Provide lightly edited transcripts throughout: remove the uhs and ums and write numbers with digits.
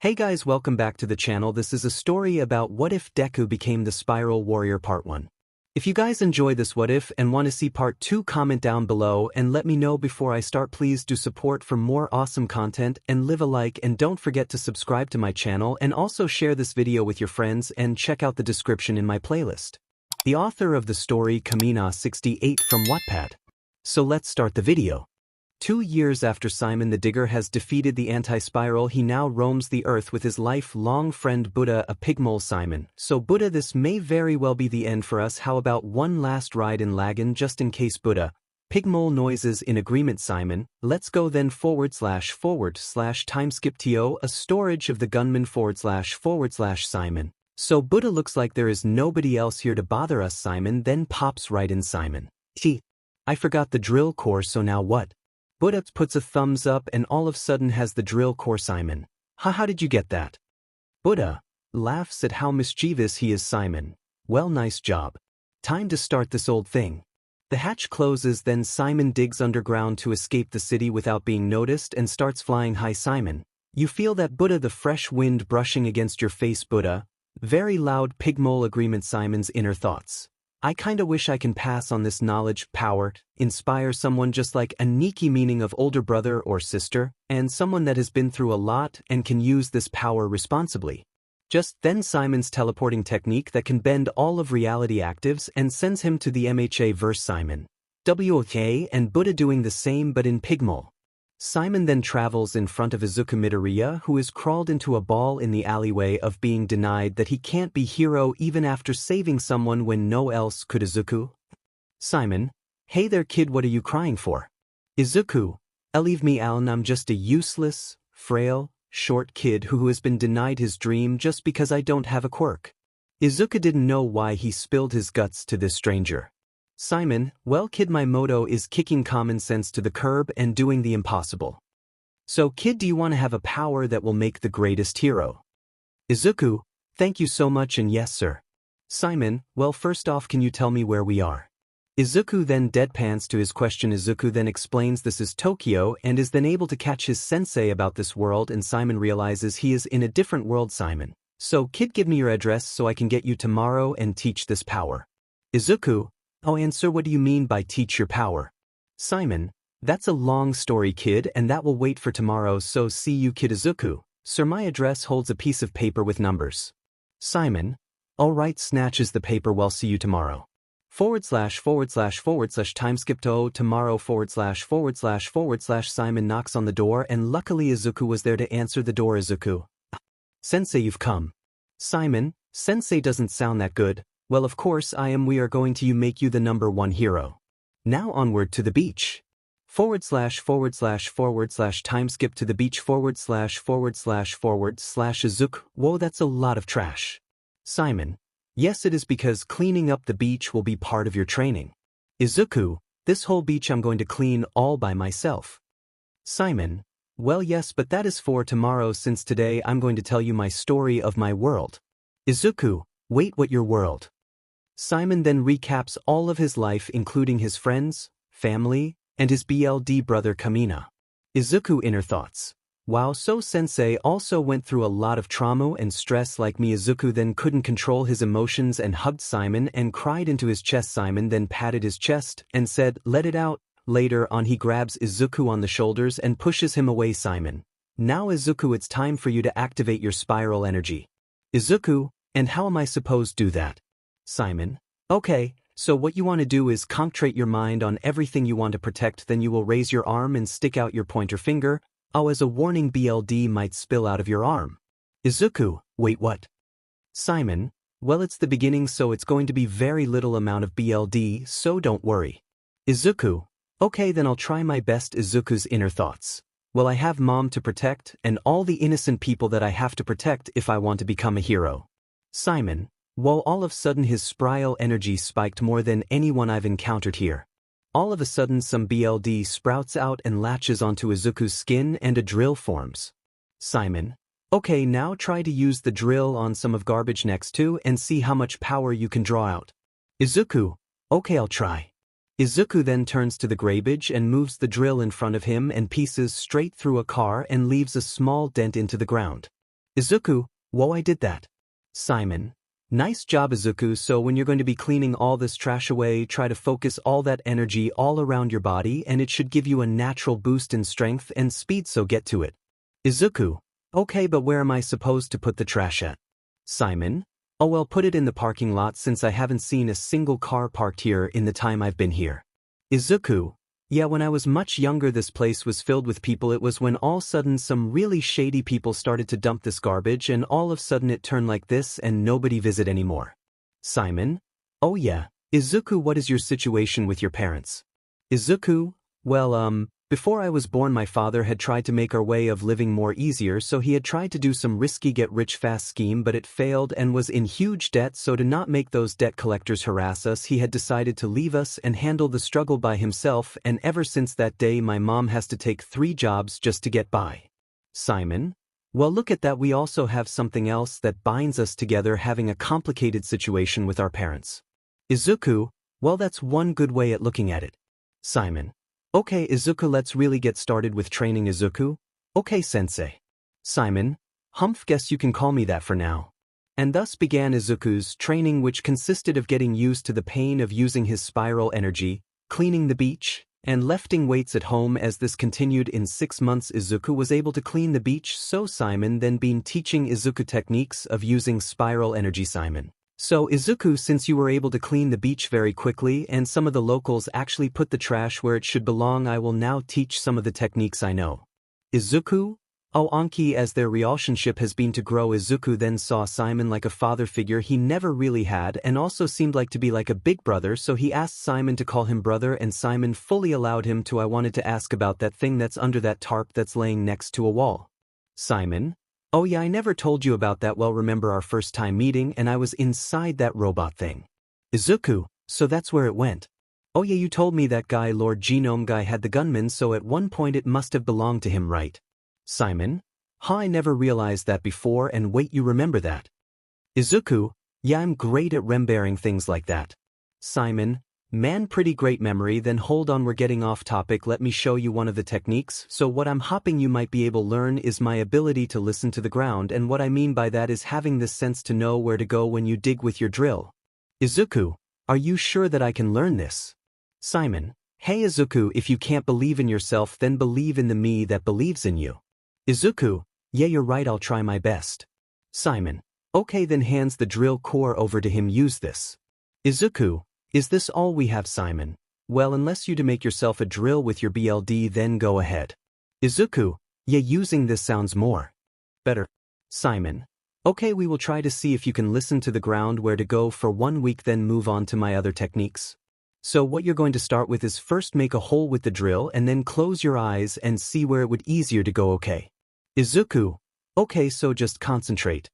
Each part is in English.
Hey guys, welcome back to the channel. This is a story about what if Deku became the Spiral Warrior Part 1. If you guys enjoy this what if and want to see Part 2, comment down below and let me know before I start. Please do support for more awesome content and leave a like, and don't forget to subscribe to my channel and also share this video with your friends and check out the description in my playlist. The author of the story 𝗵𝗃 from Wattpad. So let's start the video. 2 years after Simon the Digger has defeated the anti-spiral, he now roams the earth with his lifelong friend 𝗵𝗃 So this may very well be the end for us. How about one last ride in Lagan just in case 𝗵𝗃 noises in agreement Simon? Let's go then //time_to a storage of the gunman / Simon. So looks like there is nobody else here to bother us. Simon then pops right in. Simon, I forgot the drill core, so now what? Puts a thumbs up and all of a sudden has the drill core. Simon, how did you get that? Laughs at how mischievous he is. Simon, well, nice job. Time to start this old thing. The hatch closes, then Simon digs underground to escape the city without being noticed and starts flying high. Simon, you feel that the fresh wind brushing against your face. Very loud 𝗵𝗃 agreement. Simon's inner thoughts. I kinda wish I can pass on this knowledge, power, inspire someone just like a Nikki, meaning of older brother or sister, and someone that has been through a lot and can use this power responsibly. Just then Simon's teleporting technique that can bend all of reality actives and sends him to the 𝗵𝗃 Simon. And doing the same but in 𝗵𝗃. Simon then travels in front of izuku, who is crawled into a ball in the alleyway of being denied that he can't be hero even after saving someone when no else could. Izuku. Simon, hey there kid, what are you crying for? Izuku, leave me alone, I'm just a useless, frail, short kid who has been denied his dream just because I don't have a quirk. Izuku didn't know why he spilled his guts to this stranger. Simon, well kid, my motto is kicking common sense to the curb and doing the impossible. So kid, do you want to have a power that will make the greatest hero? Izuku, thank you so much and yes sir. Simon, well first off, can you tell me where we are? Izuku then deadpans to his question. Izuku then explains this is Tokyo and is then able to catch his sensei about this world, and Simon realizes he is in a different world. Simon, so kid, give me your address so I can get you tomorrow and teach this power. Izuku, oh, and sir, what do you mean by teach your power? Simon, that's a long story kid and that will wait for tomorrow, so see you kid. Izuku, sir, my address holds a piece of paper with numbers. Simon, alright, snatches the paper, well see you tomorrow. //time_to tomorrow // Simon knocks on the door and luckily Izuku was there to answer the door. Izuku, sensei, you've come. Simon, sensei doesn't sound that good. Well, of course I am. We are going to make you the #1 hero. Now onward to the beach. // time skip to the beach // Izuku, whoa, that's a lot of trash. Simon, yes it is, because cleaning up the beach will be part of your training. Izuku, this whole beach I'm going to clean all by myself. Simon, well yes, but that is for tomorrow, since today I'm going to tell you my story of my world. Izuku, wait, what, your world? Simon then recaps all of his life, including his friends, family, and his BLD brother 𝗵𝗃. Izuku inner thoughts. Wow, so sensei also went through a lot of trauma and stress like me. Izuku then couldn't control his emotions and hugged Simon and cried into his chest. Simon then patted his chest and said, let it out. Later on he grabs Izuku on the shoulders and pushes him away. Simon, now Izuku, it's time for you to activate your spiral energy. Izuku, and how am I supposed to do that? Simon, okay, so what you want to do is concentrate your mind on everything you want to protect, then you will raise your arm and stick out your pointer finger. Oh, as a warning, BLD might spill out of your arm. Izuku, wait, what? Simon, well, it's the beginning, so it's going to be very little amount of BLD, so don't worry. Izuku, okay, then I'll try my best. Izuku's inner thoughts. Well, I have mom to protect and all the innocent people that I have to protect if I want to become a hero. Simon, well, all of a sudden his spiral energy spiked more than anyone I've encountered here. All of a sudden some BLD sprouts out and latches onto Izuku's skin and a drill forms. Simon, okay, now try to use the drill on some of garbage next to and see how much power you can draw out. Izuku, okay, I'll try. Izuku then turns to the garbage and moves the drill in front of him and pieces straight through a car and leaves a small dent into the ground. Izuku, whoa, I did that. Simon. Nice job, Izuku. So when you're going to be cleaning all this trash away, try to focus all that energy all around your body and it should give you a natural boost in strength and speed, so get to it. Izuku. Okay, but where am I supposed to put the trash at? Simon. Oh well, put it in the parking lot since I haven't seen a single car parked here in the time I've been here. Izuku. Yeah, when I was much younger this place was filled with people. It was when all of a sudden some really shady people started to dump this garbage and all of a sudden it turned like this and nobody visit anymore. Simon. Oh yeah. Izuku, what is your situation with your parents? Izuku. Well, before I was born my father had tried to make our way of living more easier, so he had tried to do some risky get-rich-fast scheme, but it failed and was in huge debt, so to not make those debt collectors harass us he had decided to leave us and handle the struggle by himself, and ever since that day my mom has to take 3 jobs just to get by. Simon. Well, look at that, we also have something else that binds us together, having a complicated situation with our parents. Izuku. Well, that's one good way at looking at it. Simon. Okay, Izuku, let's really get started with training. Izuku. Okay, sensei. Simon. Guess you can call me that for now. And thus began Izuku's training, which consisted of getting used to the pain of using his spiral energy, cleaning the beach, and lifting weights at home. As this continued in 6 months, Izuku was able to clean the beach, so Simon then been teaching Izuku techniques of using spiral energy. Simon. So Izuku, since you were able to clean the beach very quickly and some of the locals actually put the trash where it should belong, I will now teach some of the techniques I know. Izuku. Oh, Anki, as their relationship has been to grow. Izuku then saw Simon like a father figure he never really had and also seemed like to be like a big brother, so he asked Simon to call him brother and Simon fully allowed him to. I wanted to ask about that thing that's under that tarp that's laying next to a wall. Simon. Oh yeah, I never told you about that. Well, remember our first time meeting and I was inside that robot thing. Izuku. So that's where it went. Oh yeah, you told me that guy Lord Genome guy had the gunman, so at one point it must have belonged to him, right? Simon. I never realized that before, and wait, you remember that? Izuku. Yeah, I'm great at remembering things like that. Simon. Man, pretty great memory. Then hold on, we're getting off topic. Let me show you one of the techniques. So what I'm hoping you might be able to learn is my ability to listen to the ground, and what I mean by that is having this sense to know where to go when you dig with your drill. Izuku. Are you sure that I can learn this? Simon. Hey Izuku, if you can't believe in yourself then believe in the me that believes in you. Izuku. Yeah, you're right, I'll try my best. Simon. Okay, then hands the drill core over to him. Use this. Izuku. Is this all we have, Simon? Well, unless you to make yourself a drill with your BLD, then go ahead. Izuku. Yeah, using this sounds more better. Simon. Okay, we will try to see if you can listen to the ground where to go for 1 week, then move on to my other techniques. So what you're going to start with is first make a hole with the drill and then close your eyes and see where it would easier to go, okay? Izuku. Okay, so just concentrate.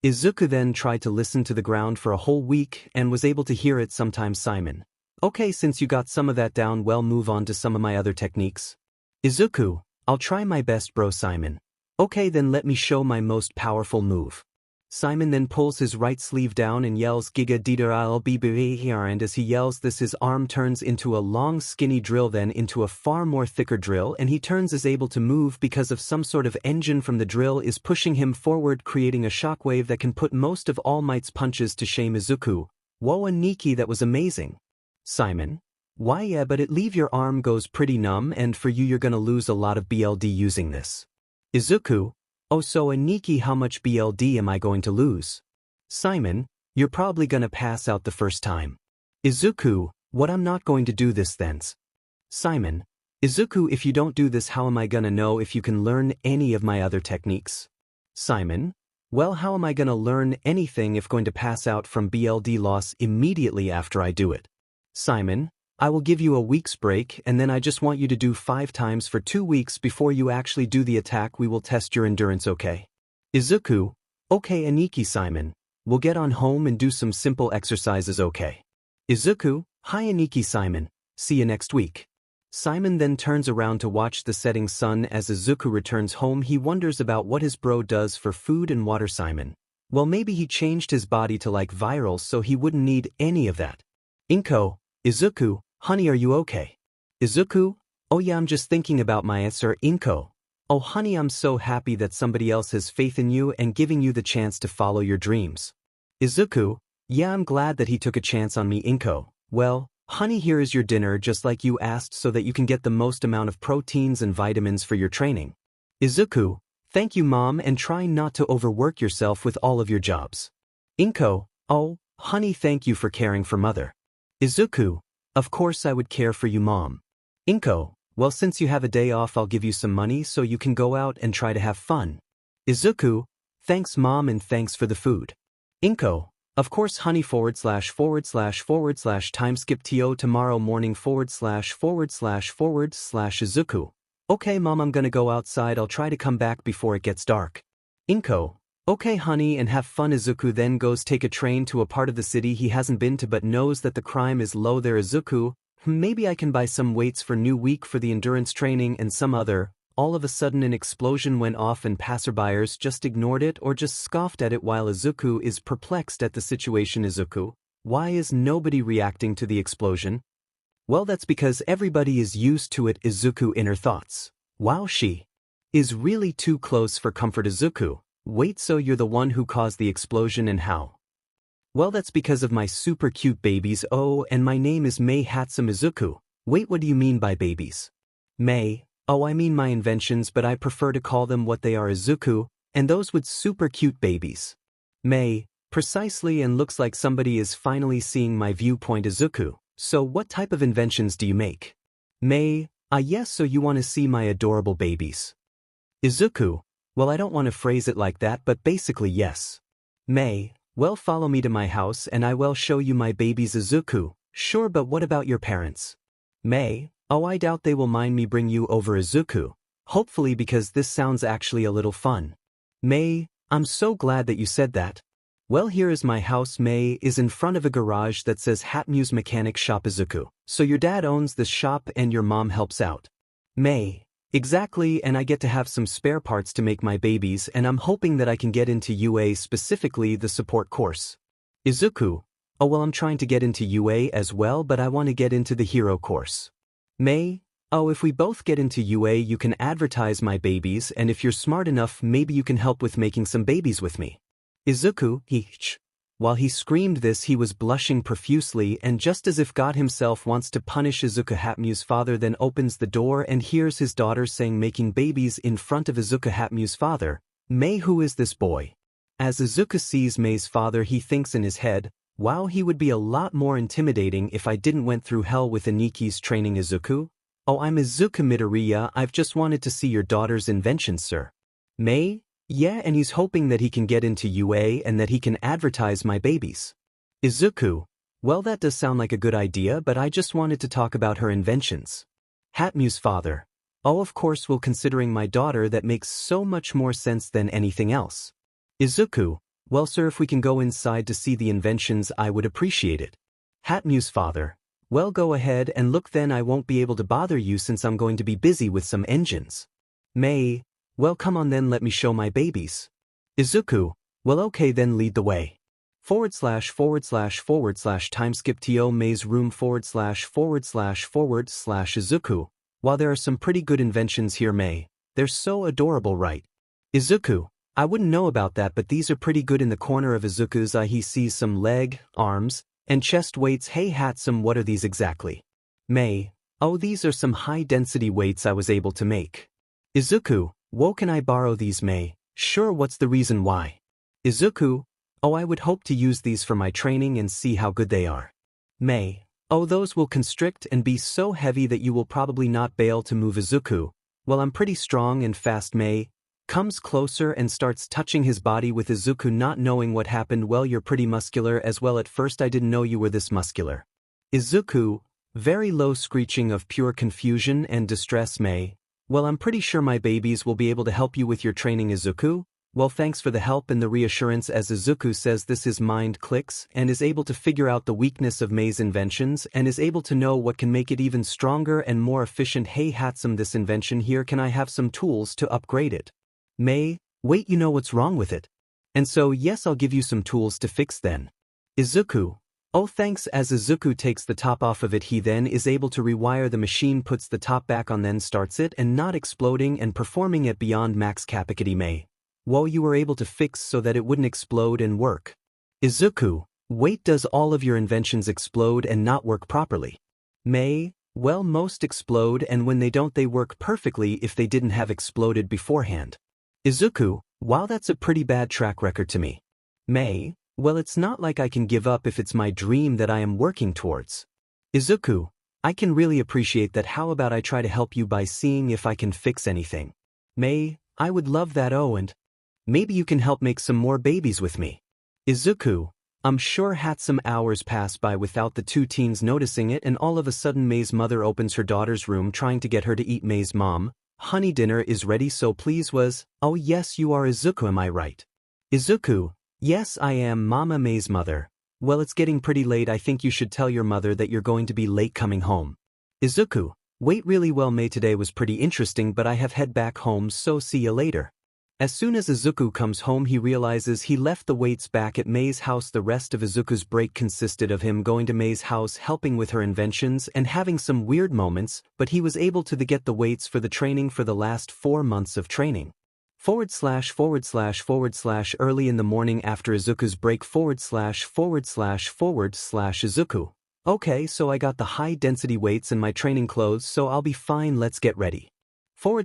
Izuku then tried to listen to the ground for a whole week and was able to hear it sometimes. Simon. Okay, since you got some of that down, well, move on to some of my other techniques. Izuku. I'll try my best, bro. Simon. Okay, then let me show my most powerful move. Simon then pulls his right sleeve down and yells 𝗧𝗵𝗃𝗃, and as he yells this his arm turns into a long skinny drill, then into a far more thicker drill, and he turns is able to move because of some sort of engine from the drill is pushing him forward, creating a shockwave that can put most of All Might's punches to shame. Izuku. Whoa, Aniki, that was amazing. Simon. Why yeah, but it leave your arm goes pretty numb, and for you you're gonna lose a lot of BLD using this. Izuku. Oh, so Aniki, how much BLD am I going to lose? Simon. You're probably gonna pass out the first time. Izuku. What, I'm not going to do this then? Simon. Izuku, if you don't do this, how am I gonna know if you can learn any of my other techniques? Simon. Well, how am I gonna learn anything if going to pass out from BLD loss immediately after I do it? Simon. I will give you a week's break, and then I just want you to do 5 times for 2 weeks before you actually do the attack. We will test your endurance, okay? Izuku. Okay, Aniki. Simon. We'll get on home and do some simple exercises, okay? Izuku. Hi Aniki. Simon. See you next week. Simon then turns around to watch the setting sun. As Izuku returns home, he wonders about what his bro does for food and water. Simon. Well, maybe he changed his body to like viral so he wouldn't need any of that. Inko. Izuku. Honey, are you okay? Izuku. Oh yeah, I'm just thinking about my answer. Inko. Oh honey, I'm so happy that somebody else has faith in you and giving you the chance to follow your dreams. Izuku, yeah, I'm glad that he took a chance on me, 𝗵𝗃𝗁. Well, honey, here is your dinner just like you asked so that you can get the most amount of proteins and vitamins for your training. Izuku, thank you mom, and try not to overwork yourself with all of your jobs. 𝗵𝗃𝗁, oh, honey, thank you for caring for mother. Izuku, of course I would care for you mom. 𝗵𝗃𝗁, well, since you have a day off, I'll give you some money so you can go out and try to have fun. Izuku, thanks mom, and thanks for the food. 𝗵𝗃𝗁, of course honey, /////TimeSkip tomorrow morning // Izuku. Okay mom, I'm gonna go outside, I'll try to come back before it gets dark. 𝗵𝗃𝗁, okay honey, and have fun. Izuku then goes take a train to a part of the city he hasn't been to but knows that the crime is low there. Izuku, maybe I can buy some weights for new week for the endurance training and some other. All of a sudden an explosion went off and passerbyers just ignored it or just scoffed at it while Izuku is perplexed at the situation. Izuku, why is nobody reacting to the explosion? Well, that's because everybody is used to it. Izuku inner thoughts. Wow, she is really too close for comfort. Izuku, wait, so you're the one who caused the explosion, and how? Well, that's because of my super cute babies. Oh, and my name is 𝗵𝗃𝗁. Izuku, wait, what do you mean by babies? May, oh, I mean my inventions, but I prefer to call them what they are. Izuku, and those would super cute babies. May, precisely, and looks like somebody is finally seeing my viewpoint. Izuku, so what type of inventions do you make? May, yes, so you want to see my adorable babies. Izuku, well, I don't want to phrase it like that, but basically yes. May, well, follow me to my house and I will show you my babies. Izuku, sure, but what about your parents? May, oh, I doubt they will mind me bring you over. Izuku, hopefully, because this sounds actually a little fun. May, I'm so glad that you said that. Well, here is my house. May is in front of a garage that says 𝗵𝗃𝗁 Mechanic Shop. Izuku, so your dad owns this shop and your mom helps out. May, exactly, and I get to have some spare parts to make my babies, and I'm hoping that I can get into UA, specifically the support course. Izuku, oh well, I'm trying to get into UA as well, but I want to get into the hero course. May, oh, if we both get into UA you can advertise my babies, and if you're smart enough maybe you can help with making some babies with me. Izuku, while he screamed this he was blushing profusely, and just as if God himself wants to punish Izuku, 𝗵𝗃𝗁's father then opens the door and hears his daughter saying making babies in front of Izuku, 𝗵𝗃𝗁's father. May, who is this boy? As Izuku sees May's father he thinks in his head, wow, he would be a lot more intimidating if I didn't went through hell with Aniki's training. Izuku, oh, I'm Izuku Midoriya, I've just wanted to see your daughter's inventions, sir. May, yeah, and he's hoping that he can get into UA and that he can advertise my babies. Izuku, well, that does sound like a good idea, but I just wanted to talk about her inventions. 𝗵𝗃𝗁's father, oh, of course, well, considering my daughter that makes so much more sense than anything else. Izuku, well sir, if we can go inside to see the inventions I would appreciate it. 𝗵𝗃𝗁's father, well, go ahead and look, then I won't be able to bother you since I'm going to be busy with some engines. May, well, come on then, let me show my babies. Izuku, well, okay then, lead the way. / //TimeSkip May's room / Izuku, while there are some pretty good inventions here, May, they're so adorable, right? Izuku, I wouldn't know about that, but these are pretty good. In the corner of Izuku's eye he sees some leg, arms, and chest weights. Hey 𝗵𝗃𝗁, what are these exactly? May, oh, these are some high-density weights I was able to make. Izuku, whoa, can I borrow these? May, sure, what's the reason why? Izuku, oh, I would hope to use these for my training and see how good they are. May, oh, those will constrict and be so heavy that you will probably not be able to move. Izuku, well, I'm pretty strong and fast. May comes closer and starts touching his body with Izuku, not knowing what happened. Well, you're pretty muscular as well. At first I didn't know you were this muscular. Izuku, very low screeching of pure confusion and distress. May, well, I'm pretty sure my babies will be able to help you with your training. Izuku, well, thanks for the help and the reassurance. As Izuku says this, his mind clicks and is able to figure out the weakness of May's inventions and is able to know what can make it even stronger and more efficient. Hey 𝗵𝗃𝗁, this invention here, can I have some tools to upgrade it? May, wait, you know what's wrong with it? And so yes, I'll give you some tools to fix then. Izuku, Oh thanks. As Izuku takes the top off of it, he then is able to rewire the machine, puts the top back on, then starts it and not exploding and performing at beyond max capacity. Whoa, you were able to fix so that it wouldn't explode and work. Izuku, wait, does all of your inventions explode and not work properly? Well, most explode, and when they don't, they work perfectly if they didn't have exploded beforehand. Izuku, wow, that's a pretty bad track record to me. Well, it's not like I can give up if it's my dream that I am working towards. Izuku, I can really appreciate that. How about I try to help you by seeing if I can fix anything? I would love that. Oh, and maybe you can help make some more babies with me. Izuku, I'm sure. Some hours pass by without the two teens noticing it, and all of a sudden May's mother opens her daughter's room trying to get her to eat. May's mom, honey, dinner is ready, so please. Oh yes, you are Izuku, am I right? Izuku, yes I am, Mama. May's mother, well, it's getting pretty late. I think you should tell your mother that you're going to be late coming home. Izuku, wait, really? Well, May, today was pretty interesting, but I have head back home, so see you later. As soon as Izuku comes home, he realizes he left the weights back at May's house. The rest of Izuku's break consisted of him going to May's house, helping with her inventions, and having some weird moments, but he was able to get the weights for the training for the last 4 months of training. / Early in the morning after Izuku's break / Izuku. Okay, so I got the high density weights and my training clothes, so I'll be fine. Let's get ready. / time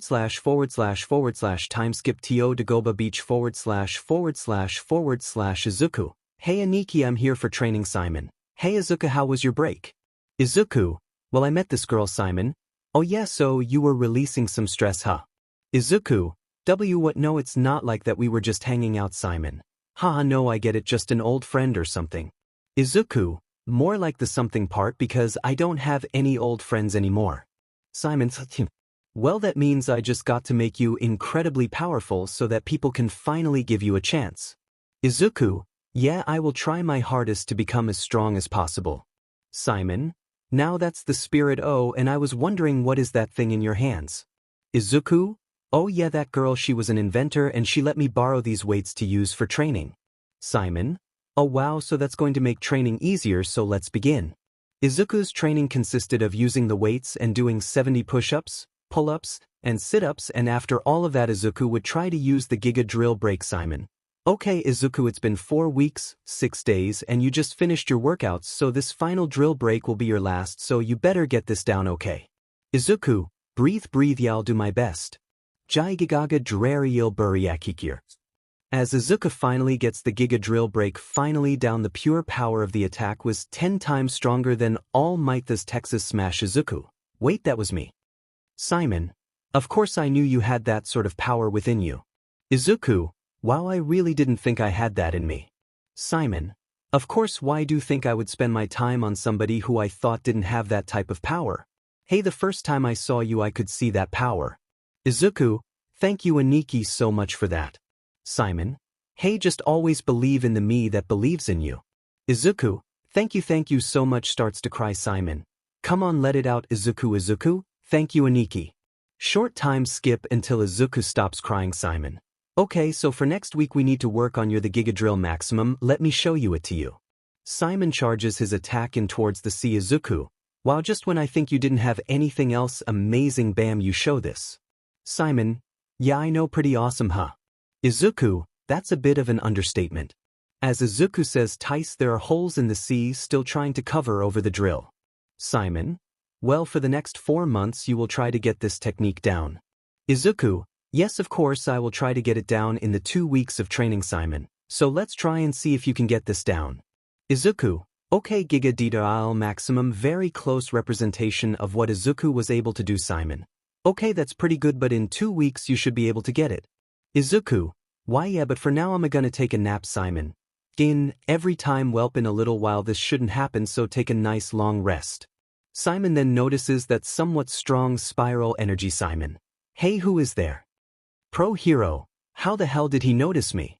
skip to Dagoba Beach / Izuku. Hey Aniki, I'm here for training. Simon. Hey Izuku, how was your break? Izuku, well, I met this girl. Simon. Oh yeah, so you were releasing some stress, huh? Izuku, what? No, it's not like that, we were just hanging out. Simon. Haha, no, I get it, just an old friend or something. Izuku, more like the something part, because I don't have any old friends anymore. Simon, well, that means I just got to make you incredibly powerful so that people can finally give you a chance. Izuku, yeah, I will try my hardest to become as strong as possible. Simon, now that's the spirit. Oh, and I was wondering, what is that thing in your hands? Izuku, oh yeah, that girl, she was an inventor and she let me borrow these weights to use for training. Simon, oh wow, so that's going to make training easier, so let's begin. Izuku's training consisted of using the weights and doing 70 push-ups, pull-ups, and sit-ups, and after all of that Izuku would try to use the Giga drill break. Simon. Okay Izuku, it's been 4 weeks, 6 days, and you just finished your workouts, so this final drill break will be your last, so you better get this down, okay? Izuku, breathe, yeah, I'll do my best. 𝗳𝗲𝗿𝗺𝗂𝗧𝗔𝗪. As Izuku finally gets the Giga drill break finally down, the pure power of the attack was 10 times stronger than All Might's Texas Smash. Izuku, wait, that was me. Simon, of course I knew you had that sort of power within you. Izuku, wow, I really didn't think I had that in me. Simon, of course, why do you think I would spend my time on somebody who I thought didn't have that type of power? Hey, the first time I saw you I could see that power. Izuku, thank you Aniki so much for that. Simon, hey, just always believe in the me that believes in you. Izuku, thank you so much. Starts to cry. Simon, come on, let it out. Izuku, thank you Aniki. Short time skip until Izuku stops crying. Simon, okay, so for next week we need to work on your the Giga drill maximum, let me show you it to you. Simon charges his attack in towards the sea. Izuku, wow, just when I think you didn't have anything else, amazing, bam, you show this. Simon, yeah, I know, pretty awesome, huh? Izuku, that's a bit of an understatement. As Izuku says, Tice, there are holes in the sea, still trying to cover over the drill. Simon, well, for the next 4 months you will try to get this technique down. Izuku, yes, of course I will try to get it down in the 2 weeks of training. Simon, so let's try and see if you can get this down. Izuku, okay, Giga drill maximum, very close representation of what Izuku was able to do. Simon, okay, that's pretty good, but in 2 weeks you should be able to get it. Izuku, why yeah, but for now I'm gonna take a nap. Simon, every time, welp, in a little while this shouldn't happen, so take a nice long rest. Simon then notices that somewhat strong spiral energy. Simon, hey, who is there? Pro Hero, how the hell did he notice me?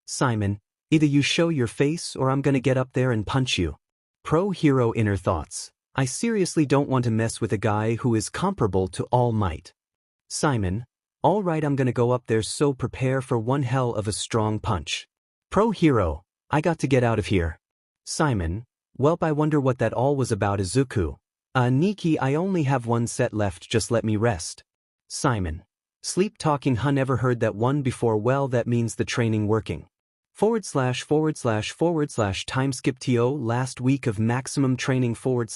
Simon, either you show your face or I'm gonna get up there and punch you. Pro Hero, inner thoughts, I seriously don't want to mess with a guy who is comparable to All Might. Simon, alright, I'm gonna go up there, so prepare for one hell of a strong punch. Pro Hero, I got to get out of here. Simon, Welp, I wonder what that all was about. Izuku. Nikki, I only have one set left, just let me rest. Simon. Sleep talking, huh? Never heard that one before. Well, that means the training working. // time skip to last week of maximum training / Simon.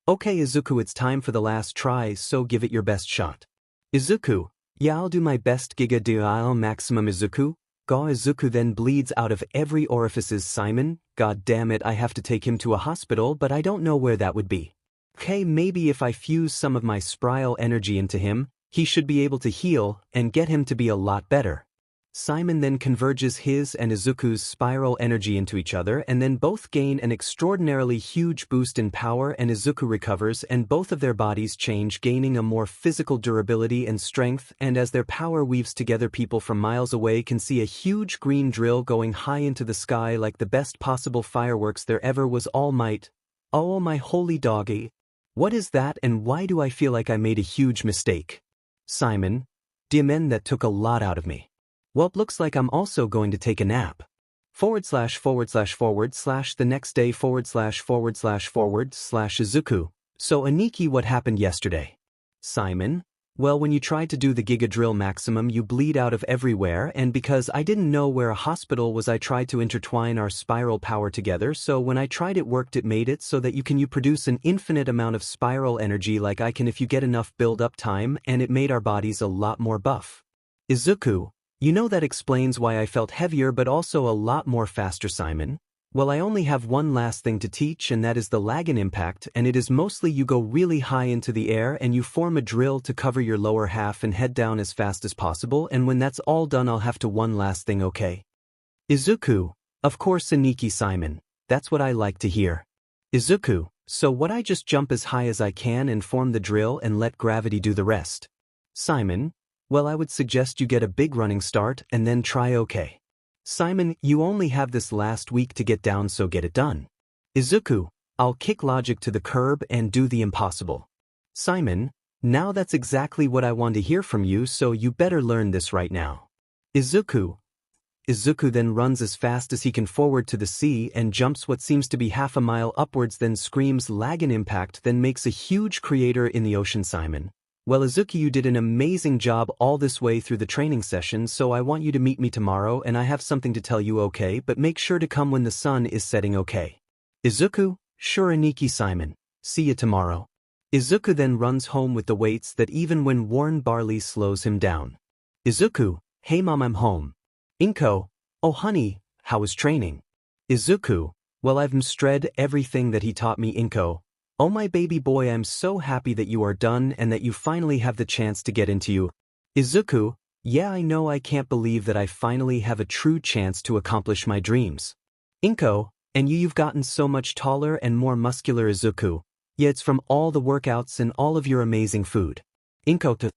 Okay Izuku, it's time for the last try, so give it your best shot. Izuku. Yeah, I'll do my best. 𝗳𝗲𝗿𝗺𝗺 maximum. Izuku. Izuku then bleeds out of every orifices. Simon. God damn it, I have to take him to a hospital, but I don't know where that would be. Okay, maybe if I fuse some of my 𝗧𝗵𝗲 energy into him, he should be able to heal and get him to be a lot better. Simon then converges his and Izuku's spiral energy into each other, and then both gain an extraordinarily huge boost in power, and Izuku recovers and both of their bodies change, gaining a more physical durability and strength, and as their power weaves together, people from miles away can see a huge green drill going high into the sky like the best possible fireworks there ever was. All Might. Oh my holy doggy. What is that, and why do I feel like I made a huge mistake? Simon. 𝗵𝗃𝗲, that took a lot out of me. Well, it looks like I'm also going to take a nap. / the next day / Izuku. So Aniki, what happened yesterday? Simon. Well, when you tried to do the Giga Drill maximum, you bleed out of everywhere, and because I didn't know where a hospital was, I tried to intertwine our spiral power together, so when I tried it worked. It made it so that you produce an infinite amount of spiral energy like I can if you get enough build-up time, and it made our bodies a lot more buff. Izuku. You know, that explains why I felt heavier but also a lot more faster. Simon. Well, I only have one last thing to teach, and that is the 𝗧𝗵𝗵𝗆 impact, and it is mostly you go really high into the air and you form a drill to cover your lower half and head down as fast as possible, and when that's all done I'll have to one last thing, okay? Izuku. Of course Aniki. Simon. That's what I like to hear. Izuku. So what, I just jump as high as I can and form the drill and let gravity do the rest? Simon. Well, I would suggest you get a big running start and then try, okay? Simon. You only have this last week to get down, so get it done. Izuku. I'll kick logic to the curb and do the impossible. Simon. Now that's exactly what I want to hear from you, so you better learn this right now. Izuku. Izuku then runs as fast as he can forward to the sea and jumps what seems to be half a mile upwards, then screams 𝗧𝗵𝗵𝗆, then makes a huge crater in the ocean. Simon. Well, Izuku, you did an amazing job all this way through the training session, so I want you to meet me tomorrow and I have something to tell you, okay? But make sure to come when the sun is setting, okay? Izuku. Sure Aniki. Simon. See you tomorrow. Izuku then runs home with the weights that even when Warren Barley slows him down. Izuku. Hey mom, I'm home. Inko. Oh honey, how was training? Izuku. Well, I've mastered everything that he taught me. Inko. Oh my baby boy, I'm so happy that you are done and that you finally have the chance to get into you. Izuku. Yeah, I know, I can't believe that I finally have a true chance to accomplish my dreams. Inko. And you've gotten so much taller and more muscular. Izuku. Yeah, it's from all the workouts and all of your amazing food. Inko.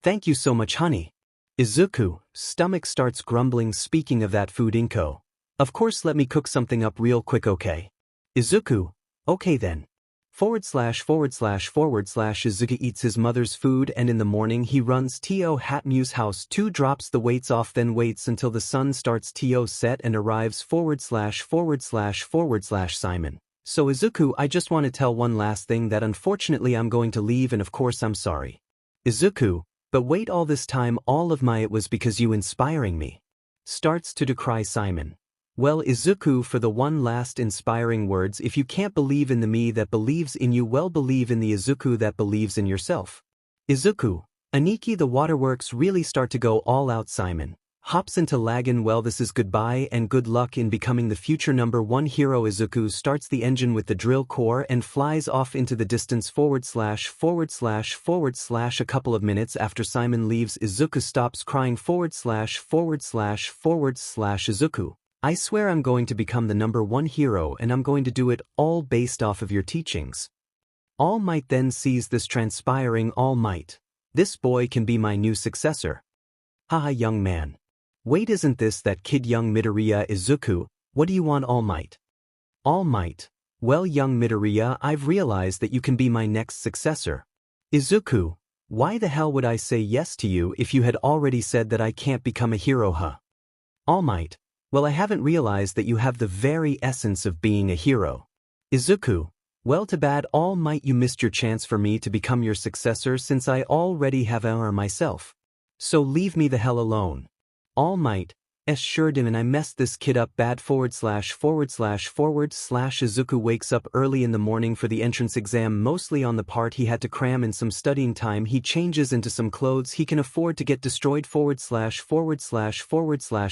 Thank you so much, honey. Izuku. Stomach starts grumbling. Speaking of that food, Inko. Of course, let me cook something up real quick, okay? Izuku. Okay then. / Izuku eats his mother's food, and in the morning he runs to 𝗳𝗵𝗃𝗄's house, drops the weights off, then waits until the sun starts to set and arrives / Simon. So Izuku, I just want to tell one last thing, that unfortunately I'm going to leave, and of course I'm sorry. Izuku. But wait, all this time all of my it was because you inspiring me. Starts to decry Simon. Well, Izuku, for the one last inspiring words, if you can't believe in the me that believes in you, well, believe in the Izuku that believes in yourself. Izuku. Aniki, the waterworks really start to go all out. Simon. Hops into 𝗧𝗵𝗵𝗆. Well, this is goodbye and good luck in becoming the future #1 hero. Izuku starts the engine with the drill core and flies off into the distance / A couple of minutes after Simon leaves, Izuku stops crying / Izuku. I swear I'm going to become the #1 hero, and I'm going to do it all based off of your teachings. All Might then sees this transpiring. All Might. This boy can be my new successor. Haha, young man. Wait, isn't this that kid young Midoriya? Izuku. What do you want, All Might? All Might. Well, young Midoriya, I've realized that you can be my next successor. Izuku. Why the hell would I say yes to you if you had already said that I can't become a hero, huh? All Might. Well, I haven't realized that you have the very essence of being a hero. Izuku, well, too bad. All Might, you missed your chance for me to become your successor since I already have honor myself. So leave me the hell alone. All Might, 𝗧𝗵𝗲, I messed this kid up bad ///// Izuku wakes up early in the morning for the entrance exam, mostly on the part he had to cram in some studying time. He changes into some clothes he can afford to get destroyed ////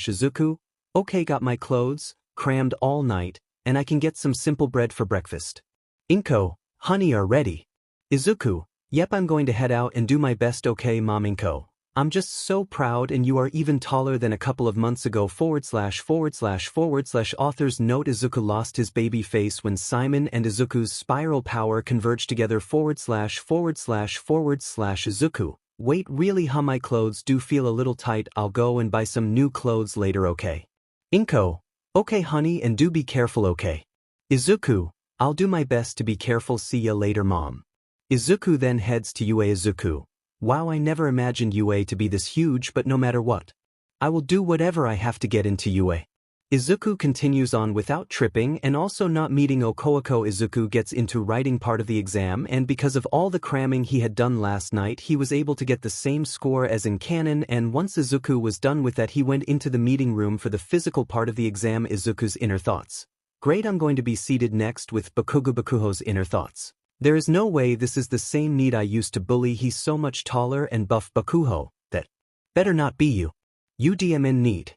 Izuku, okay, got my clothes, crammed all night, and I can get some simple bread for breakfast. Inko, honey are ready. Izuku, yep, I'm going to head out and do my best, okay mom. Inko, I'm just so proud, and you are even taller than a couple of months ago //// Author's note: Izuku lost his baby face when Simon and Izuku's spiral power converged together /// Izuku, wait, really? My clothes do feel a little tight. I'll go and buy some new clothes later, okay? Inko, okay honey, and do be careful, okay? Izuku, I'll do my best to be careful, see ya later mom. Izuku then heads to UA. Izuku, wow, I never imagined UA to be this huge, but no matter what, I will do whatever I have to get into UA. Izuku continues on without tripping and also not meeting Okoako. Izuku gets into writing part of the exam, and because of all the cramming he had done last night, he was able to get the same score as in canon. And once Izuku was done with that, he went into the meeting room for the physical part of the exam. Izuku's inner thoughts. Great, I'm going to be seated next with Bakuho's inner thoughts. There is no way this is the same need I used to bully. He's so much taller and buff. Bakuho, that better not be you. UDMN need.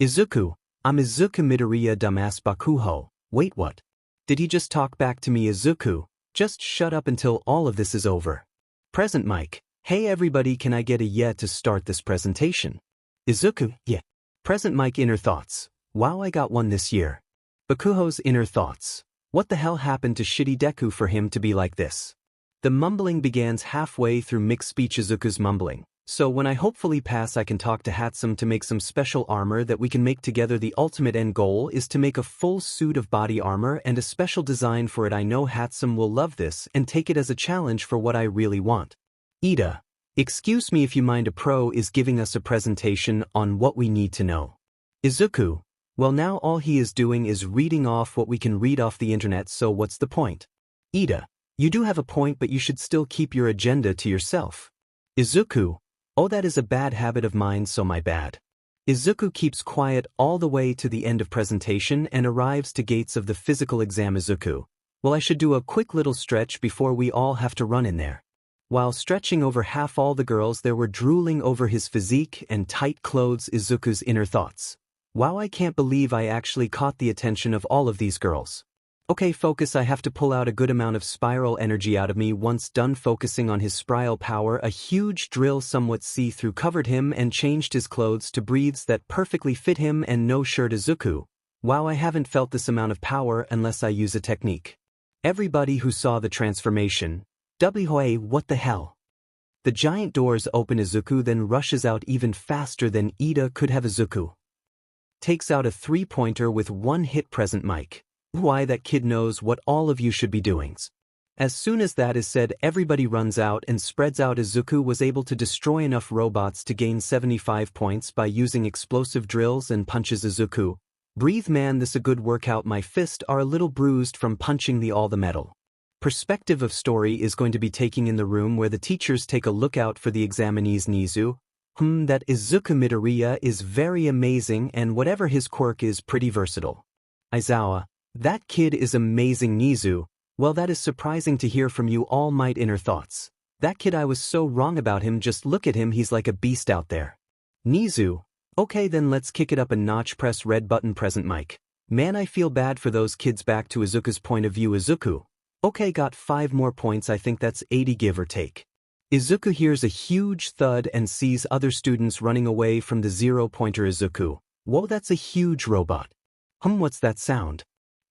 Izuku, I'm 𝗧𝗵𝗵𝗃 Bakuho. Wait, what? Did he just talk back to me? Izuku, just shut up until all of this is over. Present mic. Hey everybody, can I get a yeah to start this presentation? Izuku, yeah. Present mic. Inner thoughts. Wow, I got one this year. Bakuho's inner thoughts. What the hell happened to shitty Deku for him to be like this? The mumbling begins halfway through mixed speech. Izuku's mumbling. So when I hopefully pass, I can talk to 𝗵𝗃𝗃 to make some special armor that we can make together. The ultimate end goal is to make a full suit of body armor and a special design for it. I know 𝗵𝗃𝗃 will love this and take it as a challenge for what I really want. Ida, excuse me if you mind, a pro is giving us a presentation on what we need to know. Izuku, well, now all he is doing is reading off what we can read off the internet, so what's the point? Ida, you do have a point, but you should still keep your agenda to yourself. Izuku, oh, that is a bad habit of mine, so my bad. Izuku keeps quiet all the way to the end of presentation and arrives to gates of the physical exam. Izuku, well, I should do a quick little stretch before we all have to run in there. While stretching, over half all the girls there were drooling over his physique and tight clothes. Izuku's inner thoughts. Wow, I can't believe I actually caught the attention of all of these girls. Okay, focus, I have to pull out a good amount of spiral energy out of me. Once done focusing on his spiral power, a huge drill somewhat see-through covered him and changed his clothes to breathes that perfectly fit him and no shirt. Izuku, wow, I haven't felt this amount of power unless I use a technique. Everybody who saw the transformation, what the hell? The giant doors open. Izuku then rushes out even faster than Ida could have. Izuku takes out a three-pointer with one hit. Present mic. Why, that kid knows what all of you should be doing. As soon as that is said, everybody runs out and spreads out. Izuku was able to destroy enough robots to gain 75 points by using explosive drills and punches. Izuku, breathe man, this a good workout. My fists are a little bruised from punching all the metal. Perspective of story is going to be taking in the room where the teachers take a look out for the examinees. Nizu, that 𝗧𝗵𝗵𝗃 is very amazing, and whatever his quirk is pretty versatile. Aizawa, that kid is amazing. Nizu, well, that is surprising to hear from you. All Might. Inner thoughts. That kid, I was so wrong about him, just look at him, he's like a beast out there. Nizu, okay then let's kick it up a notch. Press red button. Present mic. Man, I feel bad for those kids. Back to Izuku's point of view. Izuku, okay, got 5 more points, I think that's 80 give or take. Izuku hears a huge thud and sees other students running away from the 0-pointer. Izuku, whoa, that's a huge robot. What's that sound?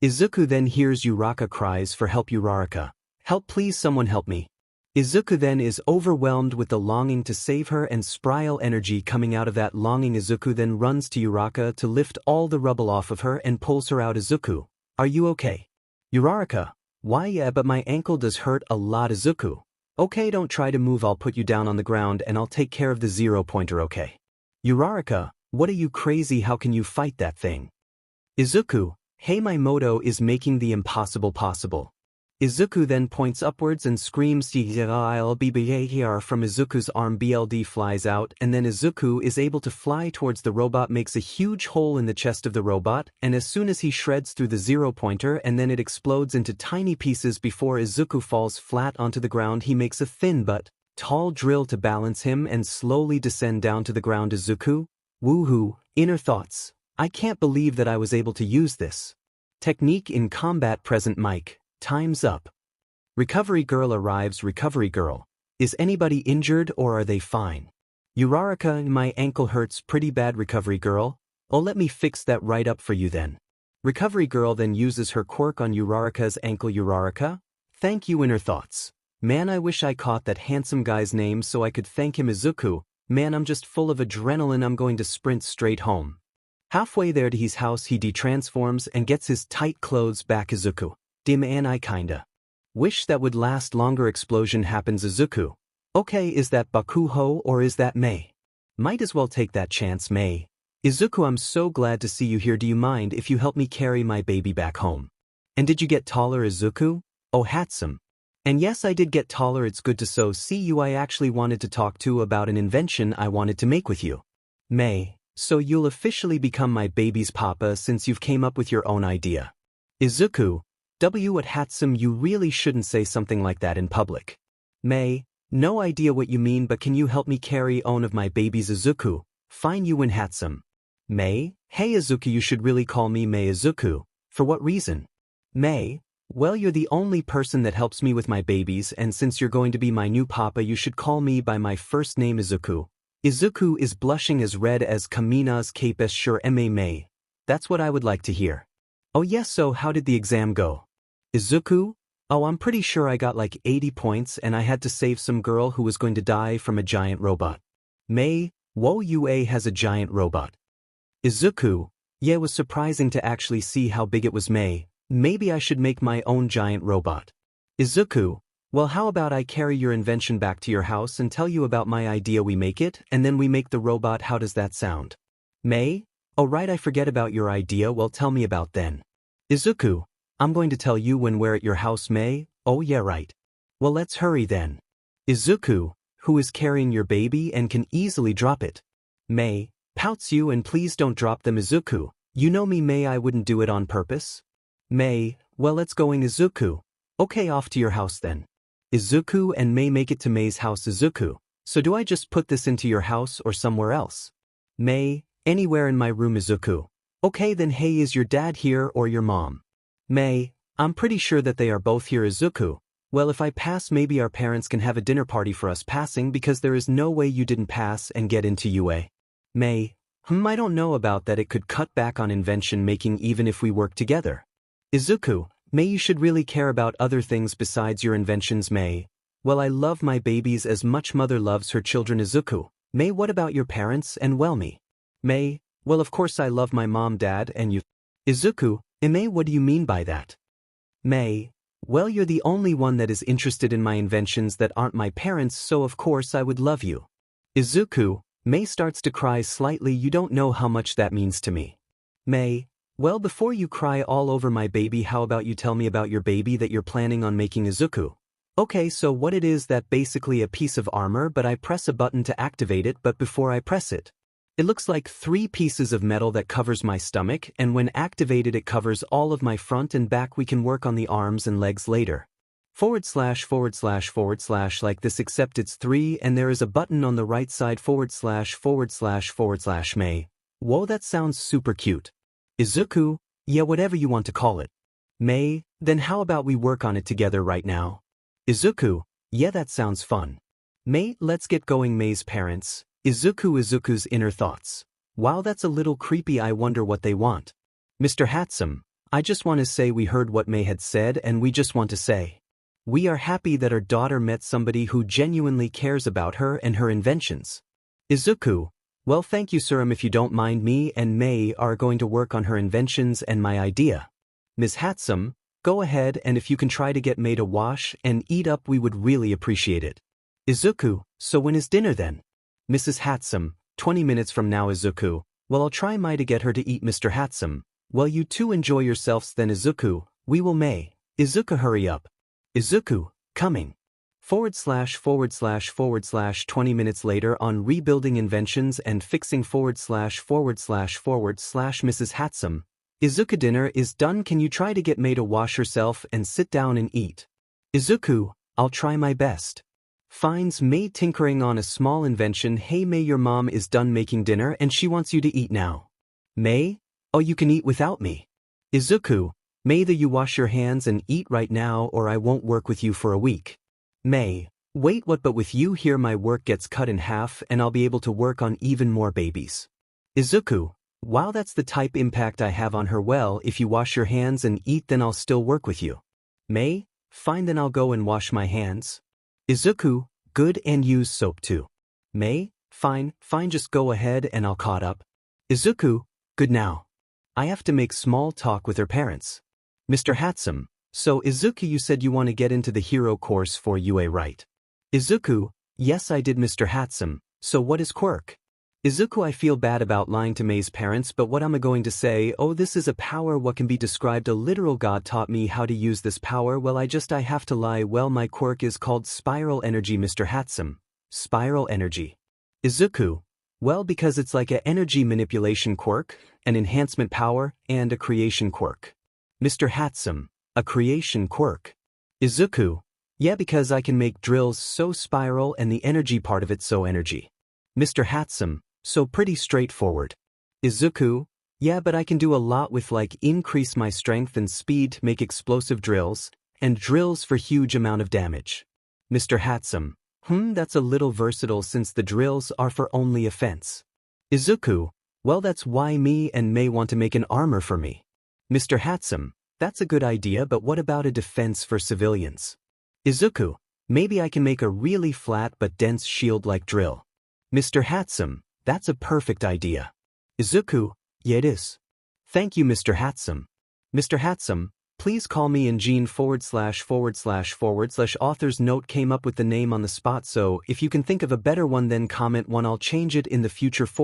Izuku then hears Uraraka cries for help. Uraraka, help please, someone help me. Izuku then is overwhelmed with the longing to save her and spiral energy coming out of that longing. Izuku then runs to Uraraka to lift all the rubble off of her and pulls her out. Izuku, are you okay? Uraraka, why yeah, but my ankle does hurt a lot. Izuku, okay, don't try to move, I'll put you down on the ground and I'll take care of the 0-pointer, okay? Uraraka, what are you crazy, how can you fight that thing? Izuku, 𝗧𝗵𝗲 is making the impossible possible. Izuku then points upwards and screams 𝗧𝗵𝗲 from Izuku's arm. BLD flies out, and then Izuku is able to fly towards the robot, makes a huge hole in the chest of the robot, and as soon as he shreds through the 0-pointer and then it explodes into tiny pieces before Izuku falls flat onto the ground, he makes a thin but tall drill to balance him and slowly descend down to the ground. Izuku, woohoo, inner thoughts. I can't believe that I was able to use this technique in combat. Present mic. Time's up. Recovery girl arrives. Recovery girl. Is anybody injured or are they fine? 𝗬𝗧𝗪𝗏, my ankle hurts pretty bad. Recovery girl. Oh, let me fix that right up for you then. Recovery girl then uses her quirk on 𝗬𝗧𝗪𝗏's ankle. 𝗬𝗧𝗪𝗏, thank you. Inner thoughts. Man, I wish I caught that handsome guy's name so I could thank him. Izuku, man, I'm just full of adrenaline. I'm going to sprint straight home. Halfway there to his house, he detransforms and gets his tight clothes back. Izuku, man, I kinda wish that would last longer. Explosion happens. Izuku, okay, is that Bakuho or is that Mei? Might as well take that chance. Mei. Izuku, I'm so glad to see you here. Do you mind if you help me carry my baby back home? And did you get taller? Izuku, oh, 𝗧𝗵𝗲. And yes, I did get taller. It's good to see you. I actually wanted to talk to about an invention I wanted to make with you. Mei, so you'll officially become my baby's papa since you've came up with your own idea. Izuku, 𝗬𝗲𝗪𝗏, you really shouldn't say something like that in public. Mei, no idea what you mean, but can you help me carry one of my babies? Izuku, fine, you win. 𝗧𝗵𝗲. Mei, hey Izuku, you should really call me Mei. Izuku, for what reason? Mei, well, you're the only person that helps me with my babies, and since you're going to be my new papa, you should call me by my first name. Izuku. Izuku is blushing as red as 𝗵𝗃𝗏 𝗧𝗵𝗲. Mei, that's what I would like to hear. Oh yes, so how did the exam go? Izuku, oh, I'm pretty sure I got like 80 points and I had to save some girl who was going to die from a giant robot. Mei, whoa, UA has a giant robot. Izuku, yeah, it was surprising to actually see how big it was. Mei, maybe I should make my own giant robot. Izuku, well, how about I carry your invention back to your house and tell you about my idea? We make it, and then we make the robot. How does that sound? Mei, oh right, I forget about your idea. Well, tell me about then. Izuku, I'm going to tell you when we're at your house. Mei, oh yeah, right. Well, let's hurry then. Izuku, who is carrying your baby and can easily drop it. Mei, pouts you, and please don't drop them. Izuku, you know me. Mei, I wouldn't do it on purpose. Mei, well, let's going. Izuku, okay, off to your house then. Izuku and Mei make it to Mei's house. Izuku, so do I just put this into your house or somewhere else? Mei, anywhere in my room. Izuku, okay then. Hey, is your dad here or your mom? Mei, I'm pretty sure that they are both here. Izuku, well, if I pass, maybe our parents can have a dinner party for us passing, because there is no way you didn't pass and get into UA. Mei, I don't know about that. It could cut back on invention making even if we work together. Izuku, Mei, you should really care about other things besides your inventions. Mei, well, I love my babies as much mother loves her children. Izuku, Mei, what about your parents and me? Mei, well, of course I love my mom, dad, and you. Izuku, Mei, what do you mean by that? Mei, well, you're the only one that is interested in my inventions that aren't my parents, so of course I would love you. Izuku, Mei starts to cry slightly. You don't know how much that means to me. Mei, well, before you cry all over my baby, how about you tell me about your baby that you're planning on making? Izuku, okay, so what it is that basically a piece of armor, but I press a button to activate it, but before I press it, it looks like 3 pieces of metal that covers my stomach, and when activated it covers all of my front and back. We can work on the arms and legs later. / like this, except it's 3 and there is a button on the right side. / Mei, whoa, that sounds super cute. Izuku, yeah, whatever you want to call it. Mei, then how about we work on it together right now? Izuku, yeah, that sounds fun. Mei, let's get going. Mei's parents. Izuku's inner thoughts. Wow, that's a little creepy. I wonder what they want. Mr. 𝗧𝗵𝗲, I just want to say we heard what Mei had said, and we just want to say we are happy that our daughter met somebody who genuinely cares about her and her inventions. Izuku, well, thank you, sir. If you don't mind, me and Mei are going to work on her inventions and my idea. Ms. 𝗧𝗵𝗲, go ahead, and if you can try to get Mei to wash and eat up, we would really appreciate it. Izuku, so when is dinner then? Mrs. 𝗧𝗵𝗲, 20 minutes from now. Izuku, well, I'll try Mei to get her to eat. Mr. 𝗧𝗵𝗲, Well, you two enjoy yourselves then, Izuku. We will may. Izuku, hurry up. Izuku, coming. // 20 minutes later on rebuilding inventions and fixing / Mrs. 𝗵𝗃𝗁. Izuku, dinner is done. Can you try to get May to wash herself and sit down and eat? Izuku, I'll try my best. Finds May tinkering on a small invention. Hey May, your mom is done making dinner and she wants you to eat now. May? Oh, you can eat without me. Izuku, May, you wash your hands and eat right now or I won't work with you for a week. May, wait, what? But with you here my work gets cut in half and I'll be able to work on even more babies. Izuku, wow, that's the type impact I have on her. Well, if you wash your hands and eat then I'll still work with you. May, fine, then I'll go and wash my hands. Izuku, good, and use soap too. May, fine, just go ahead and I'll caught up. Izuku, good now. I have to make small talk with her parents. Mr. 𝗵𝗃𝗁, so Izuku, you said you want to get into the hero course for UA, right? Izuku, yes I did, Mr. 𝗵𝗃𝗁, so what is quirk? Izuku, I feel bad about lying to May's parents, but what am I going to say? Oh, this is a power what can be described, a literal god taught me how to use this power. Well, I have to lie. Well, my quirk is called spiral energy, Mr. 𝗵𝗃𝗁. Spiral energy. Izuku, well, because it's like a energy manipulation quirk, an enhancement power, and a creation quirk. Mr. 𝗵𝗃𝗁, a creation quirk. Izuku, yeah, because I can make drills so spiral and the energy part of it so energy. Mr. 𝗵𝗃𝗁, so pretty straightforward. Izuku, yeah, but I can do a lot with like increase my strength and speed, make explosive drills, and drills for huge amount of damage. Mr. 𝗵𝗃𝗁, that's a little versatile since the drills are for only offense. Izuku, well, that's why me and May want to make an armor for me. Mr. 𝗵𝗃𝗁, that's a good idea, but what about a defense for civilians? Izuku, maybe I can make a really flat but dense shield-like drill. Mr. 𝗵𝗃𝗁, that's a perfect idea. Izuku, yeah it is. Thank you, Mr. 𝗵𝗃𝗁. Mr. 𝗵𝗃𝗁, please call me Ingene // author's note came up with the name on the spot, so if you can think of a better one then comment one, I'll change it in the future //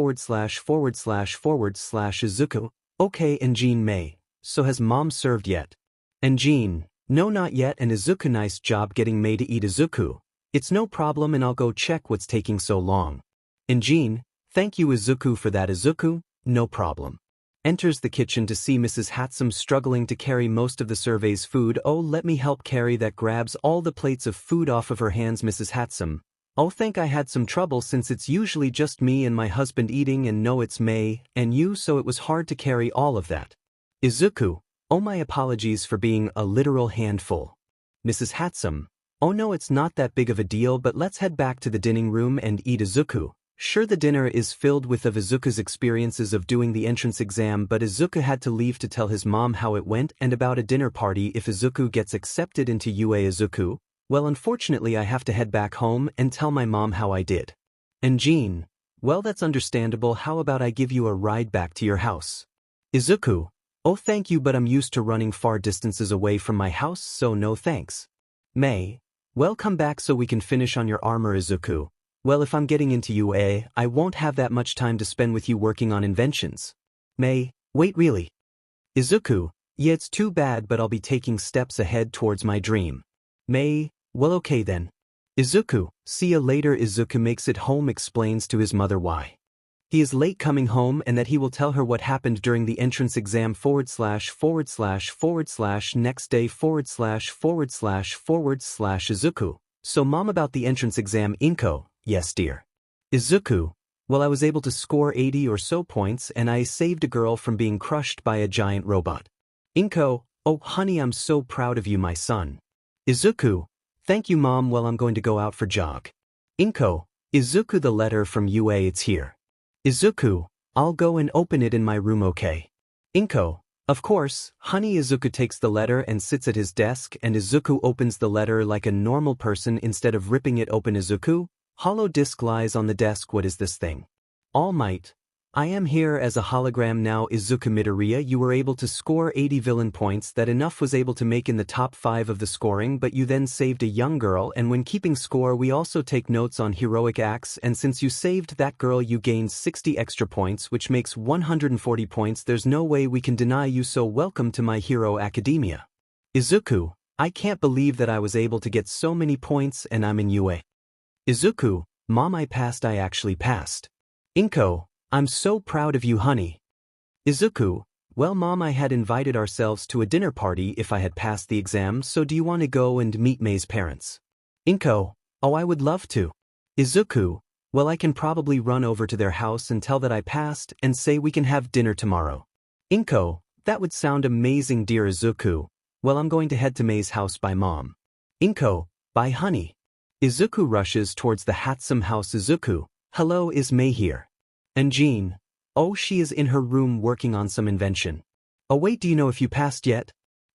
Izuku, okay. Ingene May, so has mom served yet? Ingene, no not yet. And Izuku, nice job getting May to eat. Izuku, it's no problem and I'll go check what's taking so long. Ingene, thank you Izuku for that. Izuku, no problem. Enters the kitchen to see Mrs. 𝗵𝗃𝗁 struggling to carry most of the survey's food. Oh, let me help carry that. Grabs all the plates of food off of her hands. Mrs. 𝗵𝗃𝗁, oh, think I had some trouble since it's usually just me and my husband eating and no, it's May and you, so it was hard to carry all of that. Izuku, oh, my apologies for being a literal handful. Mrs. 𝗵𝗃𝗁, oh no, it's not that big of a deal, but let's head back to the dining room and eat. Izuku, sure. The dinner is filled with of Izuku's experiences of doing the entrance exam, but Izuku had to leave to tell his mom how it went and about a dinner party if Izuku gets accepted into UA. Izuku, well, unfortunately I have to head back home and tell my mom how I did. Ingene, well, that's understandable. How about I give you a ride back to your house? Izuku, oh thank you, but I'm used to running far distances away from my house, so no thanks. May, well, come back so we can finish on your armor. Izuku, well, if I'm getting into UA, I won't have that much time to spend with you working on inventions. May, wait, really? Izuku, yeah, it's too bad, but I'll be taking steps ahead towards my dream. May, well, okay then. Izuku, see you later. Izuku makes it home, explains to his mother why he is late coming home and that he will tell her what happened during the entrance exam // next day // Izuku, so mom, about the entrance exam. Inko, yes dear. Izuku, well, I was able to score 80 or so points and I saved a girl from being crushed by a giant robot. Inko, oh honey, I'm so proud of you, my son. Izuku, thank you mom. Well, I'm going to go out for jog. Inko, Izuku, the letter from UA, it's here. Izuku, I'll go and open it in my room, okay? Inko, of course, honey. Izuku takes the letter and sits at his desk and Izuku opens the letter like a normal person instead of ripping it open. Izuku, hollow disk lies on the desk. What is this thing? All Might. I am here as a hologram now. 𝗧𝗵𝗵 you were able to score 80 villain points that enough was able to make in the top 5 of the scoring, but you then saved a young girl, and when keeping score we also take notes on heroic acts, and since you saved that girl you gained 60 extra points, which makes 140 points. There's no way we can deny you, so welcome to My Hero Academia. Izuku, I can't believe that I was able to get so many points and I'm in UA. Izuku, Mom, I passed. I actually passed. 𝗵𝗃𝗁, I'm so proud of you, honey. Izuku, well Mom, I had invited ourselves to a dinner party if I had passed the exam, so do you want to go and meet 𝗵𝗃𝗄's parents? 𝗵𝗃𝗁, oh, I would love to. Izuku, well, I can probably run over to their house and tell that I passed and say we can have dinner tomorrow. 𝗵𝗃𝗁, that would sound amazing, dear Izuku. Well, I'm going to head to 𝗵𝗃𝗄's house. Bye Mom. 𝗵𝗃𝗁, bye honey. Izuku rushes towards the 𝗧𝗵𝗲 house. Izuku, hello, is 𝗵𝗃 here? And Jean, oh, she is in her room working on some invention. Oh wait, do you know if you passed yet?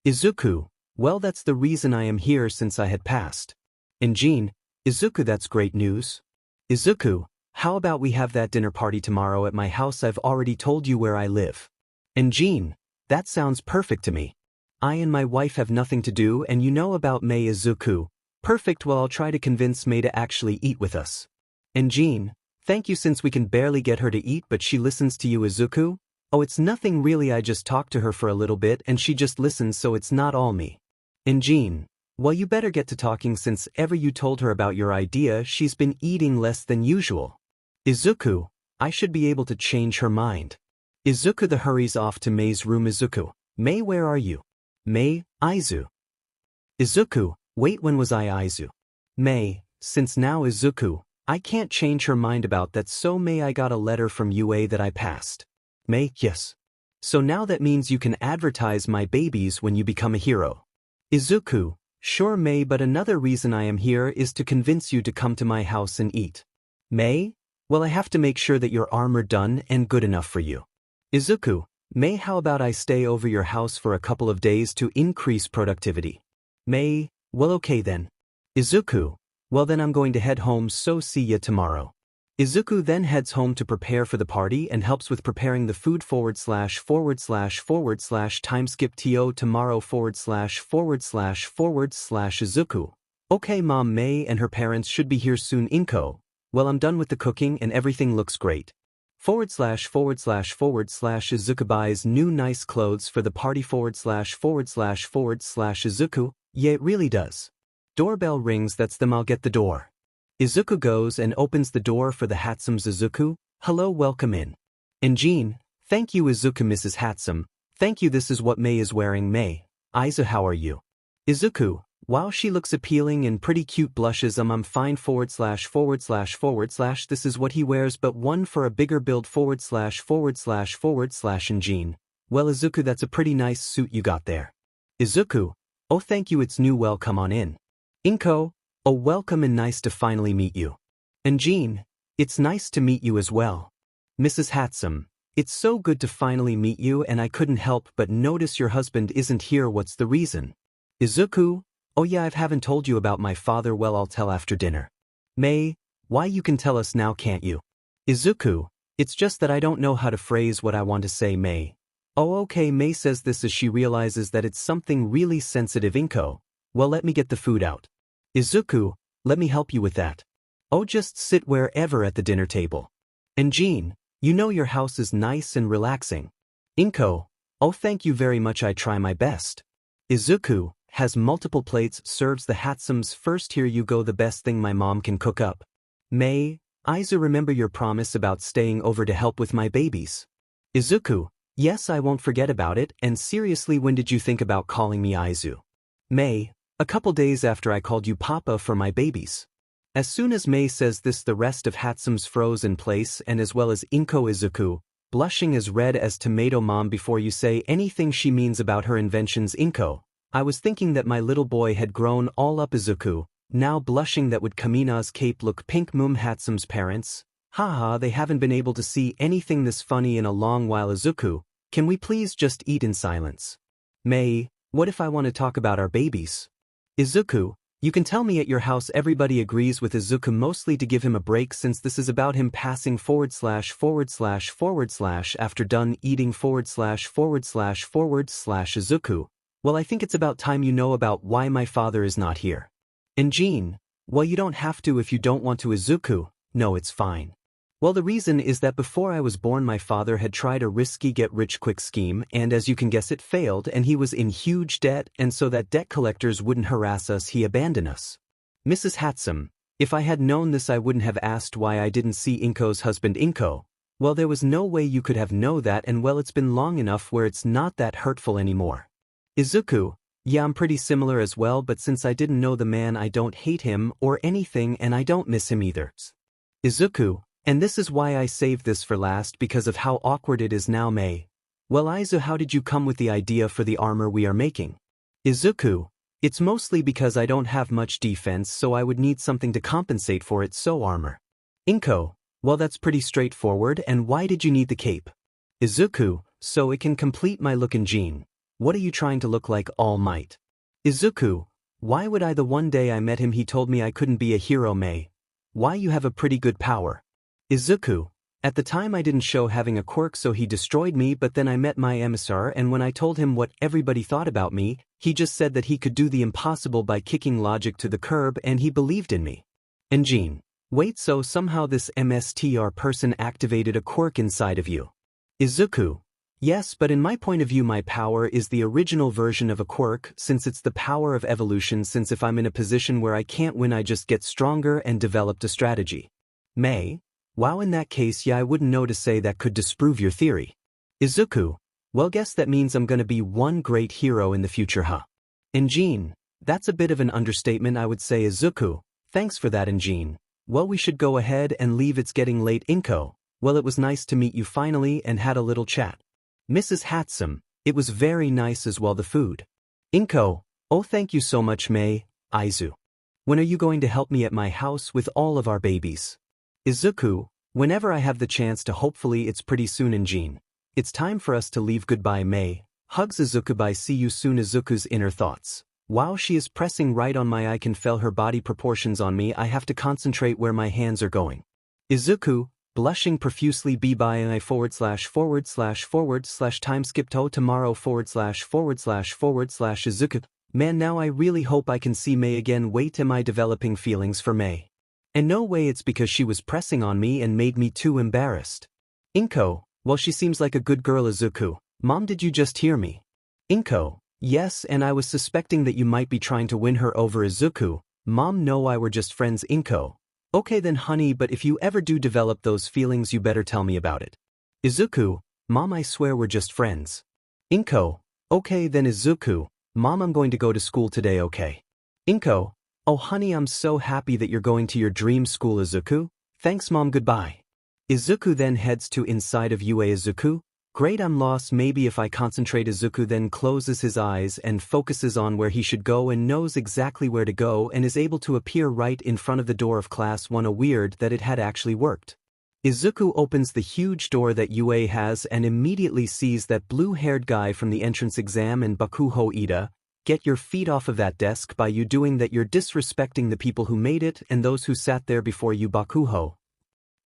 Izuku, well, that's the reason I am here, since I had passed. And Jean, Izuku, that's great news. Izuku, how about we have that dinner party tomorrow at my house? I've already told you where I live. And Jean, that sounds perfect to me. I and my wife have nothing to do, and you know about 𝗵𝗃. Izuku, perfect. Well, I'll try to convince 𝗵𝗃 to actually eat with us. And Jean, thank you, since we can barely get her to eat, but she listens to you. Izuku, oh, it's nothing really, I just talked to her for a little bit and she just listens, so it's not all me. And Jean, well, you better get to talking, since ever you told her about your idea she's been eating less than usual. Izuku, I should be able to change her mind. Izuku the hurries off to 𝗵𝗃's room. Izuku, 𝗵𝗃, where are you? 𝗵𝗃, Izu. Izuku, wait, when was I Izu? 𝗵𝗃, since now. Izuku, I can't change her mind about that, so 𝗵𝗃, I got a letter from UA that I passed. 𝗵𝗃, yes. So now that means you can advertise my babies when you become a hero. Izuku, sure 𝗵𝗃, but another reason I am here is to convince you to come to my house and eat. 𝗵𝗃, well, I have to make sure that your armor done and good enough for you. Izuku, 𝗵𝗃, how about I stay over your house for a couple of days to increase productivity? 𝗵𝗃, well, okay then. Izuku, well then I'm going to head home, so see ya tomorrow. Izuku then heads home to prepare for the party and helps with preparing the food. // time skip to tomorrow / Izuku. Okay Mom, 𝗵𝗃 and her parents should be here soon. 𝗵𝗃𝗁, well, I'm done with the cooking and everything looks great. / Izuku buys new nice clothes for the party. / Izuku, yeah, it really does. Doorbell rings, that's them, I'll get the door. Izuku goes and opens the door for the 𝗧𝗵𝗲s. Izuku, hello, welcome in. And Jean, thank you. Izuku, Mrs. 𝗧𝗵𝗲, thank you, this is what 𝗵𝗃 is wearing. 𝗵𝗃, Izu, how are you? Izuku, wow, she looks appealing and pretty cute. Blushes. I'm fine. / This is what he wears, but one for a bigger build. / And Jean, well Izuku, that's a pretty nice suit you got there. Izuku, oh thank you, it's new, well come on in. 𝗵𝗃𝗁, oh welcome and nice to finally meet you. And Jean, it's nice to meet you as well. Mrs. 𝗧𝗵𝗲, it's so good to finally meet you, and I couldn't help but notice your husband isn't here. What's the reason? Izuku, oh yeah, I haven't told you about my father. Well, I'll tell after dinner. 𝗵𝗃, why, you can tell us now, can't you? Izuku, it's just that I don't know how to phrase what I want to say. 𝗵𝗃, oh okay. 𝗵𝗃 says this as she realizes that it's something really sensitive. 𝗵𝗃𝗁, well, let me get the food out. Izuku, let me help you with that. Oh, just sit wherever at the dinner table. And Jean, you know your house is nice and relaxing. 𝗵𝗃𝗁, oh thank you very much, I try my best. Izuku, has multiple plates, serves the 𝗧𝗵𝗲s first. Here you go, the best thing my mom can cook up. 𝗵𝗃, Izu, remember your promise about staying over to help with my babies. Izuku, yes, I won't forget about it, and seriously, when did you think about calling me Izu? 𝗵𝗃, a couple days after I called you Papa for my babies. As soon as 𝗵𝗃 says this, the rest of 𝗧𝗵𝗲s froze in place, and as well as 𝗵𝗃𝗁. Izuku, blushing as red as tomato. Mom, before you say anything, she means about her inventions. 𝗵𝗃𝗁, I was thinking that my little boy had grown all up. Izuku, now blushing, that would 𝗵𝗃𝗄𝗧 cape look pink. 𝗵𝗃𝗄𝗧's parents, haha, they haven't been able to see anything this funny in a long while. Izuku, can we please just eat in silence? 𝗵𝗃, what if I want to talk about our babies? Izuku, You can tell me at your house everybody agrees with 𝗧𝗑𝗪 mostly to give him a break since this is about him passing /// after done eating // //𝗧𝗑𝗪. Well, I think it's about time you know about why my father is not here. And Jean, well, you don't have to if you don't want to 𝗧𝗑𝗪. No, it's fine. Well, the reason is that before I was born my father had tried a risky get-rich-quick scheme and as you can guess it failed and he was in huge debt and so that debt collectors wouldn't harass us he abandoned us. Mrs. 𝗵𝗃𝗲, if I had known this I wouldn't have asked why I didn't see 𝗵𝗃𝗲's husband 𝗵𝗃. Well, there was no way you could have known that and well it's been long enough where it's not that hurtful anymore. 𝗧𝗑𝗪, yeah I'm pretty similar as well but since I didn't know the man I don't hate him or anything and I don't miss him either. 𝗧𝗑𝗪. And this is why I saved this for last because of how awkward it is now May. Well 𝗧𝗪, how did you come with the idea for the armor we are making? 𝗧𝗑𝗪, it's mostly because I don't have much defense so I would need something to compensate for it so armor. 𝗵𝗃𝗲, well that's pretty straightforward and why did you need the cape? 𝗧𝗑𝗪, so it can complete my look. And Jean, what are you trying to look like All Might? 𝗧𝗑𝗪, why would I? The one day I met him he told me I couldn't be a hero May. Why you have a pretty good power. 𝗧𝗑𝗪, at the time I didn't show having a quirk so he destroyed me but then I met my emissary and when I told him what everybody thought about me, he just said that he could do the impossible by kicking logic to the curb and he believed in me. And Jean, wait so somehow this 𝗵𝗃𝗲 person activated a quirk inside of you. 𝗧𝗑𝗪, yes but in my point of view my power is the original version of a quirk since it's the power of evolution since if I'm in a position where I can't win I just get stronger and developed a strategy. May? Wow, in that case yeah I wouldn't know to say that could disprove your theory. 𝗧𝗑𝗪, well guess that means I'm gonna be one great hero in the future huh? And Jean, that's a bit of an understatement I would say. 𝗧𝗑𝗪, thanks for that. And Jean, well we should go ahead and leave it's getting late. 𝗵𝗃𝗲, well it was nice to meet you finally and had a little chat. Mrs. 𝗵𝗃𝗲, it was very nice as well the food. 𝗵𝗃𝗲, oh thank you so much May. 𝗧𝗪, when are you going to help me at my house with all of our babies? 𝗧𝗑𝗪, whenever I have the chance to hopefully it's pretty soon. And Jean, it's time for us to leave goodbye May. Hugs 𝗧𝗑𝗪, see you soon. 𝗧𝗑𝗪's inner thoughts. Wow, she is pressing right on my I can feel her body proportions on me. I have to concentrate where my hands are going. 𝗧𝗑𝗪, blushing profusely // time skip to tomorrow / //𝗧𝗑𝗪, man now I really hope I can see May again. Wait, am I developing feelings for May? And no way it's because she was pressing on me and made me too embarrassed. 𝗵𝗃𝗲, well she seems like a good girl. 𝗧𝗑𝗪, Mom did you just hear me? 𝗵𝗃𝗲, yes and I was suspecting that you might be trying to win her over. 𝗧𝗑𝗪, Mom no I were just friends. 𝗵𝗃𝗲, okay then honey but if you ever do develop those feelings you better tell me about it. 𝗧𝗑𝗪, Mom I swear we're just friends. 𝗵𝗃𝗲, okay then. 𝗧𝗑𝗪, Mom I'm going to go to school today okay? 𝗵𝗃𝗲, oh honey I'm so happy that you're going to your dream school. 𝗧𝗑𝗪, thanks Mom goodbye. 𝗧𝗑𝗪 then heads to inside of UA. 𝗧𝗑𝗪, great I'm lost maybe if I concentrate. 𝗧𝗑𝗪 then closes his eyes and focuses on where he should go and knows exactly where to go and is able to appear right in front of the door of class 1. A weird that it had actually worked. 𝗧𝗑𝗪 opens the huge door that UA has and immediately sees that blue-haired guy from the entrance exam. And 𝗵𝗃𝗪, get your feet off of that desk. By you doing that you're disrespecting the people who made it and those who sat there before you. 𝗵𝗃𝗪,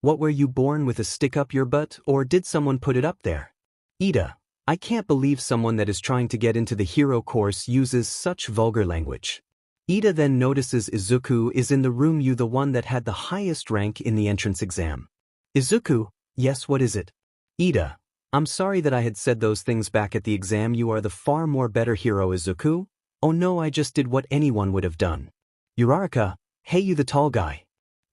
what were you born with a stick up your butt or did someone put it up there? 𝗳𝗧𝗏, I can't believe someone that is trying to get into the hero course uses such vulgar language. 𝗳𝗏 then notices 𝗧𝗑𝗪 is in the room. You the one that had the highest rank in the entrance exam. 𝗧𝗑𝗪, yes what is it? 𝗳𝗏, I'm sorry that I had said those things back at the exam. You are the far more better hero. 𝗧𝗑𝗪, oh no I just did what anyone would have done. 𝗬𝗏𝗏𝗃, hey you the tall guy.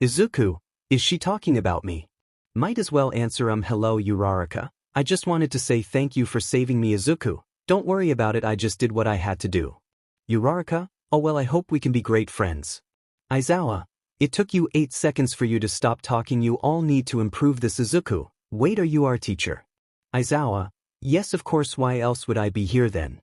𝗧𝗑𝗪, is she talking about me? Might as well answer hello 𝗬𝗏𝗃, I just wanted to say thank you for saving me. 𝗧𝗑𝗪, don't worry about it I just did what I had to do. 𝗬𝗏𝗃, oh well I hope we can be great friends. 𝗧𝗏𝗧, it took you 8 seconds for you to stop talking. You all need to improve this. 𝗧𝗑𝗪, wait are you our teacher? 𝗧𝗏𝗧, yes of course why else would I be here then?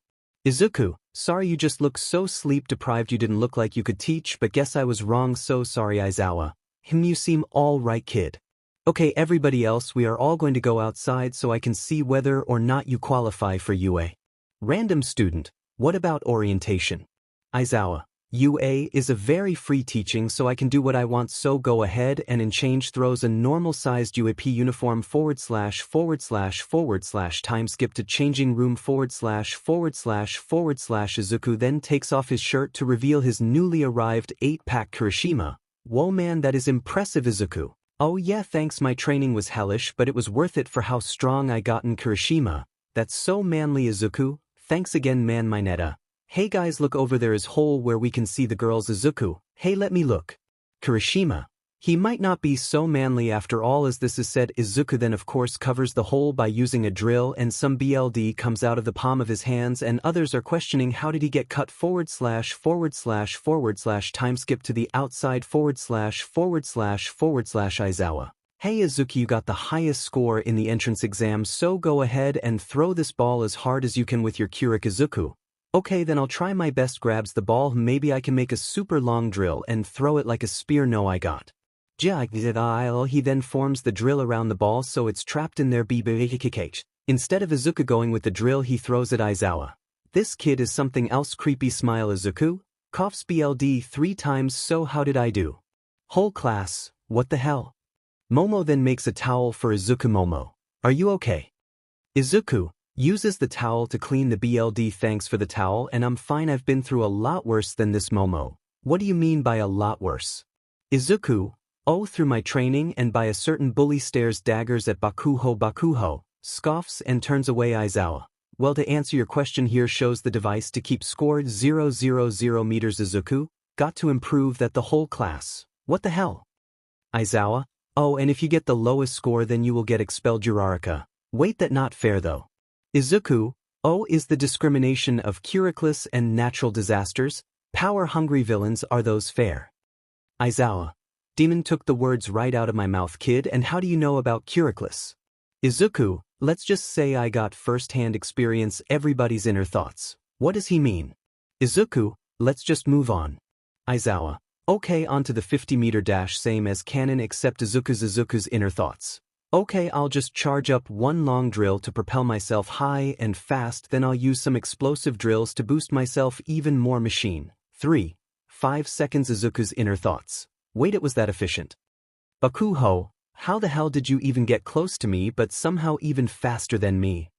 𝗧𝗑𝗪, sorry you just look so sleep deprived you didn't look like you could teach but guess I was wrong so sorry. 𝗧𝗏𝗧, you seem all right kid. Okay everybody else we are all going to go outside so I can see whether or not you qualify for UA. Random student, what about orientation? 𝗧𝗏𝗧, UA is a very free teaching, so I can do what I want, so go ahead and in change throws a normal sized UAP uniform // time skip to changing room / Izuku then takes off his shirt to reveal his newly arrived 8-pack Kirishima. Whoa man, that is impressive, Izuku. Oh yeah, thanks, my training was hellish but it was worth it for how strong I got in Kirishima. That's so manly, Izuku. Thanks again man, 𝗓𝗏𝗏. Hey guys, look over there is hole where we can see the girls. Izuku. Hey, let me look. Kirishima. He might not be so manly after all as this is said. Izuku then of course covers the hole by using a drill and some BLD comes out of the palm of his hands and others are questioning how did he get cut / time skip to the outside / Aizawa. Hey Izuku, you got the highest score in the entrance exam, so go ahead and throw this ball as hard as you can with your Keurig. Izuku. Okay, then I'll try my best. Grabs the ball. Maybe I can make a super long drill and throw it like a spear. No, I got. He then forms the drill around the ball so it's trapped in there. Instead of Izuku going with the drill, he throws at Aizawa. This kid is something else. Creepy smile. Izuku coughs BLD 3 times. So how did I do? Whole class, what the hell? Momo then makes a towel for Izuku. Momo, are you okay? Izuku uses the towel to clean the BLD. Thanks for the towel and I'm fine, I've been through a lot worse than this. Momo, what do you mean by a lot worse? Izuku, oh, through my training and by a certain bully. Stares daggers at Bakuho, scoffs and turns away. Aizawa. Well, to answer your question, here shows the device to keep score 000 meters. Izuku, got to improve that the whole class. What the hell? Aizawa, oh, and if you get the lowest score then you will get expelled. Uraraka, wait, that not fair though. Izuku, oh, is the discrimination of 𝗂𝗧 and natural disasters, power-hungry villains, are those fair? Aizawa, demon took the words right out of my mouth, kid, and how do you know about 𝗂𝗧? Izuku, let's just say I got first-hand experience. Everybody's inner thoughts. What does he mean? Izuku, let's just move on. Aizawa, okay, on to the 50-meter dash, same as canon except Izuku's inner thoughts. Okay, I'll just charge up one long drill to propel myself high and fast, then I'll use some explosive drills to boost myself even more. Machine. 3. 5 seconds. Izuku's inner thoughts. Wait, it was that efficient? Bakuho, how the hell did you even get close to me but somehow even faster than me?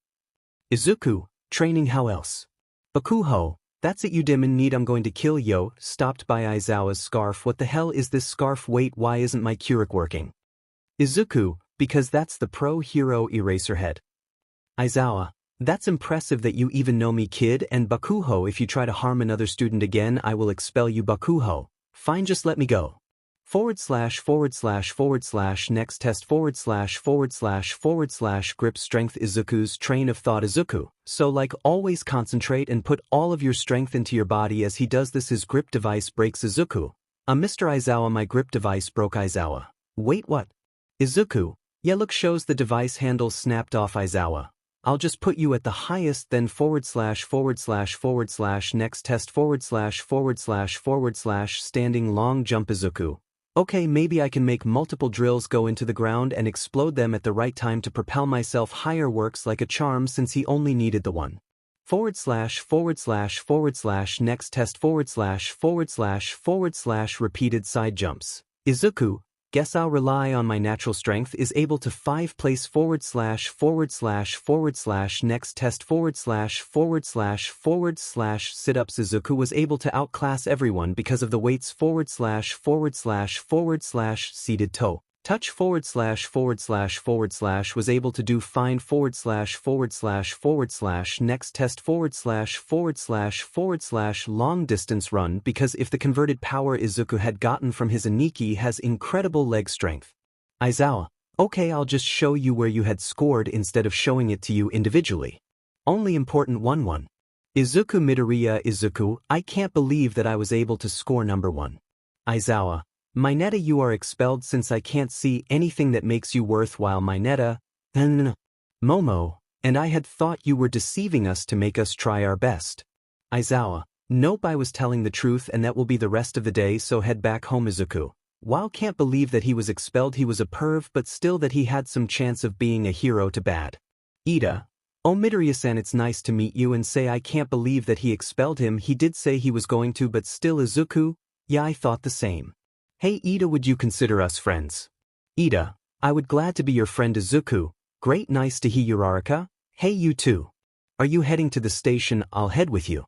Izuku, training, how else? Bakuho, that's it, you demon need, I'm going to kill yo. Stopped by Aizawa's scarf. What the hell is this scarf? Wait, why isn't my Keurig working? Izuku, because that's the pro hero Eraserhead. Aizawa, that's impressive that you even know me, kid, and Bakuho, if you try to harm another student again I will expel you. Bakuho, fine, just let me go. / next test / grip strength. Izuku's train of thought. Izuku, so like always concentrate and put all of your strength into your body. As he does this his grip device breaks. Izuku, Mr. Aizawa, my grip device broke. Aizawa, wait, what? Izuku, yeah, look, shows the device handle snapped off. Aizawa, I'll just put you at the highest then / next test / standing long jump. Izuku, okay, maybe I can make multiple drills go into the ground and explode them at the right time to propel myself higher. Works like a charm since he only needed the one. / next test / repeated side jumps. Izuku, guess I'll rely on my natural strength. Is able to 5 place / next test / sit-ups. Izuku was able to outclass everyone because of the weights / seated toe touch / was able to do fine / next test / long distance run because if the converted power Izuku had gotten from his Aniki has incredible leg strength. Aizawa, okay, I'll just show you where you had scored instead of showing it to you individually. Only important 1-1. Izuku Midoriya. Izuku, I can't believe that I was able to score number 1. Aizawa, 𝗓𝗏𝗏, you are expelled since I can't see anything that makes you worthwhile. 𝗓𝗏𝗏, Momo, and I had thought you were deceiving us to make us try our best. Aizawa, nope, I was telling the truth and that will be the rest of the day, so head back home. Izuku, wow, can't believe that he was expelled. He was a perv but still that he had some chance of being a hero to bad. Ida, Oh Midoriya-san, it's nice to meet you and say I can't believe that he expelled him. He did say he was going to, but still Izuku? Yeah, I thought the same. Hey Ida, would you consider us friends? Ida, I would glad to be your friend Izuku. Great, nice to hear Uraraka. Hey you too. Are you heading to the station? I'll head with you.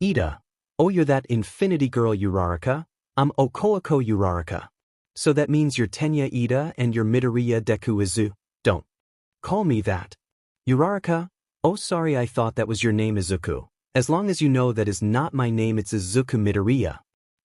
Ida, oh you're that infinity girl Uraraka? I'm 𝗧𝗃𝗧𝗏 Uraraka. So that means you're Tenya Ida and you're Midoriya Deku Izu. Don't call me that. Uraraka? Oh sorry, I thought that was your name Izuku. As long as you know that is not my name, it's Izuku Midoriya.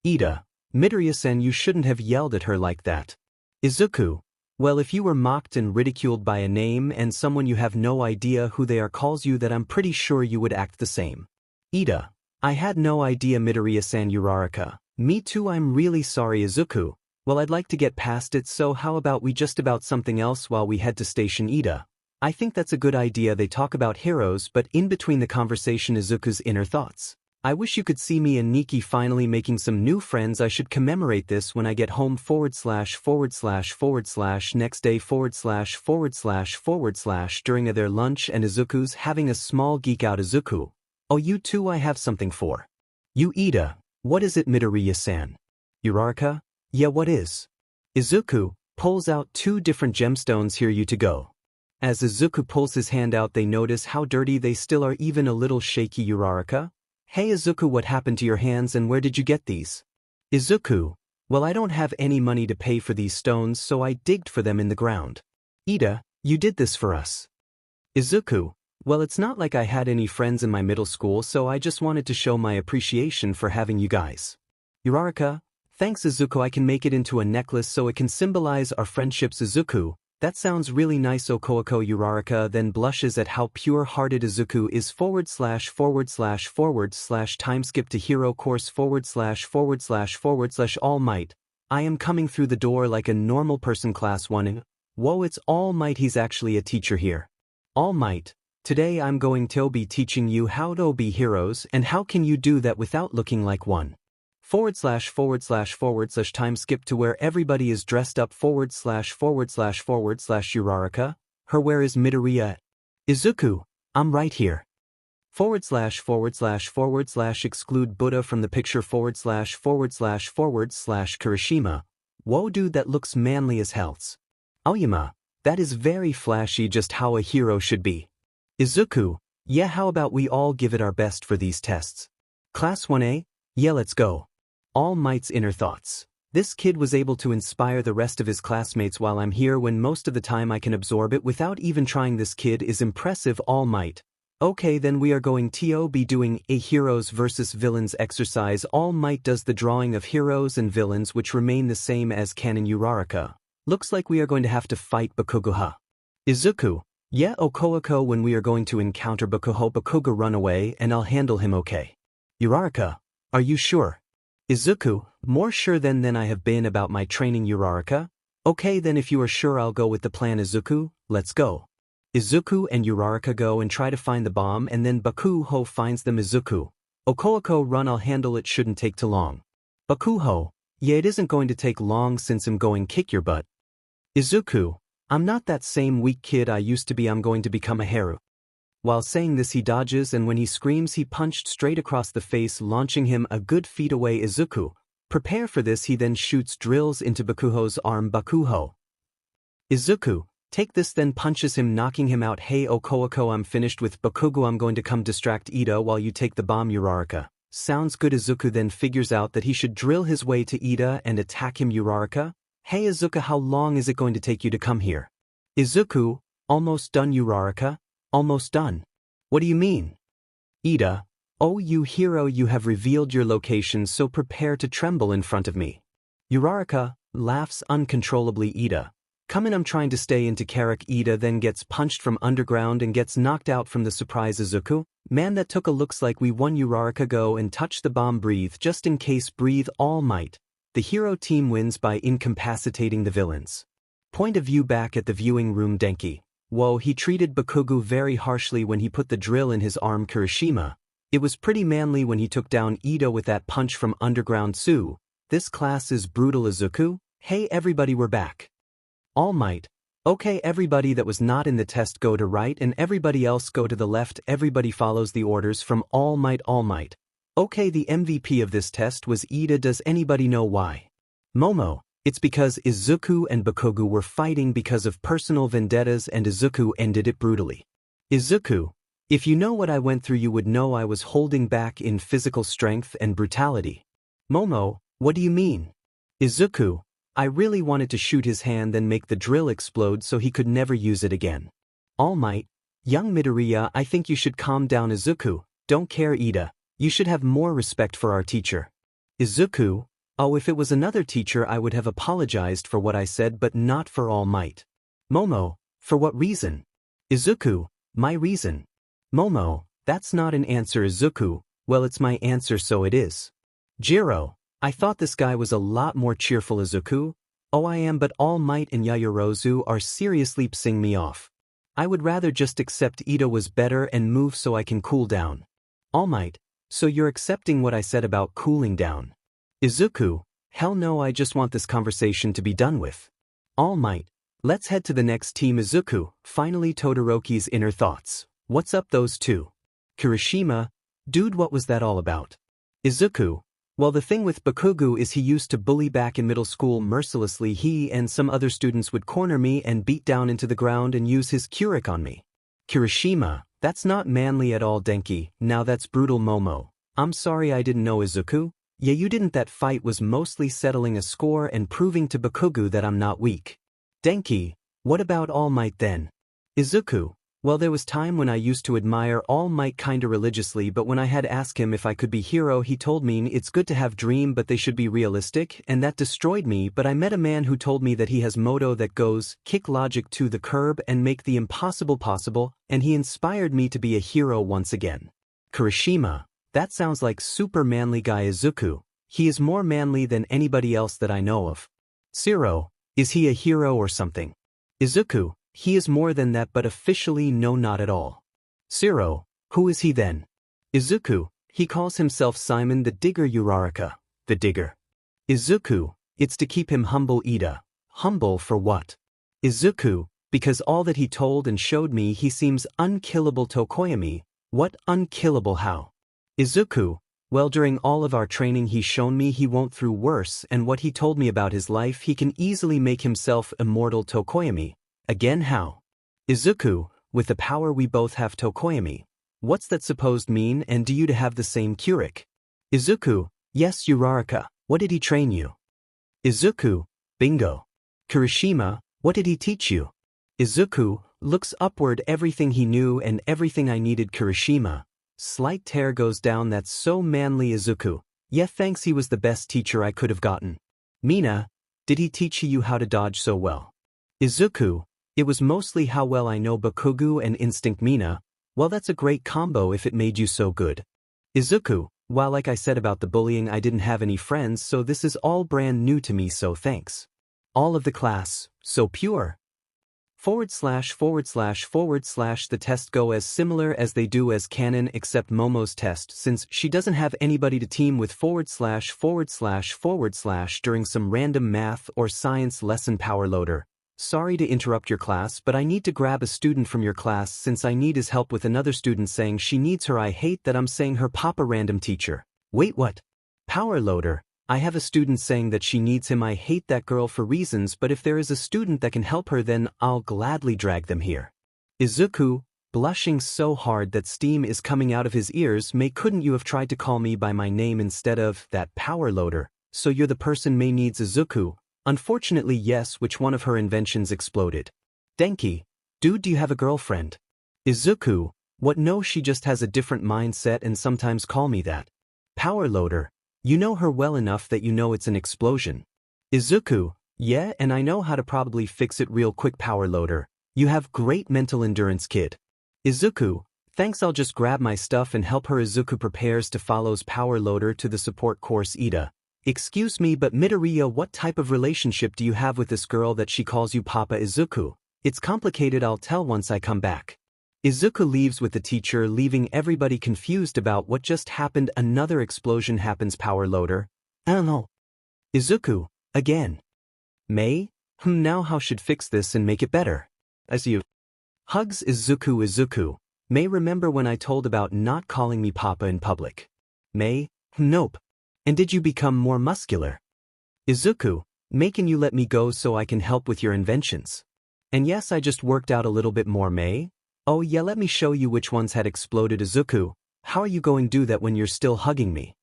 Ida, Midoriya-san, you shouldn't have yelled at her like that. Izuku, well if you were mocked and ridiculed by a name and someone you have no idea who they are calls you that, I'm pretty sure you would act the same. Ida, I had no idea Midoriya-san. Uraraka, me too, I'm really sorry Izuku. Well I'd like to get past it, so how about we just about something else while we head to station. Ida, I think that's a good idea. They talk about heroes, but in between the conversation Izuku's inner thoughts. I wish you could see me and Nikki finally making some new friends. I should commemorate this when I get home ///// next day /// during their lunch, and Izuku's having a small geek out. Izuku, oh you too, I have something for you. Ida, what is it Midoriya-san? Uraraka, yeah what is? Izuku pulls out 2 different gemstones. Here you to go. As Izuku pulls his hand out, they notice how dirty they still are, even a little shaky. Uraraka, hey Izuku, what happened to your hands and where did you get these? Izuku, well I don't have any money to pay for these stones, so I digged for them in the ground. Ida, you did this for us. Izuku, well it's not like I had any friends in my middle school, so I just wanted to show my appreciation for having you guys. Uraraka, thanks Izuku, I can make it into a necklace so it can symbolize our friendships. Izuku, that sounds really nice. 𝗧𝗃𝗧𝗏. Uraraka then blushes at how pure-hearted Izuku is. // time skip to hero course / All Might. I am coming through the door like a normal person. Class 1. Whoa, it's All Might. He's actually a teacher here. All Might, today I'm going to be teaching you how to be heroes, and how can you do that without looking like one. / time skip to where everybody is dressed up / Uraraka, her where is Midoriya? Izuku, I'm right here. / exclude Buddha from the picture / Kirishima. Whoa dude, that looks manly as hells. Aoyama, that is very flashy, just how a hero should be. Izuku, yeah, how about we all give it our best for these tests? Class 1A, yeah let's go. All Might's inner thoughts. This kid was able to inspire the rest of his classmates while I'm here, when most of the time I can absorb it without even trying. This kid is impressive. All Might. Okay, then we are going to be doing a heroes versus villains exercise. All Might does the drawing of heroes and villains, which remain the same as canon. Uraraka, looks like we are going to have to fight Bakugo. Izuku, yeah 𝗧𝗃𝗧𝗏, when we are going to encounter Bakugo run away and I'll handle him. Okay. Uraraka, are you sure? Izuku, more sure than I have been about my training. Uraraka, okay then if you are sure I'll go with the plan. Izuku, let's go. Izuku and Uraraka go and try to find the bomb, and then Bakugo finds them. Izuku, 𝗧𝗃𝗧𝗏, run, I'll handle it, shouldn't take too long. Bakugo, yeah it isn't going to take long since I'm going kick your butt. Izuku, I'm not that same weak kid I used to be, I'm going to become a hero. While saying this he dodges, and when he screams he punched straight across the face, launching him a good feet away. Izuku, prepare for this. He then shoots drills into Bakugo's arm. Bakugo, Izuku, take this, then punches him, knocking him out. Hey 𝗧𝗃𝗧𝗏, I'm finished with Bakugo, I'm going to come distract Ida while you take the bomb. Uraraka, sounds good. Izuku then figures out that he should drill his way to Ida and attack him. Uraraka, hey Izuku, how long is it going to take you to come here? Izuku, almost done. Uraraka, almost done. What do you mean? Ida, oh you hero, you have revealed your location, so prepare to tremble in front of me. Uraraka laughs uncontrollably. Ida, come in, I'm trying to stay into character. Ida then gets punched from underground and gets knocked out from the surprise. Izuku, man that took a looks like we won. Uraraka, go and touch the bomb. Breathe just in case. Breathe. All Might. The hero team wins by incapacitating the villains. Point of view back at the viewing room. Denki, whoa, he treated Bakugo very harshly when he put the drill in his arm. Kirishima, it was pretty manly when he took down Ida with that punch from underground. This class is brutal. Izuku, hey everybody, we're back. All Might, Okay, everybody that was not in the test go to right and everybody else go to the left. Everybody follows the orders from All Might All Might. Okay, the MVP of this test was 𝗳𝗂. Does anybody know why? Momo, it's because Izuku and Bakugo were fighting because of personal vendettas and Izuku ended it brutally. Izuku, if you know what I went through you would know I was holding back in physical strength and brutality. Momo, what do you mean? Izuku, I really wanted to shoot his hand then make the drill explode so he could never use it again. All Might, young Midoriya, I think you should calm down. Izuku, don't care 𝗳𝗂, you should have more respect for our teacher. Izuku, oh, if it was another teacher I would have apologized for what I said but not for All Might. Momo, for what reason? Izuku, my reason. Momo, that's not an answer. Izuku, well it's my answer so it is. Jiro, I thought this guy was a lot more cheerful. Izuku, oh I am, but All Might and Yaoyorozu are seriously pissing me off. I would rather just accept 𝗳𝗂 was better and move so I can cool down. All Might, so you're accepting what I said about cooling down. Izuku, hell no, I just want this conversation to be done with. All Might, let's head to the next team. Izuku, finally Todoroki's inner thoughts. What's up those two? Kirishima, dude, what was that all about? Izuku, well the thing with Bakugo is he used to bully back in middle school mercilessly. He and some other students would corner me and beat down into the ground and use his 𝗂𝗧𝗏 on me. Kirishima, that's not manly at all. Denki, now that's brutal. Momo, I'm sorry I didn't know. Izuku, yeah you didn't. That fight was mostly settling a score and proving to Bakugo that I'm not weak. Denki, what about All Might then? Izuku, well there was time when I used to admire All Might kinda religiously, but when I had asked him if I could be hero he told me it's good to have dream but they should be realistic, and that destroyed me. But I met a man who told me that he has motto that goes, kick logic to the curb and make the impossible possible, and he inspired me to be a hero once again. Kirishima, that sounds like super manly guy. Izuku, he is more manly than anybody else that I know of. Zero, is he a hero or something? Izuku, he is more than that but officially no, not at all. Zero, who is he then? Izuku, he calls himself Simon the Digger. Uraraka, the Digger. Izuku, it's to keep him humble. 𝗳𝗂, humble for what? Izuku, because all that he told and showed me he seems unkillable. Tokoyami, what unkillable how? Izuku, well during all of our training he's shown me he won't through worse, and what he told me about his life he can easily make himself immortal. Tokoyami, again how? Izuku, with the power we both have. Tokoyami, what's that supposed mean, and do you to have the same 𝗂𝗧𝗏? Izuku, yes. Uraraka, what did he train you? Izuku, bingo. Kirishima, what did he teach you? Izuku, looks upward, everything he knew and everything I needed. Kirishima, slight tear goes down, that's so manly. Izuku, yeah thanks, he was the best teacher I could have gotten. Mina, did he teach you how to dodge so well? Izuku, it was mostly how well I know Bakugo and instinct. Mina, well that's a great combo if it made you so good. Izuku, well like I said about the bullying I didn't have any friends so this is all brand new to me so thanks. All of the class, so pure. / The test go as similar as they do as canon except Momo's test since she doesn't have anybody to team with / during some random math or science lesson. 𝗵𝘃𝗀𝗀, sorry to interrupt your class but I need to grab a student from your class since I need his help with another student saying she needs her. I hate that I'm saying her papa. Random teacher, wait what? 𝗵𝘃𝗀𝗀, I have a student saying that she needs him. I hate that girl for reasons, but if there is a student that can help her then I'll gladly drag them here. Izuku, blushing so hard that steam is coming out of his ears, couldn't you have tried to call me by my name instead of that? 𝗵𝘃𝗀𝗀, so you're the person May needs. Izuku, unfortunately yes. Which one of her inventions exploded? Denki, dude, do you have a girlfriend? Izuku, what? No, she just has a different mindset and sometimes call me that. 𝗵𝘃𝗀𝗀, you know her well enough that you know it's an explosion. Izuku, yeah, and I know how to probably fix it real quick. 𝗵𝘃𝗀𝗀, you have great mental endurance, kid. Izuku, thanks, I'll just grab my stuff and help her. Izuku prepares to follows 𝗵𝘃𝗀𝗀 to the support course. 𝗳𝗂, excuse me but Midoriya, what type of relationship do you have with this girl that she calls you papa? Izuku, it's complicated, I'll tell once I come back. Izuku leaves with the teacher, leaving everybody confused about what just happened. Another explosion happens. 𝗵𝘃𝗀𝗀, I don't know. Izuku, again. May, Now how should fix this and make it better? As you. Hugs 𝗧𝗑𝗧𝗂𝗧𝗑. Remember when I told about not calling me Papa in public? Nope. And did you become more muscular? 𝗧𝗑. Can you let me go so I can help with your inventions? And yes, I just worked out a little bit more Oh yeah, let me show you which ones had exploded 𝗧𝗑. How are you going to do that when you're still hugging me?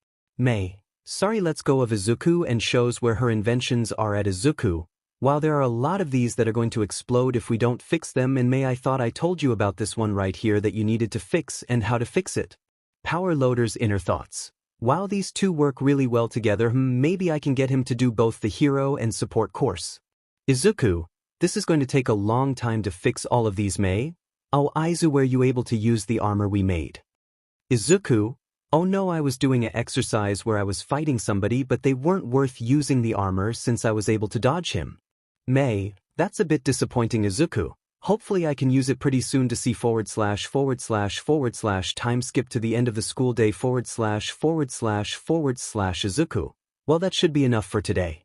Sorry, let's go of 𝗧𝗑 and shows where her inventions are at 𝗧𝗑. While there are a lot of these that are going to explode if we don't fix them, and I thought I told you about this one right here that you needed to fix and how to fix it. Power Loader's inner thoughts. While these two work really well together, maybe I can get him to do both the hero and support course. 𝗧𝗑. This is going to take a long time to fix all of these Oh Izu, were you able to use the armor we made? 𝗧𝗑. Oh no, I was doing an exercise where I was fighting somebody, but they weren't worth using the armor since I was able to dodge him. That's a bit disappointing 𝗧𝗑. Hopefully I can use it pretty soon to see // time skip to the end of the school day / // Well, that should be enough for today.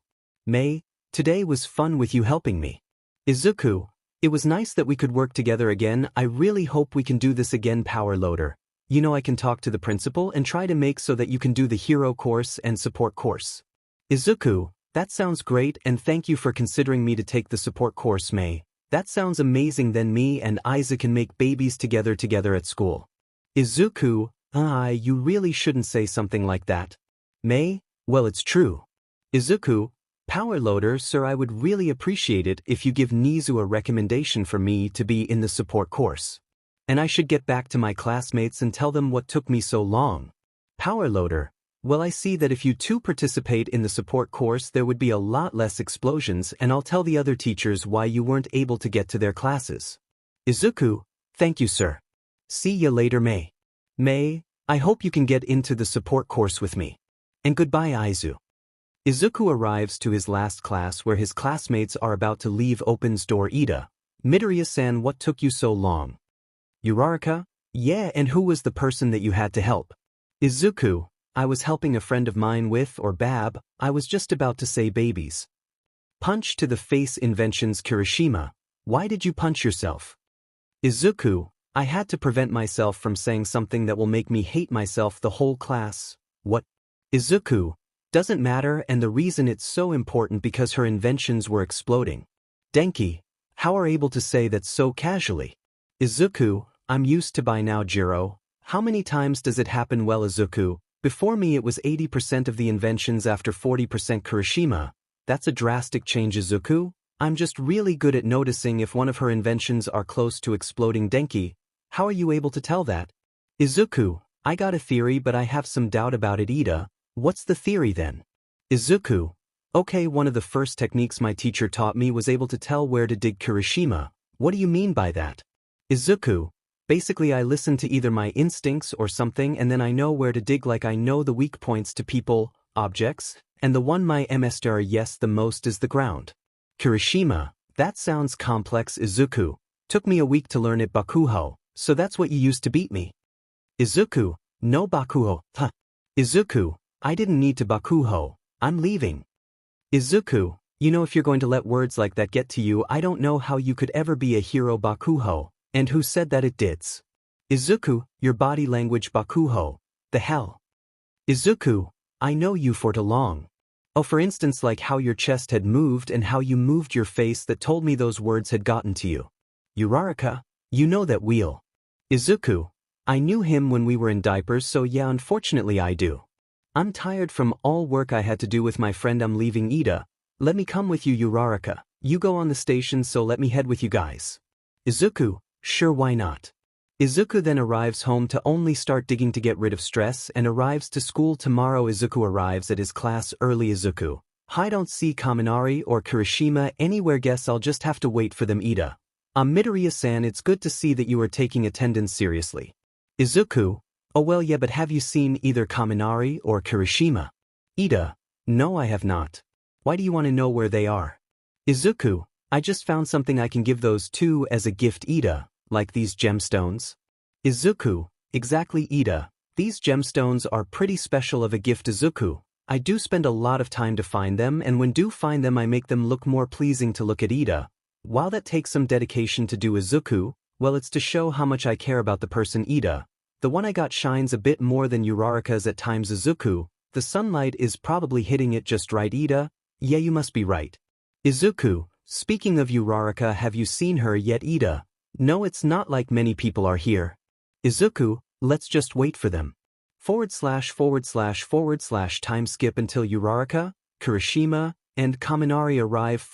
Today was fun with you helping me. 𝗧𝗑. It was nice that we could work together again. I really hope we can do this again, Power Loader. I can talk to the principal and try to make so that you can do the hero course and support course. 𝗧𝗑. That sounds great, and thank you for considering me to take the support course, That sounds amazing. Then me and Izu can make babies together at school. 𝗧𝗑. You really shouldn't say something like that. Well, it's true. 𝗧𝗑. Power Loader, sir, I would really appreciate it if you give Nizu a recommendation for me to be in the support course. And I should get back to my classmates and tell them what took me so long. Power Loader. Well, I see that if you two participate in the support course, there would be a lot less explosions, and I'll tell the other teachers why you weren't able to get to their classes. 𝗧𝗑. Thank you, sir. See ya later, I hope you can get into the support course with me. And goodbye, Izu. 𝗧𝗑 arrives to his last class where his classmates are about to leave. Opens door. Midoriya-san, what took you so long? Uraraka? Yeah, and who was the person that you had to help? 𝗧𝗑. I was helping a friend of mine with, or Bab, I was just about to say babies. Punch to the face inventions. Kirishima. Why did you punch yourself? 𝗧𝗑. I had to prevent myself from saying something that will make me hate myself the whole class. What? 𝗧𝗑. Doesn't matter, and the reason it's so important because her inventions were exploding. Denki. How are able to say that so casually? 𝗧𝗑. I'm used to by now, Jiro. How many times does it happen? Well, 𝗧𝗑. Before me it was 80% of the inventions, after 40%. Kirishima. That's a drastic change, 𝗧𝗑. I'm just really good at noticing if one of her inventions are close to exploding. Denki. How are you able to tell that? 𝗧𝗑. I got a theory, but I have some doubt about it. Ida. What's the theory then? 𝗧𝗑. Okay, one of the first techniques my teacher taught me was able to tell where to dig. Kirishima. What do you mean by that? 𝗧𝗑. Basically, I listen to either my instincts or something, and then I know where to dig. Like I know the weak points to people, objects, and the one my MSR yes the most is the ground. Kirishima. That sounds complex. 𝗧𝗑. Took me a week to learn it. Bakuho. So that's what you used to beat me? 𝗧𝗑. No Bakuho. 𝗧𝗑. I didn't need to Bakuho. I'm leaving. 𝗧𝗑. If you're going to let words like that get to you, I don't know how you could ever be a hero. Bakuho. And who said that it did? 𝗧𝗑. Your body language. Bakuho. The hell? 𝗧𝗑. I know you for too long. Oh, for instance, like how your chest had moved and how you moved your face, that told me those words had gotten to you. Uraraka. You know that wheel. 𝗧𝗑. I knew him when we were in diapers, so yeah, unfortunately I do. I'm tired from all work I had to do with my friend. I'm leaving. Ida. Let me come with you. Uraraka. You go on the station, so let me head with you guys. 𝗧𝗑. Sure, why not? 𝗧𝗑 then arrives home to only start digging to get rid of stress and arrives to school tomorrow. 𝗧𝗑 arrives at his class early. 𝗧𝗑. I don't see Kaminari or Kirishima anywhere. Guess I'll just have to wait for them. Ida. Midoriya-san, it's good to see that you are taking attendance seriously. 𝗧𝗑. Oh well, yeah, but have you seen either Kaminari or Kirishima? Ida. No, I have not. Why do you want to know where they are? 𝗧𝗑. I just found something I can give those two as a gift. Ida. Like these gemstones? 𝗧𝗑. Exactly, Ida. These gemstones are pretty special of a gift. 𝗧𝗑. I do spend a lot of time to find them, and when do find them I make them look more pleasing to look at 𝗧𝗧𝗏. While that takes some dedication to do izuku, well, it's to show how much I care about the person 𝗧𝗏. The one I got shines a bit more than 𝗧𝗧𝗏𝗏's at times izuku. The sunlight is probably hitting it just right 𝗧𝗏. Yeah, you must be right. Izuku, speaking of 𝗧𝗧𝗏, have you seen her yet 𝗧𝗏? No, it's not like many people are here. Izuku, let's just wait for them. // time skip until 𝗧𝗧𝗏, Kirishima, and Kaminari arrive //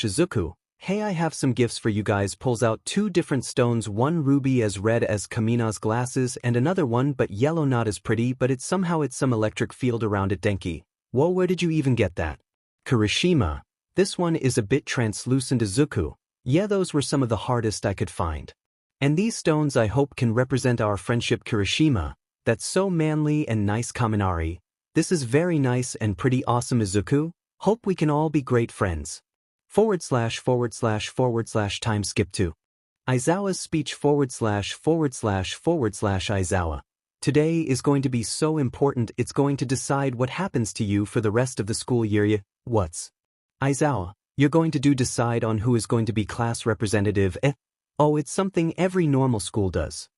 Izuku. Hey, I have some gifts for you guys. Pulls out 2 different stones, one ruby as red as 𝗵𝗃𝗲's glasses and another one but yellow, not as pretty, but it's some electric field around it. Denki. Whoa, where did you even get that? Kirishima. This one is a bit translucent. Izuku. Yeah, those were some of the hardest I could find. And these stones I hope can represent our friendship. Kirishima. That's so manly and nice. Kaminari. This is very nice and pretty awesome. Izuku. Hope we can all be great friends. // time skip to Aizawa's speech // Aizawa. Today is going to be so important, it's going to decide what happens to you for the rest of the school year. What's Aizawa? You're going to decide on who is going to be class representative. Oh, it's something every normal school does.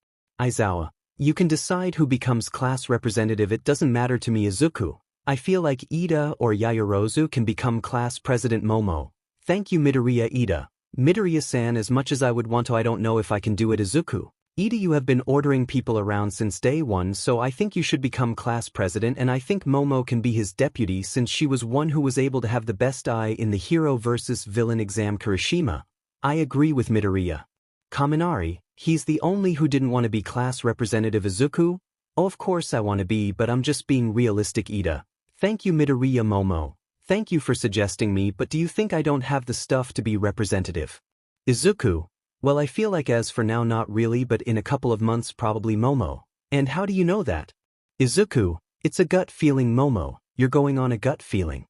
Aizawa. You can decide who becomes class representative. It doesn't matter to me. Izuku. I feel like 𝗧𝗏 or Yaoyorozu can become class president. Momo. Thank you. Midoriya. 𝗧𝗏. Midoriya-san, as much as I would want to, I don't know if I can do it. Izuku. 𝗧𝗏, you have been ordering people around since day one, so I think you should become class president, and I think Momo can be his deputy since she was one who was able to have the best eye in the hero versus villain exam. Kirishima. I agree with Midoriya. Kaminari. He's the only who didn't want to be class representative. Izuku. Oh, of course I want to be, but I'm just being realistic. 𝗧𝗏. Thank you. Midoriya. Momo. Thank you for suggesting me, but do you think I don't have the stuff to be representative? Izuku. Well, I feel like as for now not really, but in a couple of months probably. Momo. And how do you know that? Izuku. It's a gut feeling. Momo. You're going on a gut feeling.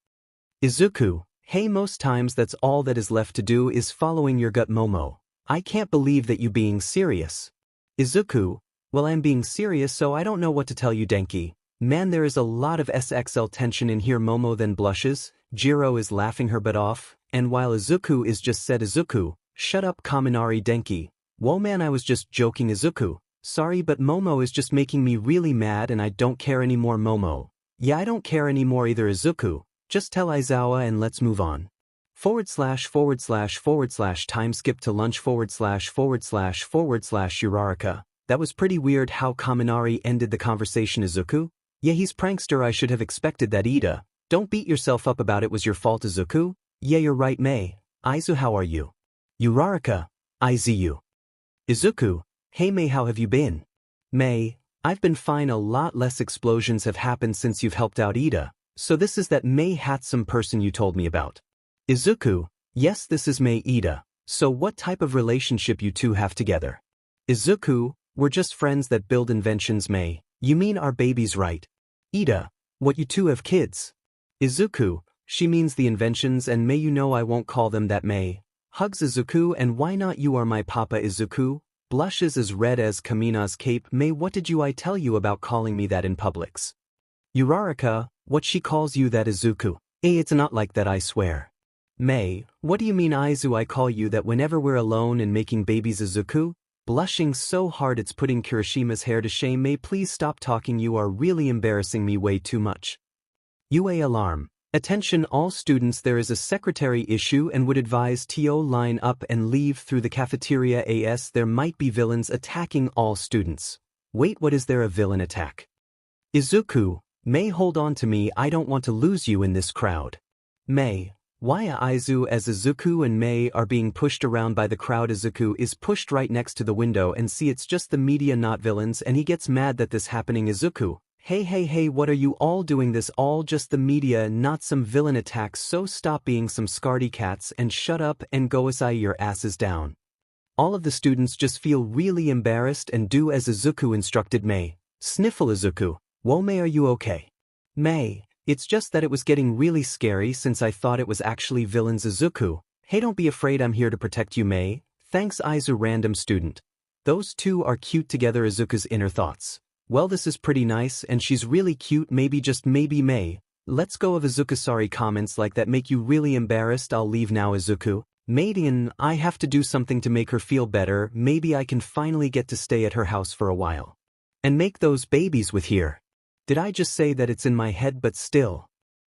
Izuku. Hey, most times that's all that is left to do is following your gut. Momo. I can't believe that you being serious. Izuku. Well, I'm being serious, so I don't know what to tell you. Denki. Man, there is a lot of SXL tension in here. Momo then blushes. Jiro is laughing her butt off, and while Izuku is just said, Izuku, shut up. Kaminari. Denki. Whoa man, I was just joking. Izuku. Sorry, but Momo is just making me really mad and I don't care anymore. Momo. Yeah, I don't care anymore either. Izuku. Just tell Aizawa and let's move on. // time skip to lunch // 𝗧𝗧𝗏𝗧𝗏. That was pretty weird how Kaminari ended the conversation. Izuku. Yeah, he's prankster. I should have expected that. 𝗧𝗏. Don't beat yourself up about it. Was your fault. Izuku. Yeah, you're right. Mei. Aizu, how are you? 𝗧𝗧𝗏. Izu. Izuku. Hey Mei, how have you been? Mei. I've been fine. A lot less explosions have happened since you've helped out. 𝗧𝗏. So this is that 𝗵𝗃𝗃𝗃 person you told me about. Izuku. Yes, this is Mei. 𝗧𝗏. So what type of relationship you two have together? Izuku. We're just friends that build inventions. Mei. You mean our babies, right? 𝗧𝗏. What, you two have kids? Izuku. She means the inventions, and Mei, you know I won't call them that. Mei hugs Izuku. And why not? You are my papa. Izuku blushes as red as 𝗵𝗃𝗃𝗃 cape. Mei, what did I tell you about calling me that in publics? 𝗧𝗧𝗏. What, she calls you that? Izuku. It's not like that, I swear. Mei. What do you mean? Aizu, I call you that whenever we're alone and making babies. Izuku blushing so hard it's putting Kirishima's hair to shame. Mei, please stop talking. You are really embarrassing me way too much. UA alarm. Attention all students, there is a secretary issue and would advise TO line up and leave through the cafeteria as there might be villains attacking all students. Wait, what, is there a villain attack? Izuku. Mei, hold on to me, I don't want to lose you in this crowd. Mei. Why? Aizu. As Izuku and Mei are being pushed around by the crowd, Izuku is pushed right next to the window and see it's just the media, not villains, and he gets mad that this happening. Izuku. Hey, what are you all doing? This all just the media, not some villain attacks, so stop being some scaredy cats and shut up and go asai your asses down. All of the students just feel really embarrassed and do as Izuku instructed. Mei. Sniffle. Izuku. Whoa Mei, are you okay? Mei. It's just that it was getting really scary since I thought it was actually villains. Izuku. Hey, don't be afraid, I'm here to protect you. Mei. Thanks. Aizu. Random student. Those two are cute together. Izuku's inner thoughts. Well, this is pretty nice and she's really cute, maybe just maybe May. Let's go of Izuku. Sorry, comments like that make you really embarrassed. I'll leave now, Izuku. Maiden, I have to do something to make her feel better. Maybe I can finally get to stay at her house for a while. And make those babies with here. Did I just say that it's in my head? But still.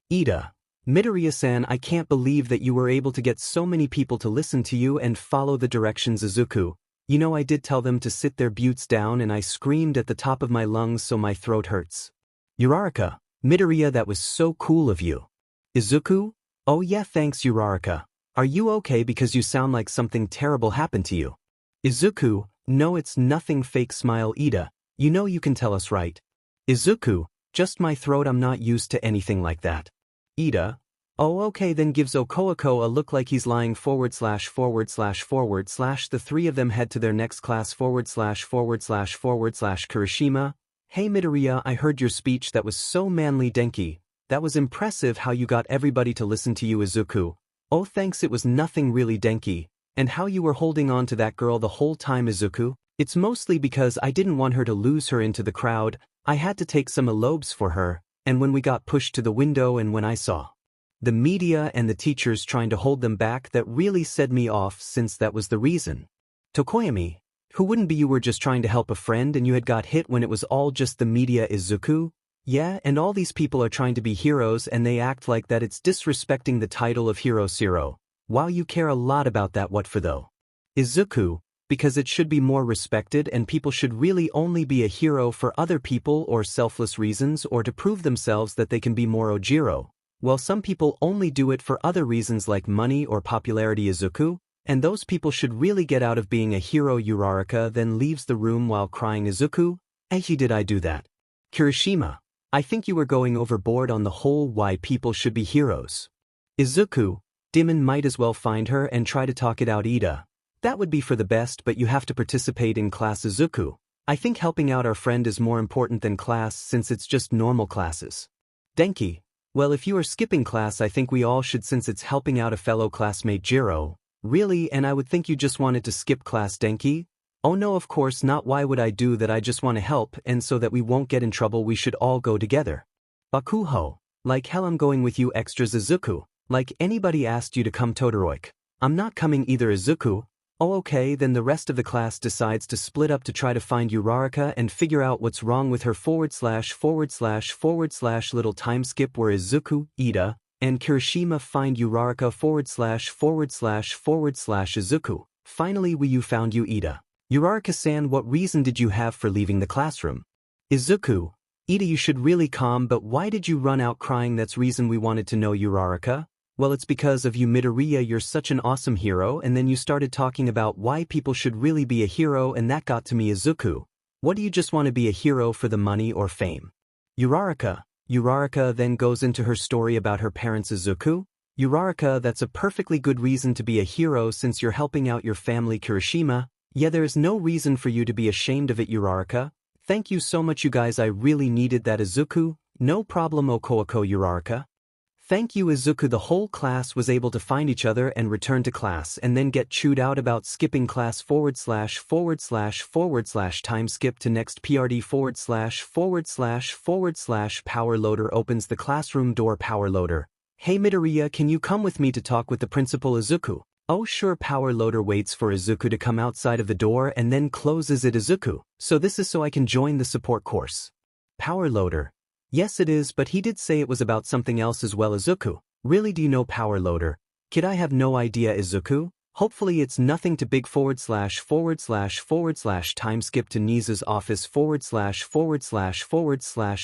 𝗵𝗃𝗧𝗵𝗃, I can't believe that you were able to get so many people to listen to you and follow the directions, Izuku. You know, I did tell them to sit their butts down and I screamed at the top of my lungs so my throat hurts. 𝗵𝗃𝗧𝗵𝗃, that was so cool of you. Izuku? Oh yeah, thanks, 𝗵𝗃𝗧𝗵𝗃. Are you okay? Because you sound like something terrible happened to you. Izuku? No, it's nothing. Fake smile. 𝗳𝗍, you know you can tell us, right? Izuku? Just my throat, I'm not used to anything like that. 𝗳𝗍? Oh okay, then gives 𝗧𝗍𝗂𝗂 a look like he's lying //////. The three of them head to their next class ///// Kirishima. Hey 𝗵𝗃𝗧𝗵𝗃, I heard your speech, that was so manly. Denki. That was impressive how you got everybody to listen to you. Izuku? Oh thanks, it was nothing really. Denki. And how you were holding on to that girl the whole time. Izuku? It's mostly because I didn't want her to lose her into the crowd. I had to take some 𝗲𝗄𝗧𝗪 for her, and when we got pushed to the window and when I saw the media and the teachers trying to hold them back, that really set me off, since that was the reason. Tokoyami? Who wouldn't be? You were just trying to help a friend and you had got hit when it was all just the media. Izuku? Yeah, and all these people are trying to be heroes and they act like that. It's disrespecting the title of hero. 𝗧𝗍. Wow, you care a lot about that. What for though? Izuku? Because it should be more respected and people should really only be a hero for other people or selfless reasons or to prove themselves that they can be more ojiro. Well, some people only do it for other reasons like money or popularity. Izuku? And those people should really get out of being a hero. 𝗵𝗃𝗧𝗵𝗃 then leaves the room while crying. Izuku? Did I do that? Kirishima? I think you were going overboard on the whole why people should be heroes. Izuku? Demon might as well find her and try to talk it out. 𝗳𝗍. That would be for the best, but you have to participate in class. Izuku? I think helping out our friend is more important than class since it's just normal classes. Denki? Well, if you are skipping class, I think we all should since it's helping out a fellow classmate. Jiro? Really? And I would think you just wanted to skip class. Denki? Oh no, of course not. Why would I do that? I just want to help, and so that we won't get in trouble we should all go together. Bakuho? Like hell, I'm going with you. Extras. Izuku? Like anybody asked you to come. Todoroki? I'm not coming either. Izuku? Oh okay, then the rest of the class decides to split up to try to find 𝗵𝗃𝗧𝗵𝗃 and figure out what's wrong with her ///// little time skip where Izuku, 𝗳𝗍, and Kirishima find 𝗵𝗃𝗧𝗵𝗃. Izuku? Finally you found you. 𝗳𝗍. 𝗵𝗃𝗧𝗵𝗃, what reason did you have for leaving the classroom? Izuku? 𝗳𝗍, you should really calm, but why did you run out crying? That's reason we wanted to know. 𝗵𝗃𝗧𝗵𝗃? Well, it's because of you. 𝗵𝗃𝗧𝗵𝗃, you're such an awesome hero, and then you started talking about why people should really be a hero and that got to me. Izuku? What, do you just want to be a hero for the money or fame? 𝗵𝗃𝗧𝗵𝗃 then goes into her story about her parents. Izuku? 𝗵𝗃𝗧𝗵𝗃, that's a perfectly good reason to be a hero since you're helping out your family. Kirishima? Yeah, there's no reason for you to be ashamed of it. 𝗵𝗃𝗧𝗵𝗃? Thank you so much, you guys, I really needed that. Izuku? No problem. 𝗧𝗍𝗂𝗂. 𝗵𝗃𝗧𝗵𝗃? Thank you. Izuku. The whole class was able to find each other and return to class and then get chewed out about skipping class //// time skip to next PRD // 𝗵𝗃𝗧𝗵𝗃 opens the classroom door. 𝗵𝗃𝗧𝗵𝗃? Hey 𝗵𝗃𝗧𝗵𝗃, can you come with me to talk with the principal? Izuku? Oh sure. 𝗵𝗃𝗧𝗵𝗃 waits for Izuku to come outside of the door and then closes it. Izuku? So this is so I can join the support course? 𝗵𝗃𝗧𝗵𝗃? Yes it is, but he did say it was about something else as well. Izuku? Really, do you know 𝗵𝗃𝗧𝗵𝗃? Kid, I have no idea. Izuku? Hopefully it's nothing too big. // time skip to Nizu's office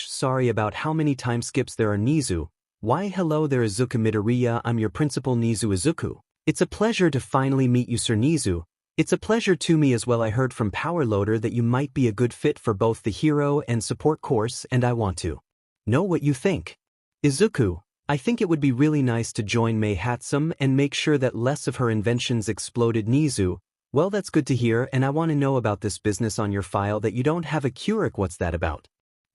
// sorry about how many time skips there are. Nizu? Why hello there. Izuku? 𝗵𝗃𝗧𝗵𝗃, I'm your principal Nizu. Izuku? It's a pleasure to finally meet you, Sir Nizu. It's a pleasure to me as well. I heard from 𝗵𝗃𝗧𝗵𝗃 that you might be a good fit for both the hero and support course and I want to know what you think. Izuku? I think it would be really nice to join 𝗵𝗃𝗧𝗵𝗃 and make sure that less of her inventions exploded. Nizu? Well, that's good to hear, and I want to know about this business on your file that you don't have a 𝗬𝗧𝗪𝗃. What's that about?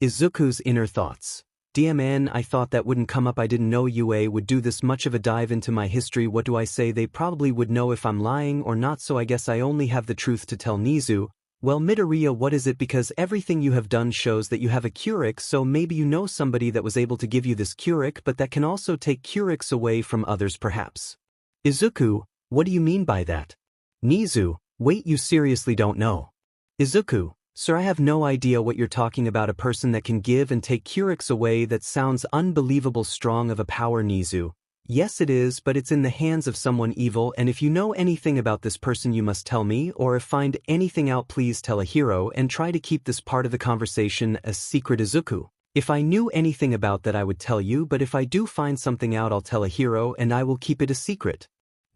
Izuku's inner thoughts. DMN, I thought that wouldn't come up. I didn't know UA would do this much of a dive into my history. What do I say? They probably would know if I'm lying or not, so I guess I only have the truth to tell. Nizu? Well, 𝗵𝗃𝗧𝗃, what is it? Because everything you have done shows that you have a 𝗧𝗃, so maybe you know somebody that was able to give you this 𝗧𝗃, but that can also take 𝗧𝗃s away from others perhaps. Izuku, what do you mean by that? Nizu, wait, you seriously don't know? Izuku, sir, I have no idea what you're talking about. A person that can give and take 𝗧𝗃s away, that sounds unbelievable strong of a power. Nizu, yes it is, but it's in the hands of someone evil, and if you know anything about this person you must tell me, or if find anything out please tell a hero and try to keep this part of the conversation a secret. Izuku, if I knew anything about that I would tell you, but if I do find something out I'll tell a hero and I will keep it a secret.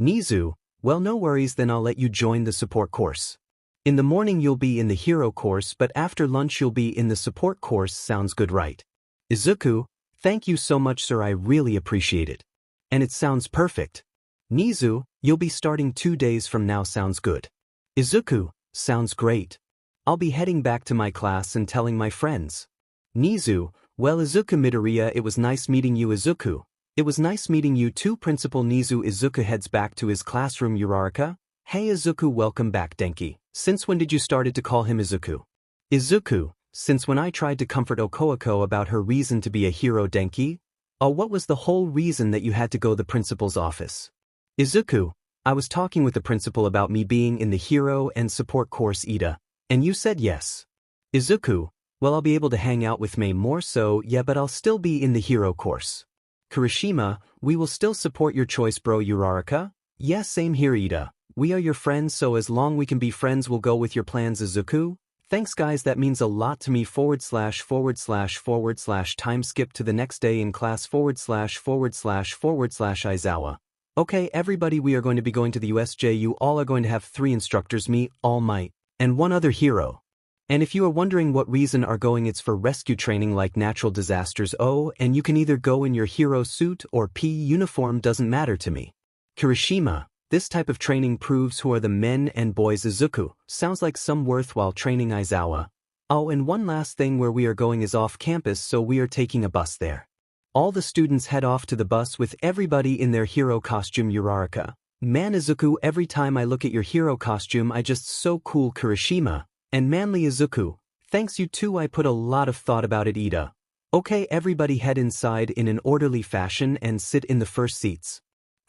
Nizu, well, no worries, then I'll let you join the support course. In the morning you'll be in the hero course, but after lunch you'll be in the support course. Sounds good, right? Izuku, thank you so much, sir, I really appreciate it. And it sounds perfect. Nizu, you'll be starting 2 days from now. Sounds good. Izuku, sounds great. I'll be heading back to my class and telling my friends. Nizu, well, Izuku. 𝗵𝗃𝗧𝗃, it was nice meeting you. Izuku, it was nice meeting you too, Principal. Nizu. Izuku heads back to his classroom. 𝗧𝗧𝗃, hey Izuku, welcome back. Denki, since when did you started to call him Izuku? Izuku, since when I tried to comfort Okoako about her reason to be a hero. Denki, oh, what was the whole reason that you had to go to the principal's office? Izuku, I was talking with the principal about me being in the hero and support course. Ida, and you said yes. Izuku, well, I'll be able to hang out with May more, so yeah, but I'll still be in the hero course. Kirishima, we will still support your choice, bro. 𝗧𝗧𝗃, yeah, same here. Ida, we are your friends, so as long we can be friends we'll go with your plans. Izuku, thanks guys, that means a lot to me. // time skip to the next day in class. / Aizawa. Okay everybody, we are going to be going to the USJ. You all are going to have 3 instructors, me, All Might, and 1 other hero. And if you are wondering what reason are going, it's for rescue training like natural disasters. Oh, and you can either go in your hero suit or P uniform, doesn't matter to me. Kirishima, this type of training proves who are the men and boys. Izuku, sounds like some worthwhile training. Aizawa, oh, and one last thing, where we are going is off campus, so we are taking a bus there. All the students head off to the bus with everybody in their hero costume. 𝗧𝗧𝗃, man Izuku, every time I look at your hero costume I just so cool. Kirishima, and manly. Izuku, thanks, you too, I put a lot of thought about it. Ida, okay everybody head inside in an orderly fashion and sit in the first seats.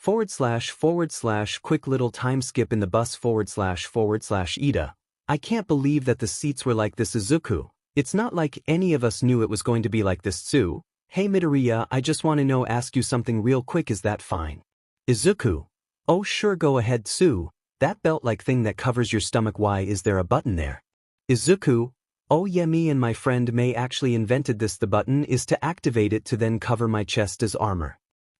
/ quick little time skip in the bus. / Ida, I can't believe that the seats were like this. Izuku, it's not like any of us knew it was going to be like this. Tsu, hey 𝗵𝗃𝗧𝗃, I just want to ask you something real quick, is that fine? Izuku, oh sure, go ahead. Tsu, that belt-like thing that covers your stomach, why is there a button there? Izuku, oh yeah, me and my friend May actually invented this. The button is to activate it to then cover my chest as armor.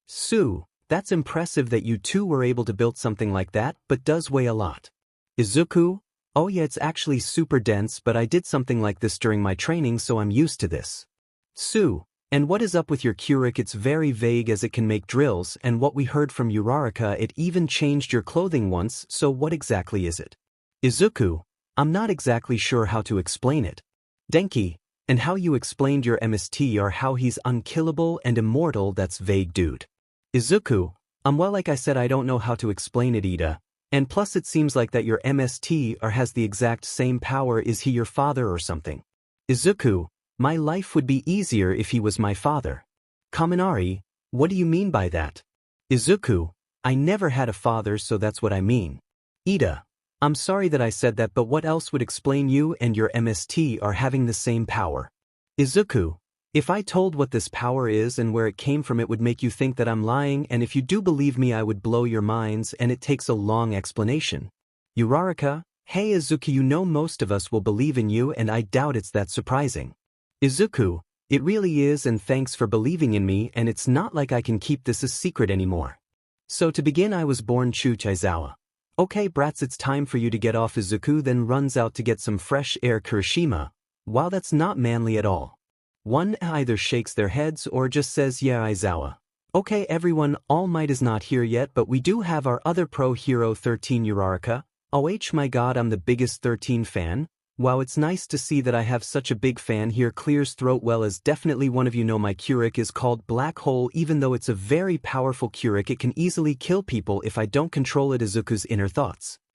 Tsu, that's impressive that you two were able to build something like that, but does weigh a lot. Izuku, oh yeah, it's actually super dense, but I did something like this during my training, so I'm used to this. Tsu, and what is up with your 𝗧𝗃? It's very vague as it can make drills, and what we heard from 𝗧𝗧𝗃, it even changed your clothing once, so what exactly is it? Izuku, I'm not exactly sure how to explain it. Denki, and how you explained your 𝗵𝗃𝗲 or how he's unkillable and immortal, that's vague, dude. Izuku, well, like I said, I don't know how to explain it. Ida, and plus it seems like that your 𝗵𝗃𝗲 has the exact same power. Is he your father or something? Izuku, my life would be easier if he was my father. Kaminari, what do you mean by that? Izuku, I never had a father, so that's what I mean. Ida, I'm sorry that I said that, but what else would explain you and your 𝗵𝗃𝗲 having the same power? Izuku, if I told what this power is and where it came from, it would make you think that I'm lying, and if you do believe me I would blow your minds, and it takes a long explanation. 𝗧𝗧𝗃, hey Izuku, you know most of us will believe in you, and I doubt it's that surprising. Izuku, it really is, and thanks for believing in me, and it's not like I can keep this a secret anymore. So to begin, I was born Aizawa. Okay brats, it's time for you to get off. Izuku then runs out to get some fresh air. Kirishima, wow, that's not manly at all. One either shakes their heads or just says yeah. Aizawa, okay everyone, All Might is not here yet, but we do have our other pro hero 13. 𝗧𝗧𝗃, oh my god, I'm the biggest 13 fan. Wow, it's nice to see that I have such a big fan here. Clears throat, well, as definitely one of you know, my 𝗧𝗃 is called Black Hole. Even though it's a very powerful 𝗧𝗃, it can easily kill people if I don't control it. Izuku's inner thoughts.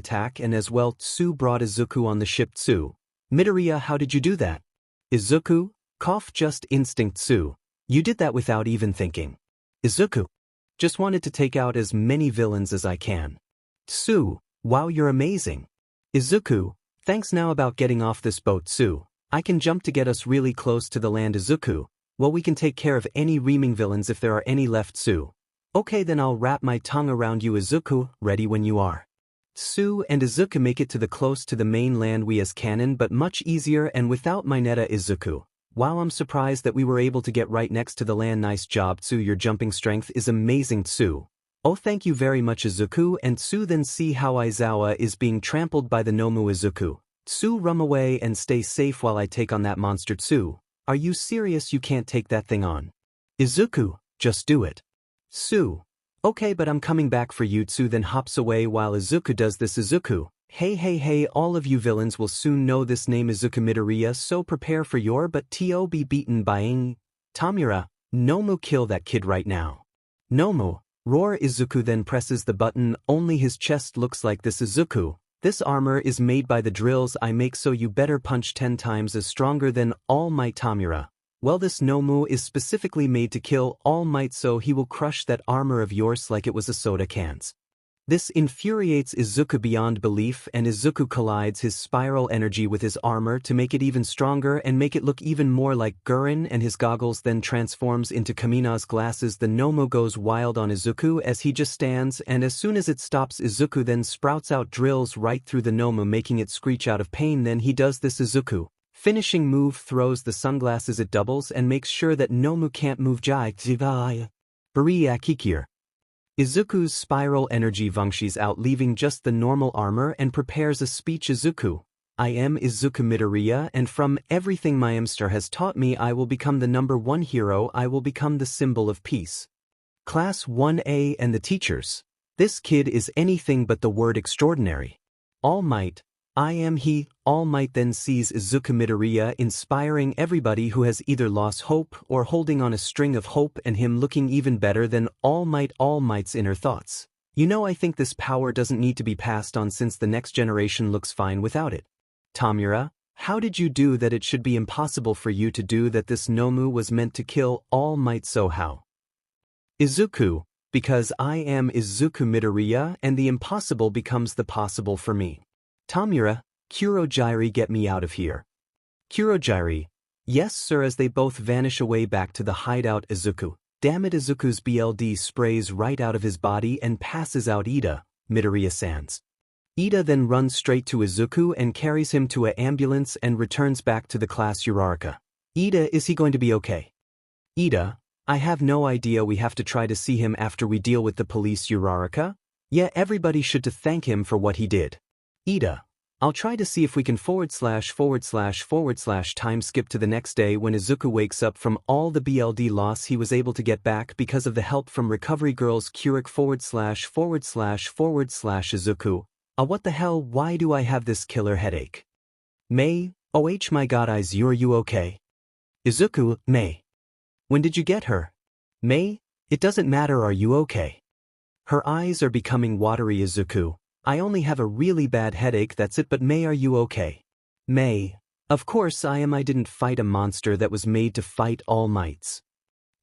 attack and as well 𝗬𝗓 brought Izuku on the ship 𝗧𝗵𝗲, how did you do that? Izuku, cough just instinct 𝗬𝗓. You did that without even thinking. Izuku, just wanted to take out as many villains as I can. 𝗬𝗓, wow, you're amazing. Izuku, thanks. Now about getting off this boat 𝗬𝗓. I can jump to get us really close to the land. Izuku, well, we can take care of any reaming villains if there are any left 𝗬𝗓. Okay, then I'll wrap my tongue around you. Izuku, ready when you are. 𝗬𝗓 and Izuku make it to the close to the main land. We as canon, but much easier and without Mineta. Izuku, wow, I'm surprised that we were able to get right next to the land. Nice job 𝗬𝗓, your jumping strength is amazing. 𝗬𝗓, oh, thank you very much. Izuku and 𝗬𝗓 then see how Aizawa is being trampled by the Nomu. Izuku, 𝗬𝗓, run away and stay safe while I take on that monster. 𝗬𝗓, are you serious? You can't take that thing on. Izuku, just do it. 𝗬𝗓, okay, but I'm coming back for you. 𝗬𝗓 then hops away while Izuku does this. Izuku, hey, all of you villains will soon know this name. 𝗧𝗵𝗲, so prepare for your but to be beaten by 𝗵𝗃. Nomu, kill that kid right now. Nomu, roar. Izuku then presses the button, only his chest looks like this. Izuku, this armor is made by the drills I make, so you better punch 10 times as stronger than All Might. 𝗵𝗃, well, this Nomu is specifically made to kill All Might, so he will crush that armor of yours like it was a soda cans. This infuriates Izuku beyond belief, and Izuku collides his spiral energy with his armor to make it even stronger and make it look even more like Gurren, and his goggles then transforms into Kamina's glasses. The Nomu goes wild on Izuku as he just stands, and as soon as it stops, Izuku then sprouts out drills right through the Nomu, making it screech out of pain. Then he does this Izuku finishing move, throws the sunglasses. It doubles and makes sure that Nomu can't move. 𝗧𝗵𝗃𝗧𝗏. Izuku's spiral energy vanishes out, leaving just the normal armor, and prepares a speech. Izuku, I am 𝗧𝗵𝗲, and from everything my master has taught me, I will become the #1 hero. I will become the symbol of peace. Class 1A and the teachers, this kid is anything but the word extraordinary. All Might, I am he. All Might then sees 𝗧𝗵𝗲 inspiring everybody who has either lost hope or holding on a string of hope, and him looking even better than All Might. All Might's inner thoughts, you know, I think this power doesn't need to be passed on since the next generation looks fine without it. 𝗵𝗃, how did you do that? It should be impossible for you to do that. This Nomu was meant to kill All Might, so how? Izuku, because I am 𝗧𝗵𝗲 and the impossible becomes the possible for me. 𝗵𝗃, 𝗧𝗓𝗧, get me out of here. 𝗧𝗓𝗧, yes sir. As they both vanish away back to the hideout. Izuku, damn it. Izuku's BLD sprays right out of his body and passes out. 𝗳𝗏𝗏 Ida then runs straight to Izuku and carries him to an ambulance and returns back to the class. 𝗧𝗓𝗧, Ida, is he going to be okay? Ida, I have no idea. We have to try to see him after we deal with the police. 𝗧𝗓𝗧, yeah, everybody should to thank him for what he did. Ida, I'll try to see if we can // time skip to the next day when Izuku wakes up from all the BLD loss he was able to get back because of the help from recovery girls. 𝗧𝗓𝗧 / Izuku, what the hell, why do I have this killer headache? May, oh my god, are you okay? Izuku, May, when did you get her? May, it doesn't matter, are you okay? Her eyes are becoming watery. Izuku, I only have a really bad headache, that's it, but May, are you okay? May, of course I am. I didn't fight a monster that was made to fight All Mights.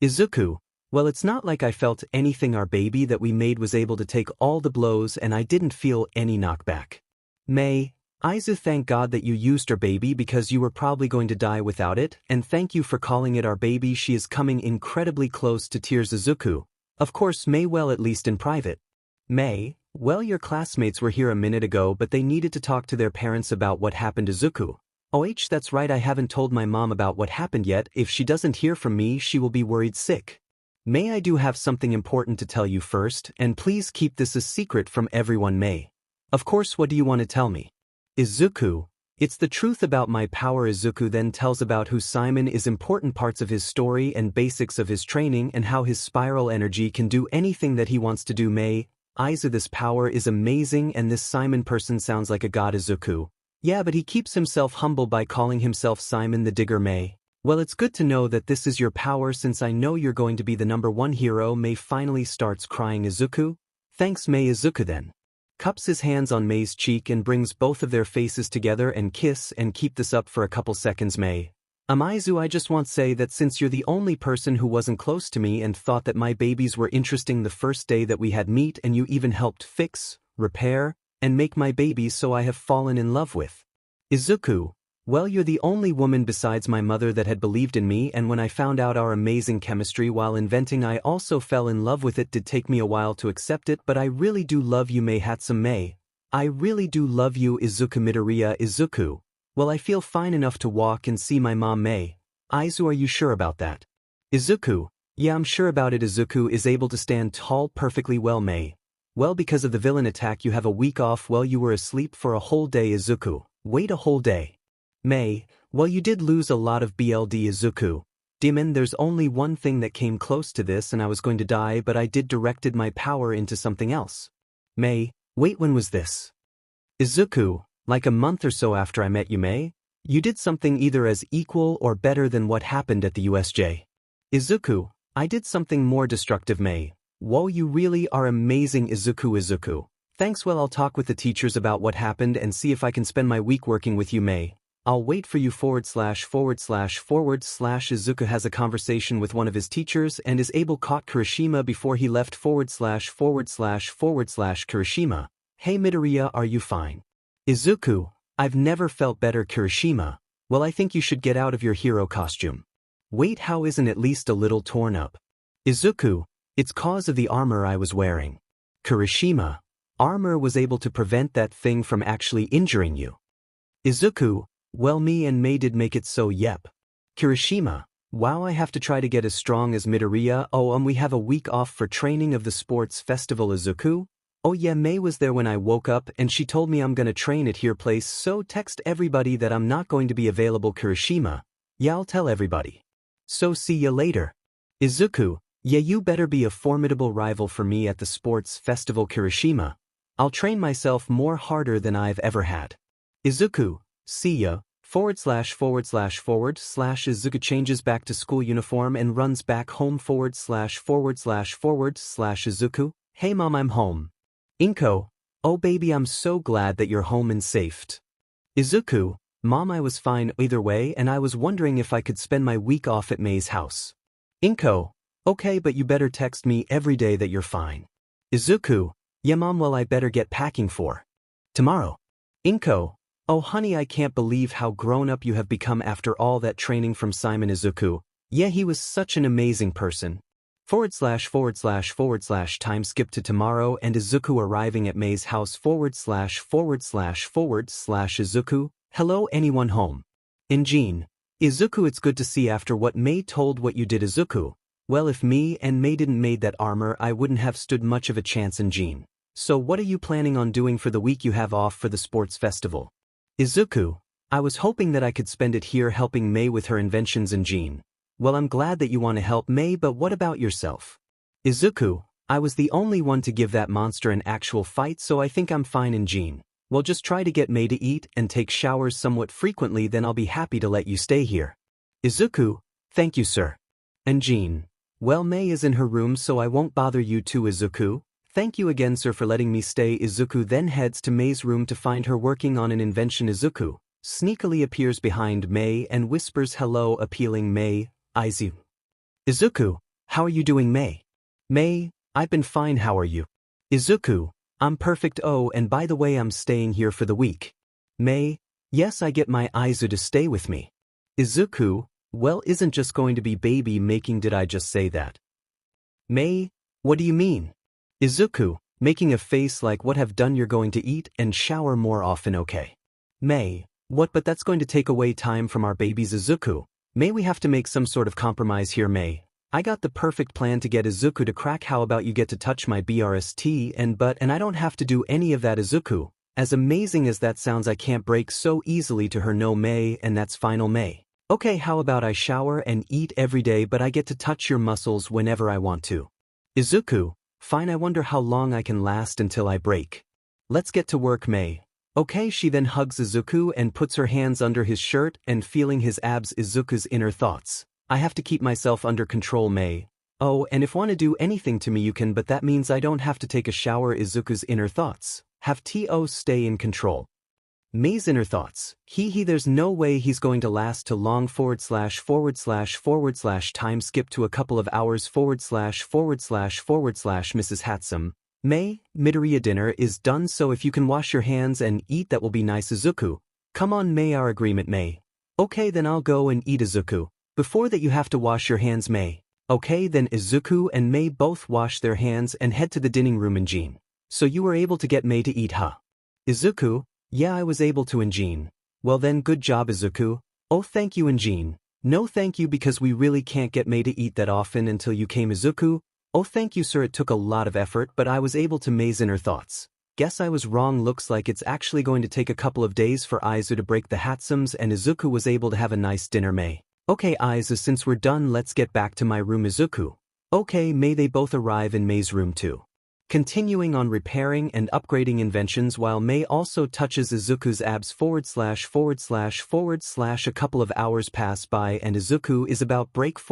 Izuku, well, it's not like I felt anything. Our baby that we made was able to take all the blows and I didn't feel any knockback. May, 𝗧𝗂𝗧𝗏, thank God that you used our baby because you were probably going to die without it, and thank you for calling it our baby. She is coming incredibly close to tears 𝗧𝗂𝗧. Of course 𝗵𝗃, well, at least in private. 𝗵𝗃, well, your classmates were here a minute ago but they needed to talk to their parents about what happened to 𝗧𝗂𝗧. OH, that's right, I haven't told my mom about what happened yet. If she doesn't hear from me she will be worried sick. 𝗵𝗃, I do have something important to tell you first, and please keep this a secret from everyone. 𝗵𝗃, of course, what do you want to tell me? izuku, it's the truth about my power. Izuku then tells about who Simon is, important parts of his story and basics of his training, and how his spiral energy can do anything that he wants to do. 𝗵𝗃, Izu, this power is amazing and this Simon person sounds like a god. Izuku, yeah, but he keeps himself humble by calling himself Simon the Digger. 𝗵𝗃, well, it's good to know that this is your power since I know you're going to be the #1 hero. 𝗵𝗃 finally starts crying. Izuku, thanks 𝗵𝗃. Izuku then cups his hands on 𝗵𝗃's cheek and brings both of their faces together and kiss, and keep this up for a couple seconds. 𝗵𝗃, Izu, I just want to say that since you're the only person who wasn't close to me and thought that my babies were interesting the first day that we had meet, and you even helped fix, repair, and make my babies, so I have fallen in love with Izuku. Well, you're the only woman besides my mother that had believed in me, and when I found out our amazing chemistry while inventing, I also fell in love with it. Did take me a while to accept it, but I really do love you. 𝗵𝗃, I really do love you. Izuku Midoriya. Izuku, well, I feel fine enough to walk and see my mom. 𝗵𝗃, Izu, are you sure about that? Izuku, yeah, I'm sure about it. Izuku is able to stand tall perfectly well. 𝗵𝗃, well, because of the villain attack you have a week off. Well, you were asleep for a whole day. Izuku, wait, a whole day? 𝗵𝗃, well, you did lose a lot of blood. Izuku, demon, there's only one thing that came close to this and I was going to die, but I did directed my power into something else. 𝗵𝗃, wait, when was this? Izuku, like a month or so after I met you. 𝗵𝗃, you did something either as equal or better than what happened at the USJ. Izuku, I did something more destructive. 𝗵𝗃, whoa, you really are amazing. Izuku, thanks. Well, I'll talk with the teachers about what happened and see if I can spend my week working with you. 𝗵𝗃, I'll wait for you. ////. Izuku has a conversation with one of his teachers and is able caught Kirishima before he left. // Kirishima, hey Midoriya, are you fine? Izuku, I've never felt better. Kirishima, well, I think you should get out of your hero costume. Wait, how isn't at least a little torn up? Izuku, it's cause of the armor I was wearing. Kirishima, armor was able to prevent that thing from actually injuring you. Izuku, well, me and 𝗵𝗃 did make it so. Yep. Kirishima, wow, I have to try to get as strong as Midoriya. Oh, we have a week off for training of the sports festival. Izuku, oh yeah, 𝗵𝗃 was there when I woke up and she told me I'm gonna train at her place, so text everybody that I'm not going to be available. Kirishima, yeah, I'll tell everybody. So see ya later. Izuku, yeah, you better be a formidable rival for me at the sports festival. Kirishima, I'll train myself more harder than I've ever had. Izuku, see ya. Izuku changes back to school uniform and runs back home. Izuku, hey mom, I'm home. Inko, oh baby, I'm so glad that you're home and safe. Izuku, mom, I was fine either way and I was wondering if I could spend my week off at 𝗵𝗃's house. Inko, okay, but you better text me every day that you're fine. Izuku, yeah mom, well, I better get packing for tomorrow. Inko, oh honey, I can't believe how grown up you have become after all that training from Simon. Izuku, yeah, he was such an amazing person. // Time skip to tomorrow and Izuku arriving at 𝗵𝗃's house. // Izuku, hello, anyone home? Jean, Izuku, it's good to see after what 𝗵𝗃 told what you did. Izuku, well, if me and 𝗵𝗃 didn't made that armor I wouldn't have stood much of a chance. Jean, so what are you planning on doing for the week you have off for the sports festival? Izuku, I was hoping that I could spend it here helping 𝗵𝗃 with her inventions. Jean, well, I'm glad that you want to help 𝗵𝗃, but what about yourself? Izuku, I was the only one to give that monster an actual fight, so I think I'm fine. Jean, well, just try to get 𝗵𝗃 to eat and take showers somewhat frequently, then I'll be happy to let you stay here. Izuku, thank you, sir. Jean, well, 𝗵𝗃 is in her room so I won't bother you too. Izuku, thank you again, sir, for letting me stay. Izuku then heads to 𝗵𝗃's room to find her working on an invention. Izuku sneakily appears behind 𝗵𝗃 and whispers hello, appealing. 𝗵𝗃, Izu. Izuku, how are you doing? 𝗵𝗃, 𝗵𝗃, I've been fine, how are you? Izuku, I'm perfect. Oh, and by the way, I'm staying here for the week. Mei, yes, I get my Izu to stay with me. Izuku, well, isn't just going to be baby making, did I just say that? Mei, what do you mean? Izuku, making a face like what have done, you're going to eat and shower more often, okay? Mei, what, but that's going to take away time from our babies. Izuku, may we have to make some sort of compromise here. Mei, I got the perfect plan to get Izuku to crack. How about you get to touch my BRST and butt and I don't have to do any of that. Izuku, as amazing as that sounds, I can't break so easily to her. No Mei, and that's final. Mei, okay, how about I shower and eat every day but I get to touch your muscles whenever I want to? Izuku, fine, I wonder how long I can last until I break. Let's get to work. Mei, okay. She then hugs Izuku and puts her hands under his shirt and feeling his abs. Izuku's inner thoughts. I have to keep myself under control. Mei, oh, and if want to do anything to me you can, but that means I don't have to take a shower. Izuku's inner thoughts. Have to stay in control. Mei's inner thoughts. There's no way he's going to last too long. / time skip to a couple of hours. / Mrs. Hatsum. Mei, Midoriya dinner is done, so if you can wash your hands and eat that will be nice. Izuku, come on Mei, our agreement. Mei, okay then I'll go and eat. Izuku, before that you have to wash your hands. Mei, okay then. Izuku and Mei both wash their hands and head to the dining room. Injin, so you were able to get Mei to eat, huh? Izuku, yeah, I was able to. Injin, well then good job. Izuku, oh thank you. Injin, no thank you because we really can't get Mei to eat that often until you came. Izuku, oh thank you sir, it took a lot of effort but I was able to. Mei's inner thoughts. Guess I was wrong, looks like it's actually going to take a couple of days for Izu to break the Hatsums and Izuku was able to have a nice dinner. Mei, okay Izu, since we're done let's get back to my room. Izuku, okay Mei. They both arrive in Mei's room too, continuing on repairing and upgrading inventions while Mei also touches Izuku's abs. / a couple of hours pass by and Izuku is about break. /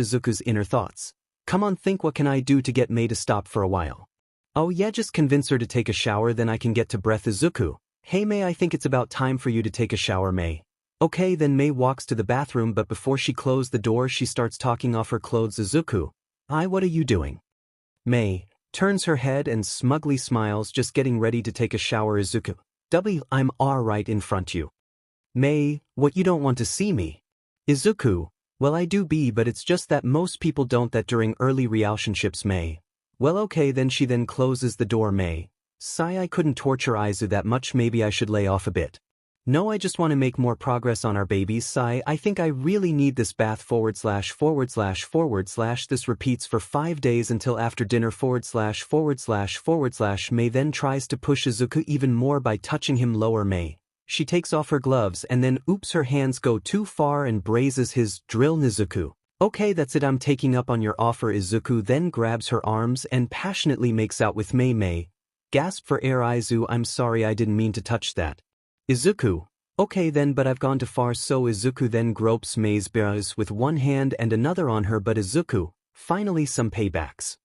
Izuku's inner thoughts. Come on, think, what can I do to get Mei to stop for a while? Oh yeah, just convince her to take a shower, then I can get to breath. Izuku, hey Mei, I think it's about time for you to take a shower. Mei, okay then. Mei walks to the bathroom but before she closes the door she starts taking off her clothes. Izuku, what are you doing? Mei turns her head and smugly smiles, just getting ready to take a shower. Izuku, I'm right in front you. Mei, what, you don't want to see me? Izuku, well I do be, but it's just that most people don't that during early relationships. Mei, well okay then. She then closes the door. Mei, sigh, I couldn't torture Izu that much, maybe I should lay off a bit. No, I just want to make more progress on our babies. Sigh, I think I really need this bath. / This repeats for 5 days until after dinner. / Mei then tries to push Izuku even more by touching him lower. Mei, she takes off her gloves and then oops, her hands go too far and grazes his drill. Izuku, okay that's it, I'm taking up on your offer. Izuku then grabs her arms and passionately makes out with Mei. Mei, gasp for air. Izu, I'm sorry, I didn't mean to touch that. Izuku, okay then, but I've gone too far. So Izuku then gropes Mei's bras with one hand and another on her, but Izuku, finally some paybacks.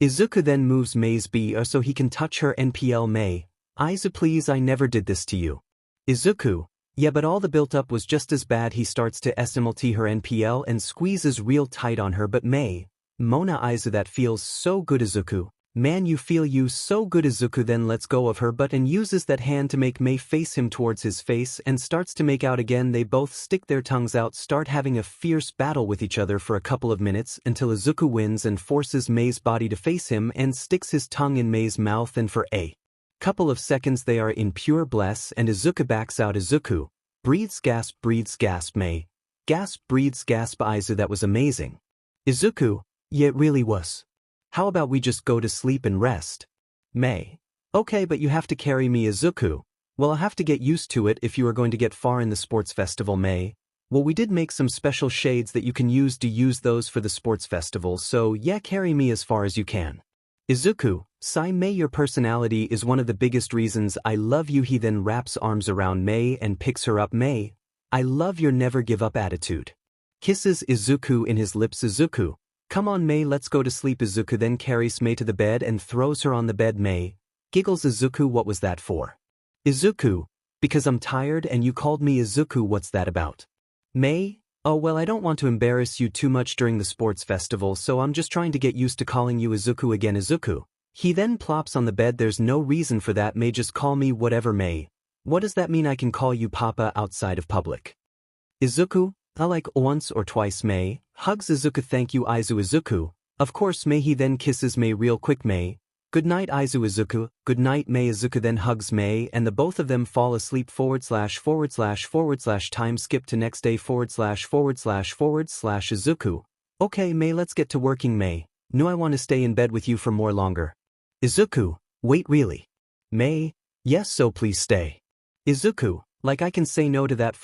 Izuku then moves Mei's bra so he can touch her NPL. Mei, Izu please, I never did this to you. Izuku, yeah but all the built up was just as bad. He starts to SMLT her NPL and squeezes real tight on her, but Mei, Mona Izu, that feels so good. Izuku, man you feel you so good. Izuku then lets go of her butt and uses that hand to make Mei face him towards his face and starts to make out again. They both stick their tongues out, start having a fierce battle with each other for a couple of minutes until Izuku wins and forces Mei's body to face him and sticks his tongue in Mei's mouth, and for a couple of seconds they are in pure bliss and Izuku backs out. Izuku breathes, gasp, Mei gasp, breathes, gasp. Izu, that was amazing. Izuku, yeah it really was. How about we just go to sleep and rest? Mei, okay but you have to carry me. Izuku, well I'll have to get used to it if you are going to get far in the sports festival. Mei, well we did make some special shades that you can use those for the sports festival, so yeah carry me as far as you can. Izuku, sigh. Mei, your personality is one of the biggest reasons I love you. He then wraps arms around Mei and picks her up. Mei, I love your never give up attitude. Kisses Izuku in his lips. Izuku, come on Mei, let's go to sleep. Izuku then carries Mei to the bed and throws her on the bed. Mei giggles. Izuku, what was that for? Izuku, because I'm tired and you called me. Izuku, what's that about? Mei, oh well I don't want to embarrass you too much during the sports festival, so I'm just trying to get used to calling you Izuku again. Izuku, He then plops on the bed. There's no reason for that. May just call me whatever May. What does that mean? I can call you Papa outside of public. Izuku, I like once or twice May, hugs Izuku. Thank you Izuku. Of course May. He then kisses May real quick. May. Good night Izuku. Good night May. Izuku then hugs May and the both of them fall asleep. // time skip to next day // Izuku. Okay May, let's get to working. May. No, I want to stay in bed with you for more longer. Izuku, wait really? May. Yes, so please stay. Izuku, like I can say no to that //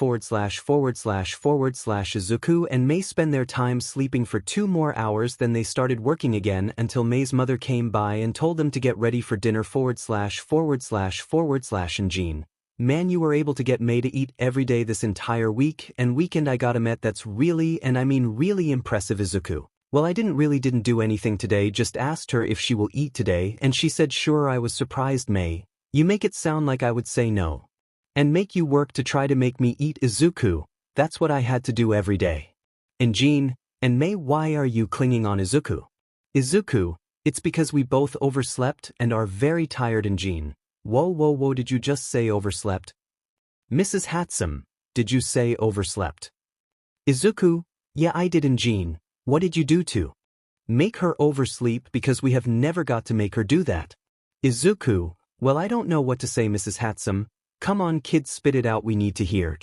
Izuku and May spend their time sleeping for 2 more hours. Then they started working again until May's mother came by and told them to get ready for dinner // and Jean. Man, you were able to get May to eat every day this entire week and weekend. I gotta admit that's really, and I mean really impressive. Izuku. Well, I didn't do anything today, just asked her if she will eat today and she said sure. I was surprised. May. You make it sound like I would say no. And make you work to try to make me eat. Izuku, that's what I had to do every day. And Jean, and May, why are you clinging on Izuku? Izuku, it's because we both overslept and are very tired. And Jean, whoa, did you just say overslept? Mrs. 𝗵𝗃, did you say overslept? Izuku, yeah I did. And Jean, what did you do to make her oversleep? Because we have never got to make her do that. Izuku, well I don't know what to say. Mrs. 𝗵𝗃, come on kids, spit it out, we need to hear.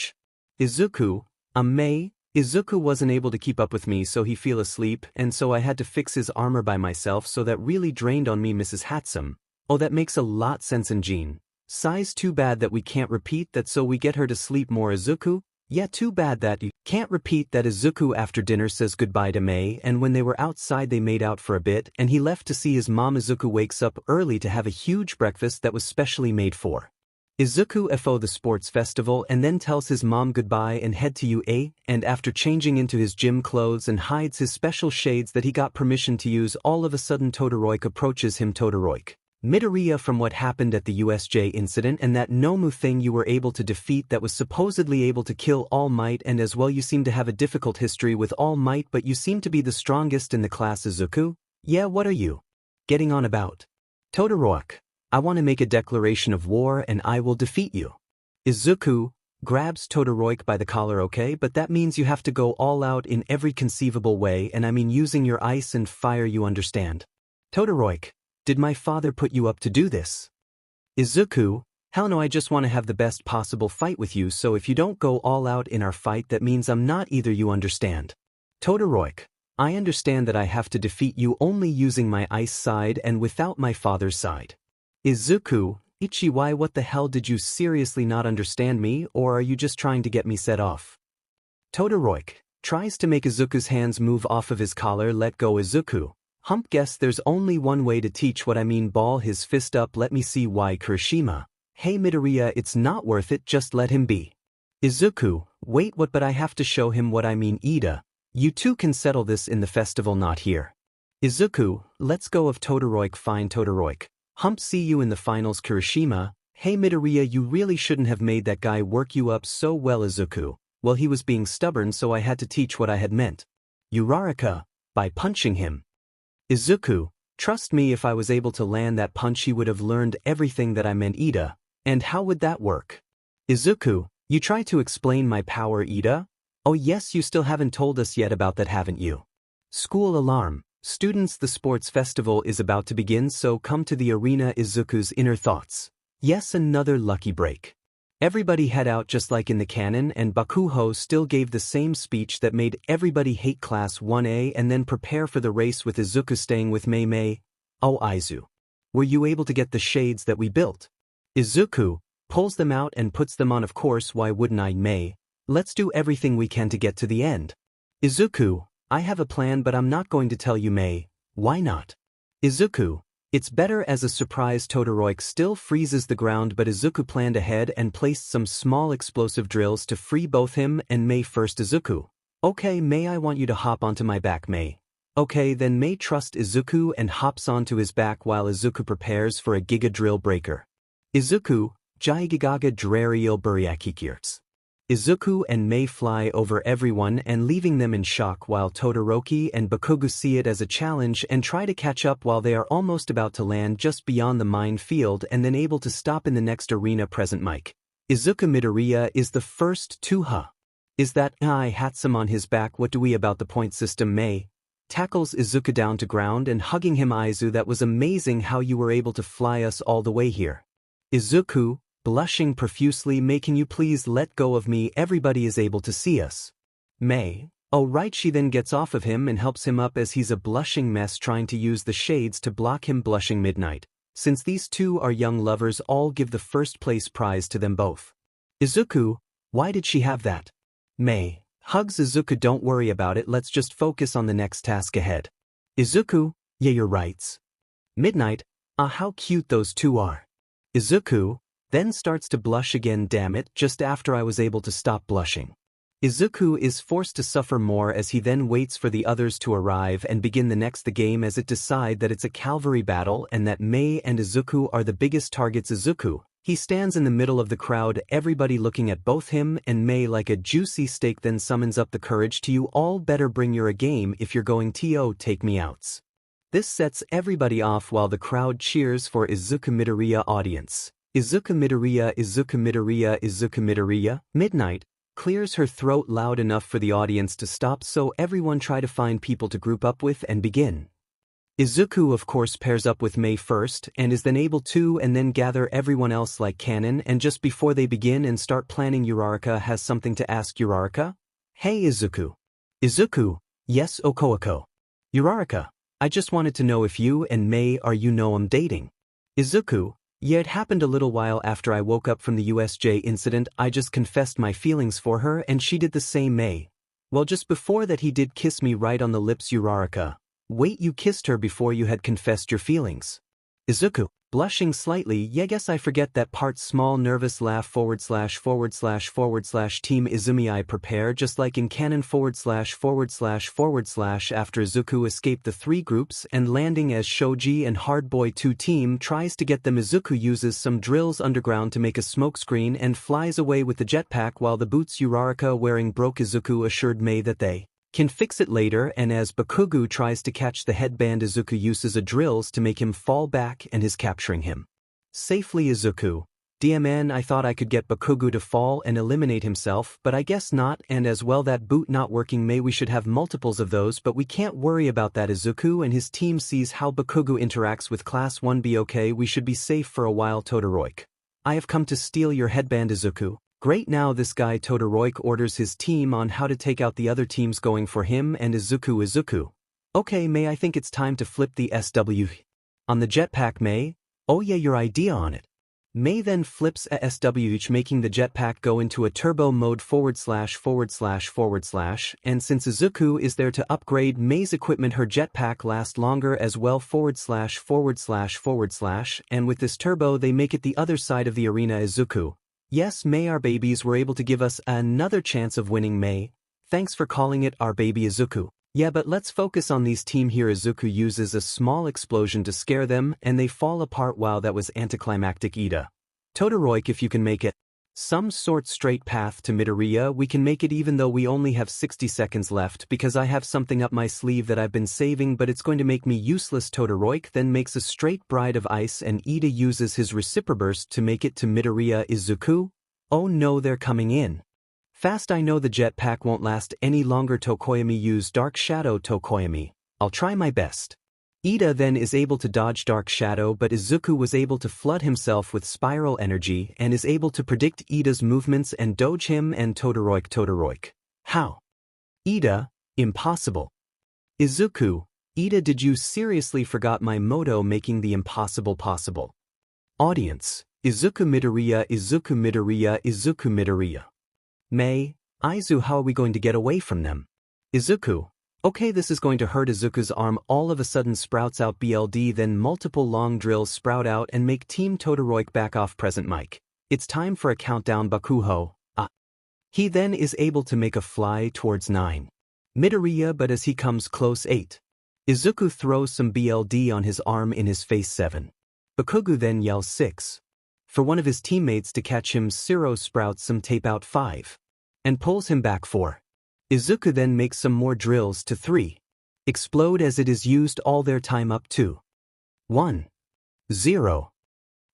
Izuku, May. Izuku wasn't able to keep up with me so he fell asleep and so I had to fix his armor by myself, so that really drained on me. Mrs. 𝗵𝗃, oh that makes a lot sense. And Jean, sighs, too bad that we can't repeat that so we get her to sleep more. Izuku, yeah too bad that you can't repeat that. Izuku after dinner says goodbye to May and when they were outside they made out for a bit and he left to see his mom. Izuku wakes up early to have a huge breakfast that was specially made for Izuku for the sports festival and then tells his mom goodbye and head to UA, and after changing into his gym clothes and hides his special shades that he got permission to use, all of a sudden 𝗳𝗱𝗧𝗏 approaches him. 𝗳𝗱𝗧𝗏, from what happened at the USJ incident and that Nomu thing you were able to defeat that was supposedly able to kill All Might, and as well you seem to have a difficult history with All Might but you seem to be the strongest in the class. Izuku, yeah what are you getting on about? 𝗳𝗱𝗧𝗏, I want to make a declaration of war and I will defeat you. Izuku grabs 𝗳𝗱𝗧𝗏 by the collar. Okay, but that means you have to go all out in every conceivable way, and I mean using your ice and fire, you understand? 𝗳𝗱𝗧𝗏, did my father put you up to do this? Izuku, hell no, I just want to have the best possible fight with you, so if you don't go all out in our fight that means I'm not either, you understand? 𝗳𝗱𝗧𝗏, I understand that I have to defeat you only using my ice side and without my father's side. Izuku, why what the hell, did you seriously not understand me or are you just trying to get me set off? 𝗳𝗱𝗧𝗏 tries to make Izuku's hands move off of his collar. Let go. Izuku, guess there's only one way to teach what I mean. Ball his fist up. Let me see why. Kirishima, hey Midoriya, it's not worth it, just let him be. Izuku, wait what, but I have to show him what I mean. Ida, you two can settle this in the festival, not here. Izuku, let's go of 𝗳𝗱𝗧𝗏. Fine 𝗳𝗱𝗧𝗏. See you in the finals. Kirishima, hey Midoriya, you really shouldn't have made that guy work you up so well. Izuku, well he was being stubborn so I had to teach what I had meant. Uraraka, by punching him. Izuku, trust me, if I was able to land that punch he would have learned everything that I meant. Ida, and how would that work? Izuku, you try to explain my power. Ida, oh yes, you still haven't told us yet about that, haven't you? School alarm. Students, the sports festival is about to begin, so come to the arena. Izuku's inner thoughts. Yes, another lucky break. Everybody head out just like in the canon, and Bakuho still gave the same speech that made everybody hate Class 1A and then prepare for the race with Izuku staying with May. Oh Aizu, were you able to get the shades that we built? Izuku pulls them out and puts them on. Of course, why wouldn't I? May, let's do everything we can to get to the end. Izuku, I have a plan but I'm not going to tell you. May, why not? Izuku, it's better as a surprise. 𝗳𝗱𝗧𝗏 still freezes the ground but Izuku planned ahead and placed some small explosive drills to free both him and May. First Izuku, okay May, I want you to hop onto my back. May, okay, then May trusts Izuku and hops onto his back while Izuku prepares for a Giga Drill Breaker. Izuku, 𝗳𝗍𝗓 𝗔𝗨𝗧𝗪𝗓. Izuku and Mei fly over everyone and leaving them in shock while Todoroki and Bakugo see it as a challenge and try to catch up while they are almost about to land just beyond the mine field and then able to stop in the next arena. Present mic. 𝗧𝗵𝗲 is the first to Is that 𝗳𝗏𝗵𝗃 on his back? What do we about the point system? Mei tackles Izuku down to ground and hugging him. Izu, that was amazing how you were able to fly us all the way here. Izuku, blushing profusely, Mei, can you please let go of me? Everybody is able to see us. Mei, oh right. She then gets off of him and helps him up as he's a blushing mess trying to use the shades to block him. Blushing midnight. Since these two are young lovers, all give the first place prize to them both. Izuku, why did she have that? Mei hugs Izuku. Don't worry about it, let's just focus on the next task ahead. Izuku, yeah, you're right. Midnight, how cute those two are. Izuku then starts to blush again. Damn it, just after I was able to stop blushing. Izuku is forced to suffer more as he then waits for the others to arrive and begin the game as it decide that it's a cavalry battle and that Mei and Izuku are the biggest targets. Izuku, he stands in the middle of the crowd, everybody looking at both him and Mei like a juicy steak, then summons up the courage to you all better bring your A game if you're going to take me outs. This sets everybody off while the crowd cheers for 𝗧𝗵𝗲. Audience. 𝗧𝗵𝗲, 𝗧𝗵𝗲, 𝗧𝗵𝗲. Midnight clears her throat loud enough for the audience to stop, so everyone try to find people to group up with and begin. Izuku of course pairs up with Mei first and is then able to and then gather everyone else like canon, and just before they begin and start planning, Uraraka has something to ask. Uraraka? Hey Izuku. Izuku, yes Okouko. Uraraka, I just wanted to know if you and Mei are dating. Izuku, yeah, it happened a little while after I woke up from the USJ incident. I just confessed my feelings for her and she did the same. Mei, well, just before that he did kiss me right on the lips. Uraraka, wait, you kissed her before you had confessed your feelings? Izuku, blushing slightly, yeah, guess I forget that part. Small nervous laugh //// Team Izumi, I prepare just like in canon /// After Izuku escaped the three groups and landing as Shoji and Hardboy 2 team tries to get them, Izuku uses some drills underground to make a smokescreen and flies away with the jetpack while the boots Uraraka wearing broke. Izuku assured Mei that they can fix it later, and as Bakugo tries to catch the headband, Izuku uses a drills to make him fall back and is capturing him safely. Izuku, DMN, I thought I could get Bakugo to fall and eliminate himself, but I guess not, and as well that boot not working. Mei, we should have multiples of those, but we can't worry about that. Izuku and his team sees how Bakugo interacts with Class 1B. Okay, we should be safe for a while. Todoroki, I have come to steal your headband. Izuku, great, now this guy Todoroki orders his team on how to take out the other teams going for him and Izuku, okay Mei, I think it's time to flip the SW on the jetpack. Mei, oh yeah, your idea on it. Mei then flips a SW, making the jetpack go into a turbo mode //////, and since Izuku is there to upgrade Mei's equipment, her jetpack lasts longer as well /////, and with this turbo they make it the other side of the arena. Izuku, yes Mei, our babies were able to give us another chance of winning. Mei, thanks for calling it our baby. Izuku, yeah, but let's focus on these team here. Izuku uses a small explosion to scare them and they fall apart. Wow, that was anticlimactic. Todoroki, if you can make it some sort straight path to Midoriya, we can make it even though we only have 60 seconds left, because I have something up my sleeve that I've been saving, but it's going to make me useless. Todoroki then makes a straight bride of ice and Ida uses his reciproburst to make it to Midoriya. Izuku, oh no, they're coming in fast. I know the jetpack won't last any longer. Tokoyami, use Dark Shadow. Tokoyami, I'll try my best. Ida then is able to dodge Dark Shadow, but Izuku was able to flood himself with spiral energy and is able to predict Ida's movements and dodge him and Todoroki, how? Ida, impossible. Izuku, Ida, did you seriously forgot my motto, making the impossible possible? Audience, 𝗧𝗵𝗵𝗃. Mei, Izu, how are we going to get away from them? Izuku, okay, this is going to hurt. Izuku's arm all of a sudden sprouts out BLD, then multiple long drills sprout out and make Team Todoroki back off. Present mic, it's time for a countdown. Bakugo, he then is able to make a fly towards 9 Midoriya, but as he comes close 8 Izuku throws some BLD on his arm in his face. 7 Bakugo then yells 6 for one of his teammates to catch him. Zero sprouts some tape out. 5 and pulls him back 4. Izuku then makes some more drills to 3. Explode as it is used all their time up to 1. 0.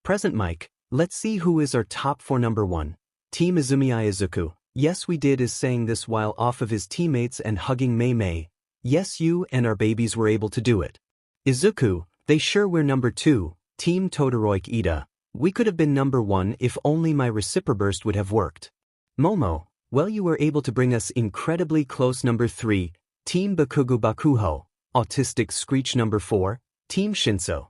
Present mic, let's see who is our top 4. Number 1. Team Izumi Izuku. Yes we did is saying this while off of his teammates and hugging Mei. Yes you and our babies were able to do it. Izuku, they sure were. Number 2. Team 𝗳𝗧𝗧𝗏. We could have been number 1 if only my reciproburst would have worked. Momo, well you were able to bring us incredibly close. Number 3. Team 𝗵𝗃𝗃. Autistic Screech. Number 4. Team 𝗫𝗪.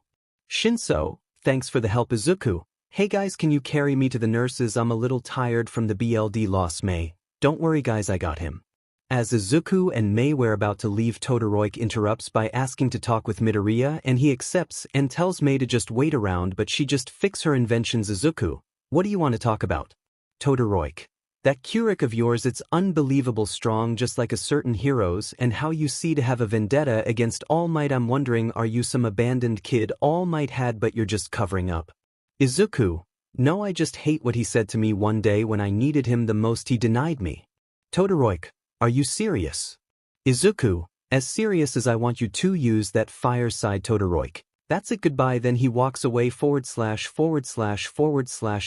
𝗫𝗪, thanks for the help. Izuku, hey guys can you carry me to the nurses, I'm a little tired from the BLD loss. Mei, don't worry guys I got him. As Izuku and Mei were about to leave, 𝗳𝗧𝗧𝗏 interrupts by asking to talk with Midoriya and he accepts and tells Mei to just wait around but she just fix her inventions. Izuku, what do you want to talk about? 𝗳𝗧𝗧𝗏, that 𝗧𝗧𝗏 of yours, it's unbelievable strong just like a certain hero's and how you see to have a vendetta against All Might. I'm wondering are you some abandoned kid All Might had but you're just covering up? Izuku, no I just hate what he said to me one day when I needed him the most he denied me. 𝗳𝗧𝗏𝗏, are you serious? Izuku, as serious as I want you to use that fireside. 𝗳𝗧𝗏𝗏, that's it goodbye. Then he walks away. //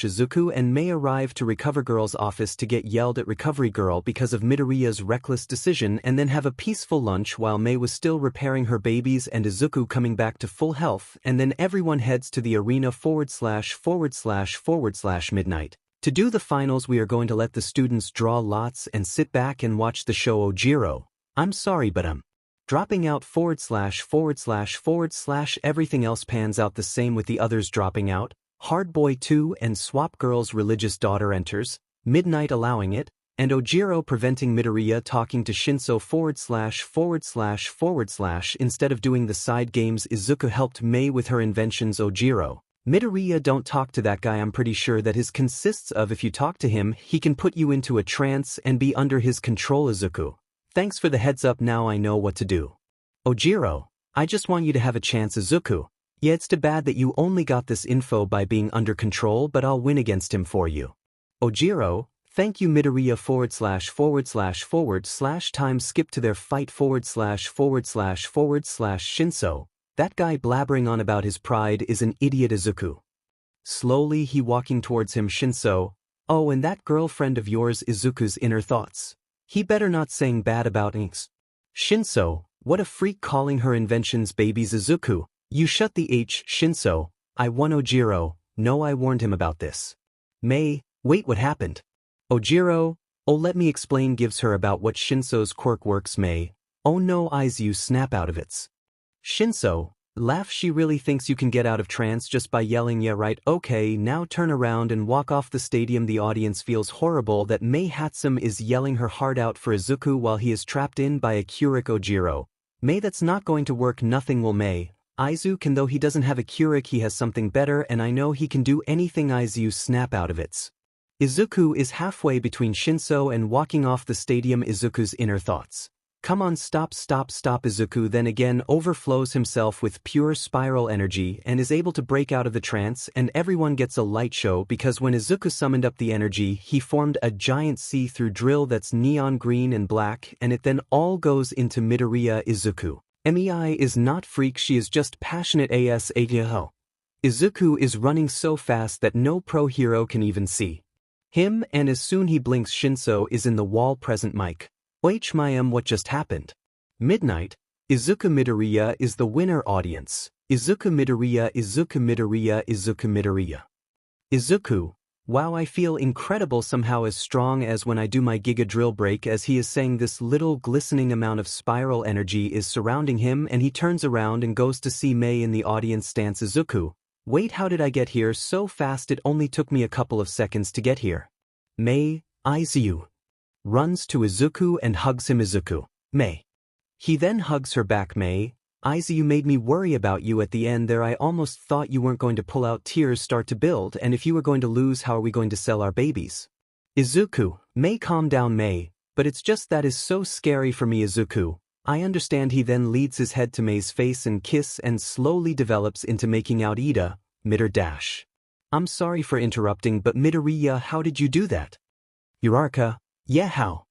Izuku and Mei arrive to Recover Girl's office to get yelled at Recovery Girl because of Midoriya's reckless decision and then have a peaceful lunch while Mei was still repairing her babies and Izuku coming back to full health, and then everyone heads to the arena // midnight. To do the finals we are going to let the students draw lots and sit back and watch the show. Ojiro, I'm sorry but I'm dropping out // everything else pans out the same with the others dropping out. Hard Boy 2 and Swap Girl's religious daughter enters, Midnight allowing it, and Ojiro preventing Midoriya talking to // instead of doing the side games. Izuku helped Mei with her inventions. Ojiro, Midoriya don't talk to that guy, I'm pretty sure that his consists of if you talk to him he can put you into a trance and be under his control. Izuku, thanks for the heads up, now I know what to do. Ojiro, I just want you to have a chance. Izuku, yeah it's too bad that you only got this info by being under control but I'll win against him for you. Ojiro, thank you. Midoriya // time skip to their fight // // that guy blabbering on about his pride is an idiot. Izuku, slowly he walking towards him. 𝗫𝗪, oh and that girlfriend of yours. Izuku's inner thoughts, he better not saying bad about inks. 𝗫𝗪, what a freak calling her inventions babies. Izuku, you shut the h. 𝗫𝗪, I won. Ojiro, no I warned him about this. Mei, wait what happened? Ojiro, oh let me explain. Gives her about what 𝗫𝗪's quirk works. Mei, oh no izuku snap out of it. 𝗫𝗪, laugh, she really thinks you can get out of trance just by yelling yeah right, okay now turn around and walk off the stadium. The audience feels horrible that Mei 𝗵𝗃 is yelling her heart out for Izuku while he is trapped in by a 𝗧𝗧𝗏. Ojiro, Mei that's not going to work, nothing will. Mei, Izuku can though he doesn't have a 𝗧𝗧𝗏 he has something better and I know he can do anything. Izuku snap out of it. Izuku is halfway between 𝗫𝗪 and walking off the stadium. Izuku's inner thoughts, come on stop. Izuku then again overflows himself with pure spiral energy and is able to break out of the trance and everyone gets a light show because when Izuku summoned up the energy he formed a giant see-through drill that's neon green and black and it then all goes into Midoriya. Izuku, Mei is not freak, she is just passionate as a hell. Izuku is running so fast that no pro hero can even see him and as soon he blinks 𝗫𝗪 is in the wall. Present mic, 𝗬𝗏𝗵𝗲, what just happened? Midnight, Izuku Midoriya is the winner. Audience, Izuku Midoriya. Izuku, wow I feel incredible, somehow as strong as when I do my Giga drill break. As he is saying this, little glistening amount of spiral energy is surrounding him and he turns around and goes to see Mei in the audience stance. Izuku, wait how did I get here so fast? It only took me a couple of seconds to get here. Mei, Izuku runs to Izuku and hugs him. Izuku, Mei. He then hugs her back. Mei, Izuku made me worry about you at the end there, I almost thought you weren't going to pull out. Tears start to build, and if you were going to lose, how are we going to sell our babies? Izuku, Mei, calm down. Mei, but it's just that is so scary for me. Izuku, I understand. He then leads his head to Mei's face and kiss and slowly develops into making out. Ida, Midor. I'm sorry for interrupting but Midoriya, how did you do that? Uraraka, Yeah, how?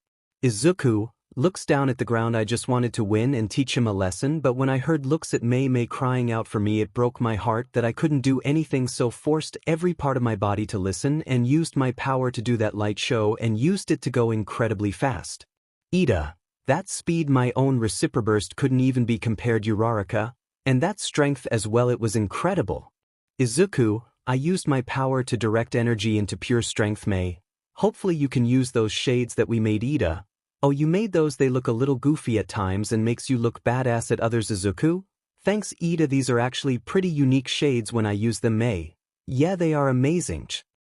Izuku looks down at the ground. I just wanted to win and teach him a lesson, but when I heard 𝗧𝗵𝗲 crying out for me, it broke my heart that I couldn't do anything, so forced every part of my body to listen and used my power to do that light show and used it to go incredibly fast. 𝗧𝗵𝗲, that speed, my own reciproburst couldn't even be compared, 𝗧𝗧𝗏, and that strength as well, it was incredible. Izuku, I used my power to direct energy into pure strength. May. Hopefully you can use those shades that we made, 𝗧𝗏. Oh, you made those, they look a little goofy at times and makes you look badass at others, Izuku. Thanks, 𝗧𝗏, these are actually pretty unique shades when I use them, May. Yeah, they are amazing.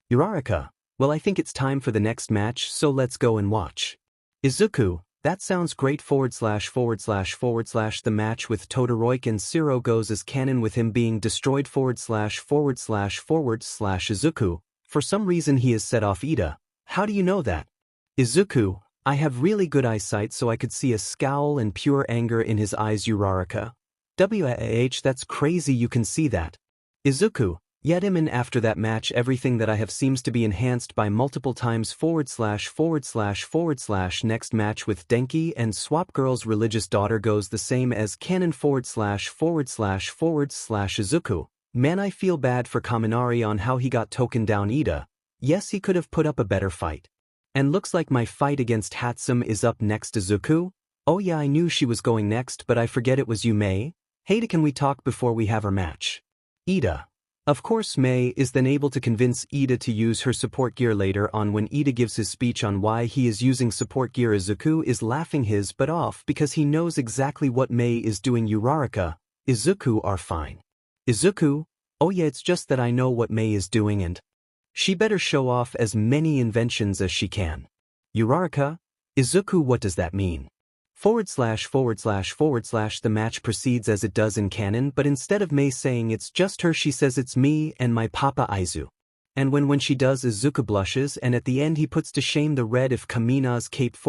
𝗧𝗧𝗏, well, I think it's time for the next match, so let's go and watch. Izuku, that sounds great. // The match with Todoroki and 𝗧𝗏 goes as canon with him being destroyed. // Izuku, for some reason he is set off. 𝗧𝗏, how do you know that? Izuku, I have really good eyesight, so I could see a scowl and pure anger in his eyes. 𝗧𝗧𝗏, that's crazy, you can see that. Izuku, yet him, and after that match everything that I have seems to be enhanced by multiple times. // Next match with Denki and Swap Girl's religious daughter goes the same as canon. // Izuku, man, I feel bad for Kaminari on how he got taken down. 𝗧𝗏, yes, he could have put up a better fight. And looks like my fight against 𝗧𝗵𝗲 is up next. Izuku, oh yeah, I knew she was going next, but I forget it was you, May. Hey, can we talk before we have our match? 𝗧𝗏, of course. May is then able to convince 𝗧𝗏 to use her support gear later on when 𝗧𝗏 gives his speech on why he is using support gear. Izuku is laughing his butt off because he knows exactly what May is doing. 𝗧𝗧𝗏, Izuku are fine. Izuku, oh yeah, it's just that I know what May is doing and she better show off as many inventions as she can. 𝗧𝗧𝗏, Izuku, what does that mean? // The match proceeds as it does in canon, but instead of May saying it's just her, she says it's me and my papa Aizu. And when she does, Izuku blushes, and at the end he puts to shame the 𝗳𝗵𝗃𝗏 cape. //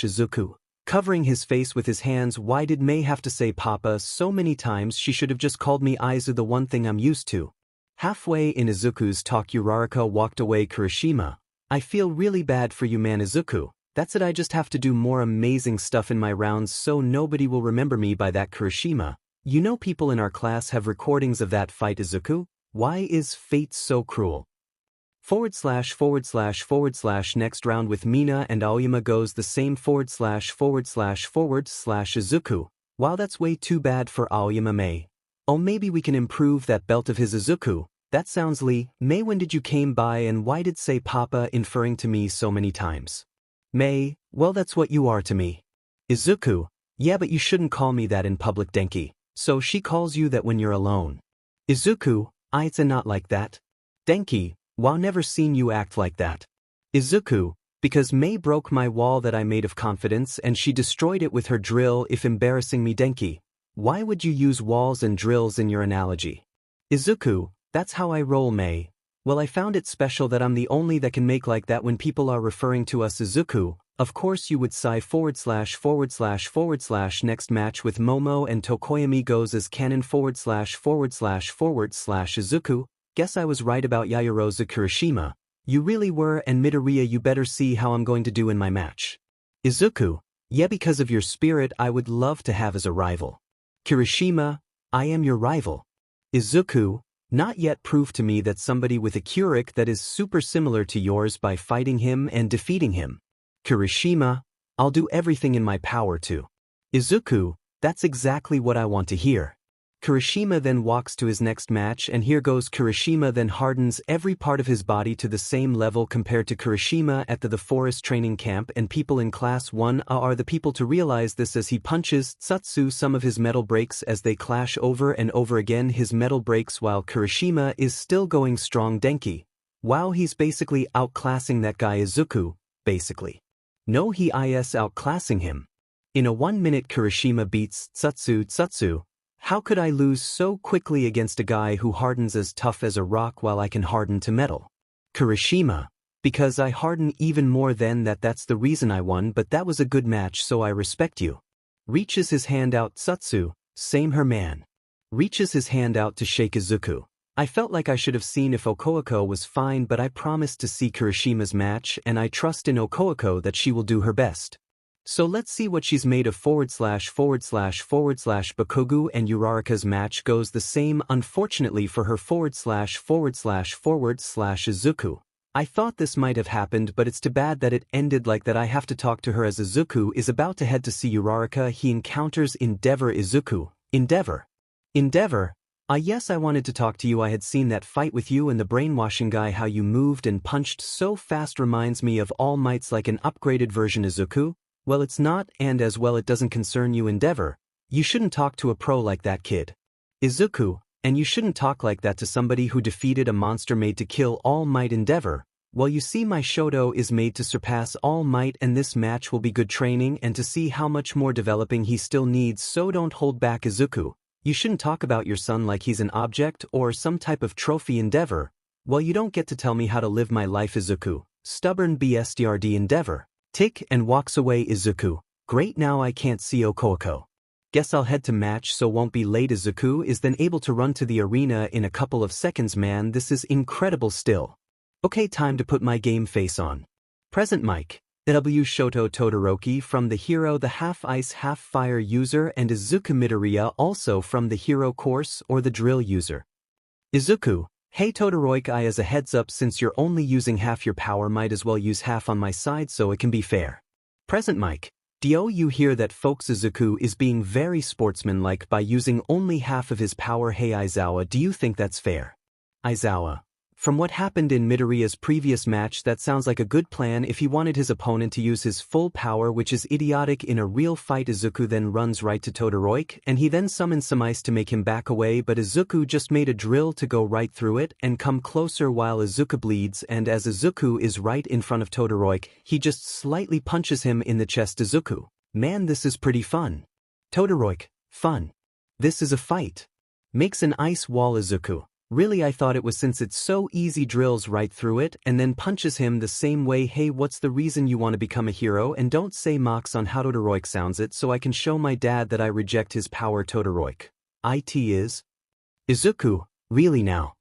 Izuku, covering his face with his hands, why did May have to say papa so many times? She should have just called me Aizu, the one thing I'm used to. Halfway in Izuku's talk, 𝗧𝗧𝗏 walked away. 𝗧𝗵𝗃𝗏, I feel really bad for you, man. Izuku, that's it, I just have to do more amazing stuff in my rounds so nobody will remember me by that. 𝗧𝗵𝗃𝗏, you know people in our class have recordings of that fight. Izuku, why is fate so cruel? // Next round with Mina and Aoyama goes the same. // Izuku, wow, that's way too bad for Aoyama. May. Oh, maybe we can improve that belt of his. Izuku, that sounds May, when did you came by and why did say papa inferring to me so many times? May, well, that's what you are to me. Izuku, yeah, but you shouldn't call me that in public. Denki, so she calls you that when you're alone. Izuku, it's not like that. Denki, wow, never seen you act like that. Izuku, because May broke my wall that I made of confidence and she destroyed it with her drill, if embarrassing me. Denki, why would you use walls and drills in your analogy? Izuku, that's how I roll. May, well, I found it special that I'm the only that can make like that when people are referring to us. Izuku, of course you would sigh. // Next match with Momo and Tokoyami goes as canon. // Izuku, guess I was right about Yaoyorozu. 𝗧𝗏𝗏, you really were, and Midoriya, you better see how I'm going to do in my match. Izuku, yeah, because of your spirit I would love to have as a rival. 𝗧𝗏𝗏, I am your rival. Izuku, not yet. Prove to me that somebody with a 𝗬𝗏𝗃 that is super similar to yours by fighting him and defeating him. 𝗬𝗏𝗏, I'll do everything in my power to. Izuku, that's exactly what I want to hear. 𝗬𝗏𝗏 then walks to his next match, and here goes. 𝗬𝗏𝗏 then hardens every part of his body to the same level compared to 𝗬𝗏𝗏 at the forest training camp, and people in class 1A are the people to realize this as he punches 𝗧𝗏. Some of his metal breaks as they clash over and over again. His metal breaks while 𝗬𝗏𝗏 is still going strong. Denki, wow, he's basically outclassing that guy. Izuku, basically. No, he is outclassing him. In a 1 minute 𝗬𝗏𝗏 beats 𝗧𝗏. How could I lose so quickly against a guy who hardens as tough as a rock while I can harden to metal? 𝗬𝗏𝗏, because I harden even more than that, that's the reason I won, but that was a good match, so I respect you. Reaches his hand out. 𝗧𝗏, same her man. Reaches his hand out to shake Izuku. I felt like I should have seen if 𝗧𝗪𝗀𝗀 was fine, but I promised to see Kirishima's match and I trust in 𝗧𝗪𝗀𝗀 that she will do her best. So let's see what she's made of. /////Bakugu and Uraraka's match goes the same, unfortunately for her /////Izuku. I thought this might have happened, but it's too bad that it ended like that. I have to talk to her as Izuku is about to head to see Uraraka. He encounters 𝗳𝗲𝗧𝗪. 𝗳𝗲𝗧𝗪. Yes, I wanted to talk to you. I had seen that fight with you and the brainwashing guy. How you moved and punched so fast reminds me of All Might's like an upgraded version Izuku. Well, it's not, and as well it doesn't concern you. 𝗳𝗲𝗧𝗪. You shouldn't talk to a pro like that, kid. Izuku, and you shouldn't talk like that to somebody who defeated a monster made to kill All Might. 𝗳𝗲𝗧𝗪. Well, you see, my Shoto is made to surpass All Might, and this match will be good training and to see how much more developing he still needs, so don't hold back. Izuku, you shouldn't talk about your son like he's an object or some type of trophy. 𝗳𝗲𝗧𝗪. Well, you don't get to tell me how to live my life. Izuku, stubborn bstrd. 𝗳𝗲𝗧𝗪. Tick and walks away. Izuku, great, now I can't see 𝗧𝗪𝗀𝗀𝗀. Guess I'll head to match so won't be late. Izuku is then able to run to the arena in a couple of seconds. Man, this is incredible still. Okay, time to put my game face on. Present mic. Shoto Todoroki from the hero, the half ice half fire user, and Izuku Midoriya also from the hero course or the drill user. Izuku, hey Todoroki, as a heads up, since you're only using half your power, might as well use half on my side so it can be fair. Present mic. Do you hear that, folks? Izuku is being very sportsmanlike by using only half of his power. Hey Aizawa, do you think that's fair? Aizawa. From what happened in Midoriya's previous match, that sounds like a good plan if he wanted his opponent to use his full power, which is idiotic in a real fight. Izuku then runs right to Todoroki and he then summons some ice to make him back away, but Izuku just made a drill to go right through it and come closer while Izuku bleeds, and as Izuku is right in front of Todoroki, he just slightly punches him in the chest. Izuku, man, this is pretty fun. Todoroki, fun. This is a fight. Makes an ice wall. Izuku, really? I thought it was, since it's so easy. Drills right through it and then punches him the same way. Hey, what's the reason you want to become a hero? And don't say Mox on how Todoroki sounds it so I can show my dad that I reject his power. Todoroki, it is. Izuku, really now?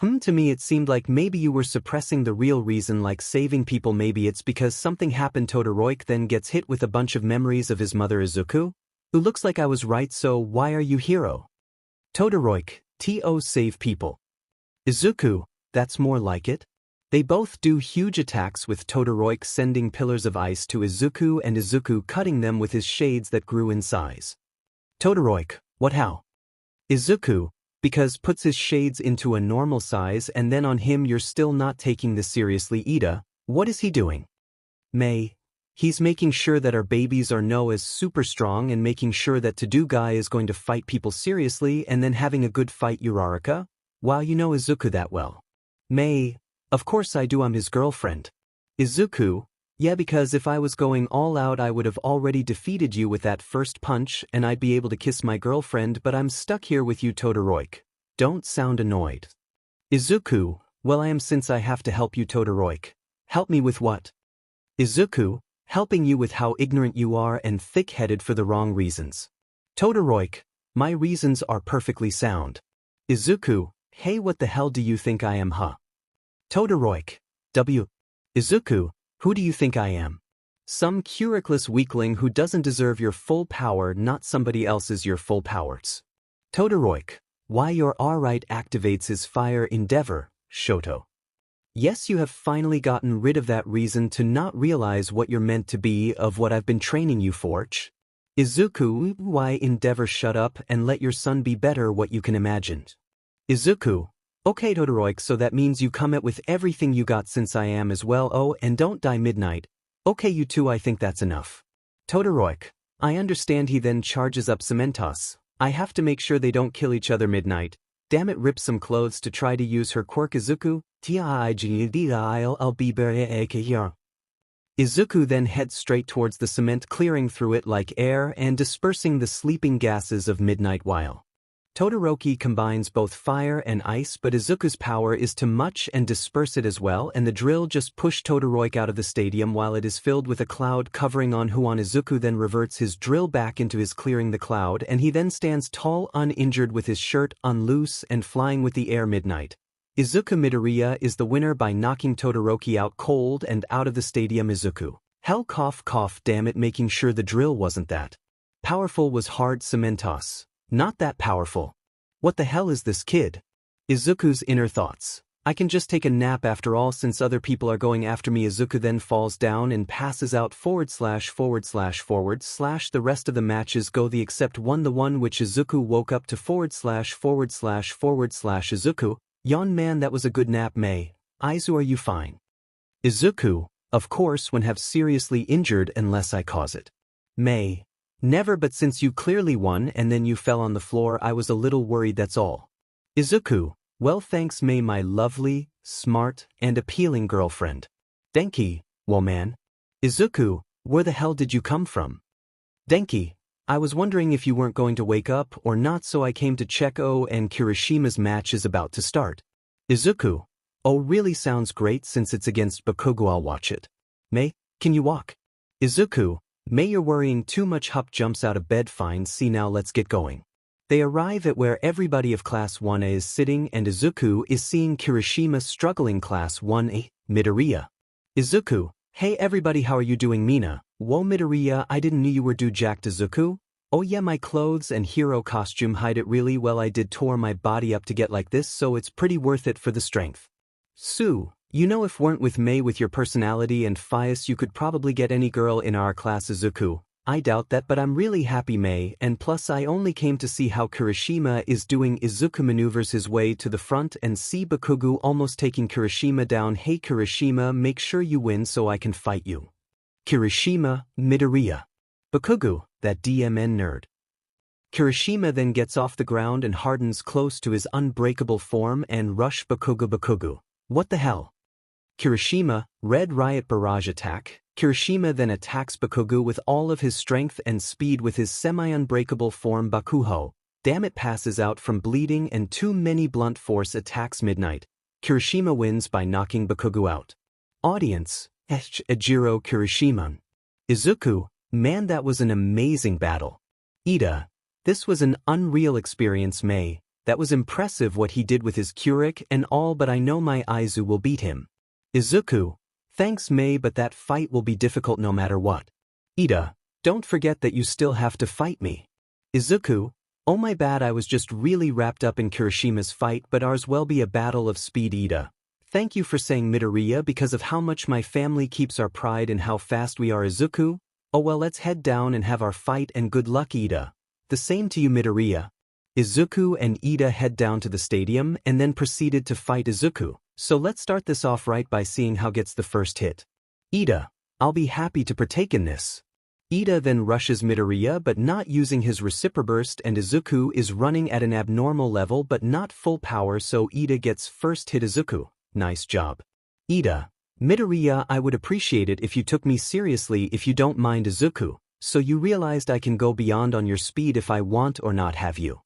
To me it seemed like maybe you were suppressing the real reason, like saving people. Maybe it's because something happened. Todoroki then gets hit with a bunch of memories of his mother. Izuku, who looks like I was right, so why are you hero? Todoroki, save people. Izuku, that's more like it. They both do huge attacks with Todoroki sending pillars of ice to Izuku and Izuku cutting them with his shades that grew in size. Todoroki, what, how? Izuku, because puts his shades into a normal size, and then on him. You're still not taking this seriously. Ida, what is he doing? May, he's making sure that our babies are as super strong and making sure that to-do guy is going to fight people seriously and then having a good fight. Uraraka, wow, you know Izuku that well. May, of course I do, I'm his girlfriend. Izuku, yeah, because if I was going all out I would have already defeated you with that first punch and I'd be able to kiss my girlfriend, but I'm stuck here with you. Todoroki, don't sound annoyed. Izuku, well, I am, since I have to help you. Todoroki, help me with what? Izuku, helping you with how ignorant you are and thick-headed for the wrong reasons. Todoroki, my reasons are perfectly sound. Izuku, hey, what the hell do you think I am, huh? Todoroki, Izuku, who do you think I am? Some curicless weakling who doesn't deserve your full power, not somebody else's your full powers. Todoroki, why, you're alright. Activates his fire. 𝗳𝗲𝗧𝗪, Shoto. Yes, you have finally gotten rid of that reason to not realize what you're meant to be, of what I've been training you for. Izuku, why, 𝗳𝗲𝗧𝗪, shut up and let your son be better what you can imagine. Izuku, okay Todoroki, so that means you come at with everything you got, since I am as well. Oh, and don't die midnight. Okay, you two, I think that's enough. Todoroki, I understand. He then charges up 𝗵𝗵𝗃𝗧𝗵𝗃. I have to make sure they don't kill each other. Midnight, damn it, rips some clothes to try to use her quirk. Izuku, 𝗳𝗲𝗃𝗃𝗃. Izuku then heads straight towards the cement, clearing through it like air and dispersing the sleeping gases of midnight while Todoroki combines both fire and ice, but Izuku's power is to match and disperse it as well, and the drill just pushed Todoroki out of the stadium while it is filled with a cloud covering on Huan. Izuku then reverts his drill back into his clearing the cloud, and he then stands tall uninjured with his shirt on loose and flying with the air. Midnight. 𝗧𝗵𝗵𝗃 is the winner by knocking Todoroki out cold and out of the stadium. Izuku. Hell cough, damn it, making sure the drill wasn't that powerful was hard. 𝗬𝗵𝗃. Not that powerful. What the hell is this kid? Izuku's inner thoughts. I can just take a nap after all since other people are going after me. Izuku then falls down and passes out //////. The rest of the matches go the except one, the one which Izuku woke up to /////. Izuku, yawn man, that was a good nap. Aizu, are you fine? Izuku, of course, when have seriously injured unless I cause it. Never, but since you clearly won and then you fell on the floor, I was a little worried, that's all. Izuku, well thanks my lovely, smart, and appealing girlfriend. Denki, well man. Izuku, where the hell did you come from? Denki, I was wondering if you weren't going to wake up or not, so I came to check. Oh, and Kirishima's match is about to start. Izuku, oh really, sounds great since it's against 𝗵𝗃𝗄, I'll watch it. Can you walk? Izuku, you're worrying too much. Hup jumps out of bed. Fine, see now let's get going. They arrive at where everybody of Class 1A is sitting, and Izuku is seeing Kirishima struggling. Class 1A, Midoriya. Izuku, hey everybody, how are you doing? Mina, whoa Midoriya, I didn't know you were jacked. Izuku, oh yeah, my clothes and hero costume hide it really well. I did tore my body up to get like this, so it's pretty worth it for the strength. Sue, you know, if weren't with with your personality and Fias, you could probably get any girl in our class. Izuku, I doubt that, but I'm really happy and plus I only came to see how Kirishima is doing. Izuku maneuvers his way to the front and see Bakugo almost taking Kirishima down. Hey Kirishima, make sure you win so I can fight you. Kirishima, Midoriya. Bakugo, that DMN nerd. Kirishima then gets off the ground and hardens close to his unbreakable form and rush Bakugo. What the hell? Kirishima, Red Riot barrage attack. Kirishima then attacks Bakugo with all of his strength and speed with his semi-unbreakable form. Bakugo, damn it, passes out from bleeding and too many blunt force attacks. Midnight. Kirishima wins by knocking Bakugo out. Audience, Ejiro Kirishima. Izuku, man, that was an amazing battle. Ida, this was an unreal experience. That was impressive what he did with his Keurig and all, but I know my Aizu will beat him. Izuku, thanks but that fight will be difficult no matter what. Ida, don't forget that you still have to fight me. Izuku, oh my bad, I was just really wrapped up in Kirishima's fight, but ours will be a battle of speed. Ida, thank you for saying Midoriya because of how much my family keeps our pride and how fast we are. Izuku, oh well, let's head down and have our fight and good luck. Ida, the same to you. Midoriya. Izuku and Ida head down to the stadium and then proceeded to fight Izuku. So let's start this off right by seeing how gets the first hit. Ida, I'll be happy to partake in this. Ida then rushes Midoriya but not using his reciproburst, and Izuku is running at an abnormal level but not full power, so Ida gets first hit. Izuku, nice job. Ida, Midoriya, I would appreciate it if you took me seriously if you don't mind. Izuku, so you realized I can go beyond on your speed if I want or not, have you?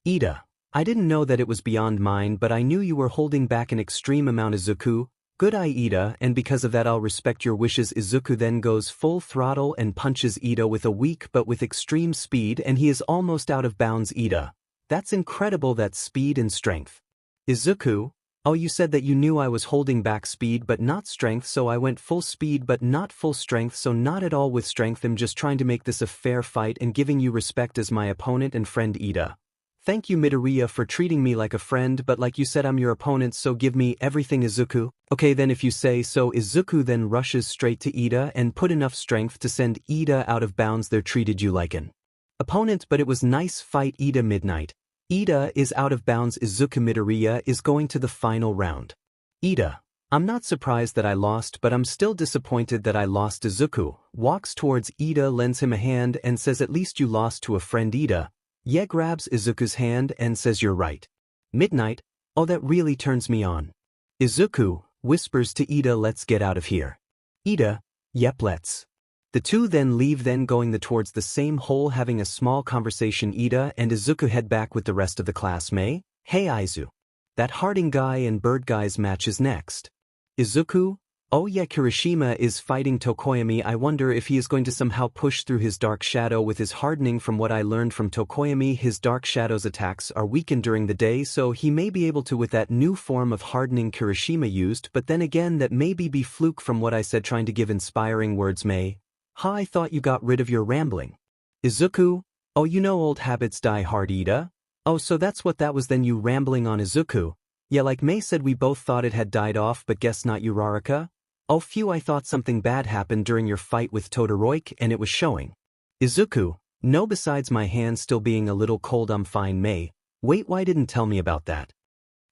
Ida, I didn't know that it was beyond mine, but I knew you were holding back an extreme amount. Izuku, good eye Ida, and because of that I'll respect your wishes. Izuku then goes full throttle and punches Ida with a weak but with extreme speed, and he is almost out of bounds. Ida, that's incredible, that speed and strength. Izuku, oh, you said that you knew I was holding back speed but not strength, so I went full speed but not full strength, so not at all with strength. I'm just trying to make this a fair fight and giving you respect as my opponent and friend. Ida, thank you Midoriya for treating me like a friend, but like you said I'm your opponent, so give me everything. Izuku, okay then if you say so. Izuku then rushes straight to Ida and put enough strength to send Ida out of bounds. They treated you like an opponent, but it was nice fight. Ida. Midnight. Ida is out of bounds. Izuku. Midoriya is going to the final round. Ida, I'm not surprised that I lost, but I'm still disappointed that I lost. Izuku walks towards Ida, lends him a hand and says, at least you lost to a friend. Ida, yeah, grabs Izuku's hand and says, you're right. Midnight, oh that really turns me on. Izuku whispers to Ida, let's get out of here. Ida, yep let's. The two then leave, then going towards the same hole, having a small conversation. Ida and Izuku head back with the rest of the class. Hey Izu. That Harding guy and Bird guy's match is next. Izuku? Oh yeah, Kirishima is fighting 𝗳𝗪𝗵𝗲. I wonder if he is going to somehow push through his dark shadow with his hardening. From what I learned from 𝗳𝗪𝗵𝗲, his dark shadow's attacks are weakened during the day, so he may be able to with that new form of hardening Kirishima used, but then again that may be fluke from what I said, trying to give inspiring words. I thought you got rid of your rambling. Izuku? Oh, you know old habits die hard. Ida? Oh, so that's what that was then, you rambling on. Izuku? Yeah, like May said, we both thought it had died off, but guess not. 𝗧𝗧𝗏? Oh phew, I thought something bad happened during your fight with 𝗳𝗧𝗧𝗏 and it was showing. Izuku? No, besides my hand still being a little cold, I'm fine. May? Wait, why didn't tell me about that?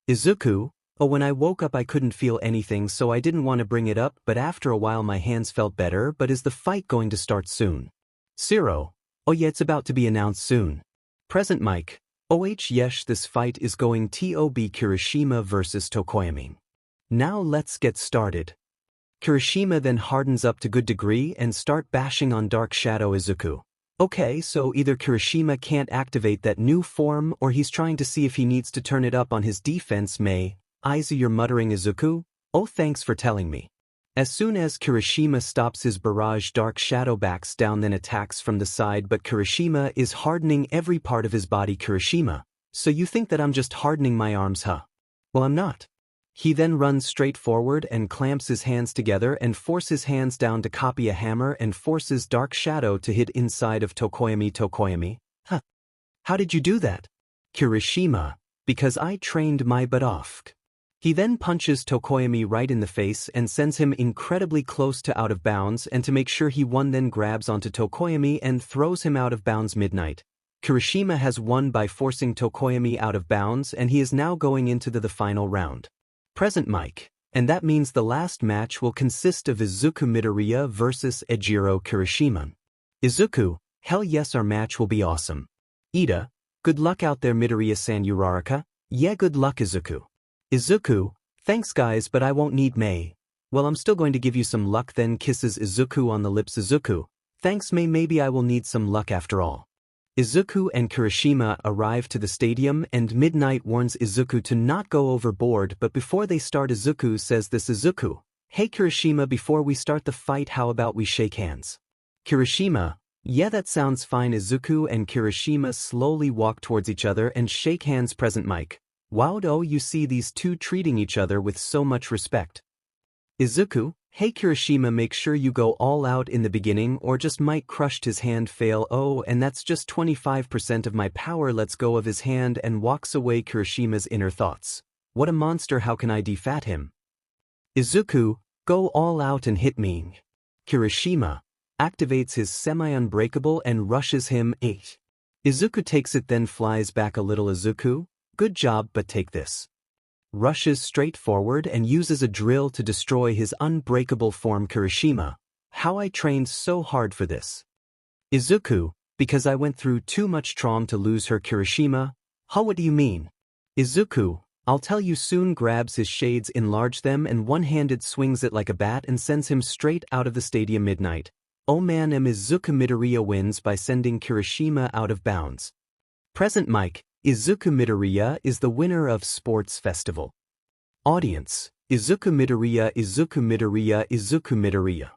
Izuku? Oh, when I woke up I couldn't feel anything, so I didn't want to bring it up, but after a while my hands felt better. But is the fight going to start soon? 𝗧𝗏? Oh yeah, it's about to be announced soon. Present mic. Yes, this fight is going to be Kirishima versus 𝗳𝗪𝗵𝗲. Now let's get started. Kirishima then hardens up to good degree and start bashing on Dark Shadow Izuku. Okay, so either Kirishima can't activate that new form or he's trying to see if he needs to turn it up on his defense. Izu, you're muttering. Izuku? Oh, thanks for telling me. As soon as Kirishima stops his barrage, Dark Shadow backs down, then attacks from the side, but Kirishima is hardening every part of his body. Kirishima, so you think that I'm just hardening my arms, huh? Well, I'm not. He then runs straight forward and clamps his hands together and forces his hands down to copy a hammer and forces Dark Shadow to hit inside of 𝗳𝗪𝗵𝗃. Huh. How did you do that? Kirishima, because I trained my butt off. He then punches 𝗳𝗪𝗵𝗃 right in the face and sends him incredibly close to out of bounds, and to make sure he won then grabs onto 𝗳𝗪𝗵𝗃 and throws him out of bounds. Midnight. Kirishima has won by forcing 𝗳𝗪𝗵𝗃 out of bounds, and he is now going into the final round. Present mic. And that means the last match will consist of Izuku Midoriya versus Ejiro Kirishima. Izuku? Hell yes, our match will be awesome. Ida? Good luck out there, Midoriya-san. 𝗧𝗧𝗏? Yeah, good luck, Izuku. Izuku? Thanks guys, but I won't need May. Well, I'm still going to give you some luck then. Kisses Izuku on the lips. Izuku? Thanks May, maybe I will need some luck after all. Izuku and Kirishima arrive to the stadium and Midnight warns Izuku to not go overboard, but before they start Izuku says this. Izuku? Hey Kirishima, before we start the fight how about we shake hands? Kirishima? Yeah, that sounds fine. Izuku and Kirishima slowly walk towards each other and shake hands. Present mic. Wow, oh, you see these two treating each other with so much respect. Izuku? Hey Kirishima, make sure you go all out in the beginning or just might crushed his hand. Fail. Oh, and that's just 25% of my power. Let's go of his hand and walks away. Kirishima's inner thoughts. What a monster, how can I defat him? Izuku? Go all out and hit me. Kirishima activates his semi-unbreakable and rushes him. Izuku takes it then flies back a little. Izuku? Good job, but take this. Rushes straight forward and uses a drill to destroy his unbreakable form. Kirishima? How I trained so hard for this. Izuku? Because I went through too much trauma to lose her. Kirishima? Huh, what do you mean? Izuku? I'll tell you soon. Grabs his shades, enlarge them, and one-handed swings it like a bat and sends him straight out of the stadium. Midnight. Oh man, Izuku Midoriya wins by sending Kirishima out of bounds. Present mic. Izuku Midoriya is the winner of Sports Festival. Audience. Izuku Midoriya, Izuku Midoriya, Izuku Midoriya.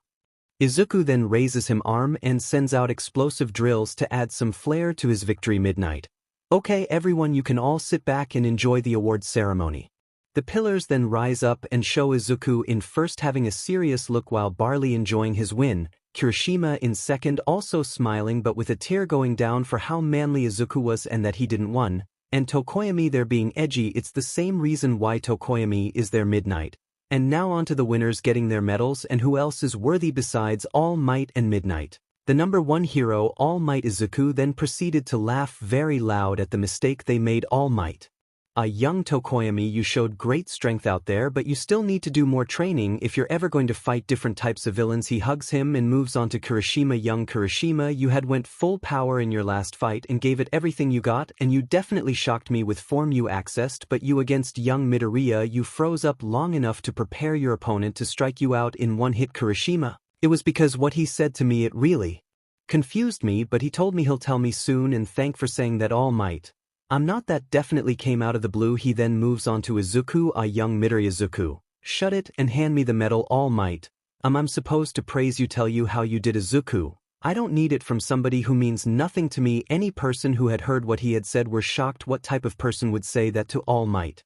Izuku then raises him arm and sends out explosive drills to add some flair to his victory. Midnight. Okay everyone, you can all sit back and enjoy the award ceremony. The pillars then rise up and show Izuku in first having a serious look while Barley enjoying his win, Kirishima in second also smiling but with a tear going down for how manly Izuku was and that he didn't won, and 𝗳𝗪𝗵𝗃 there being edgy. It's the same reason why 𝗳𝗪𝗵𝗃 is there. Midnight. And now on to the winners getting their medals, and who else is worthy besides All Might and Midnight. The number one hero, All Might. Izuku then proceeded to laugh very loud at the mistake they made. All Might. A young 𝗳𝗪𝗵𝗃, you showed great strength out there, but you still need to do more training if you're ever going to fight different types of villains. He hugs him and moves on to Kirishima. Young Kirishima, you had went full power in your last fight and gave it everything you got, and you definitely shocked me with form you accessed, but you against young Midoriya, you froze up long enough to prepare your opponent to strike you out in one hit. Kirishima? It was because what he said to me it really confused me, but he told me he'll tell me soon and thank for saying that all might. I'm not that definitely came out of the blue. He then moves on to 𝗧𝗂𝗧𝗏 𝗧𝗑𝗧. Shut it and hand me the medal all might. I'm supposed to praise you, tell you how you did 𝗧𝗂𝗧. I don't need it from somebody who means nothing to me. Any person who had heard what he had said were shocked. What type of person would say that to All Might?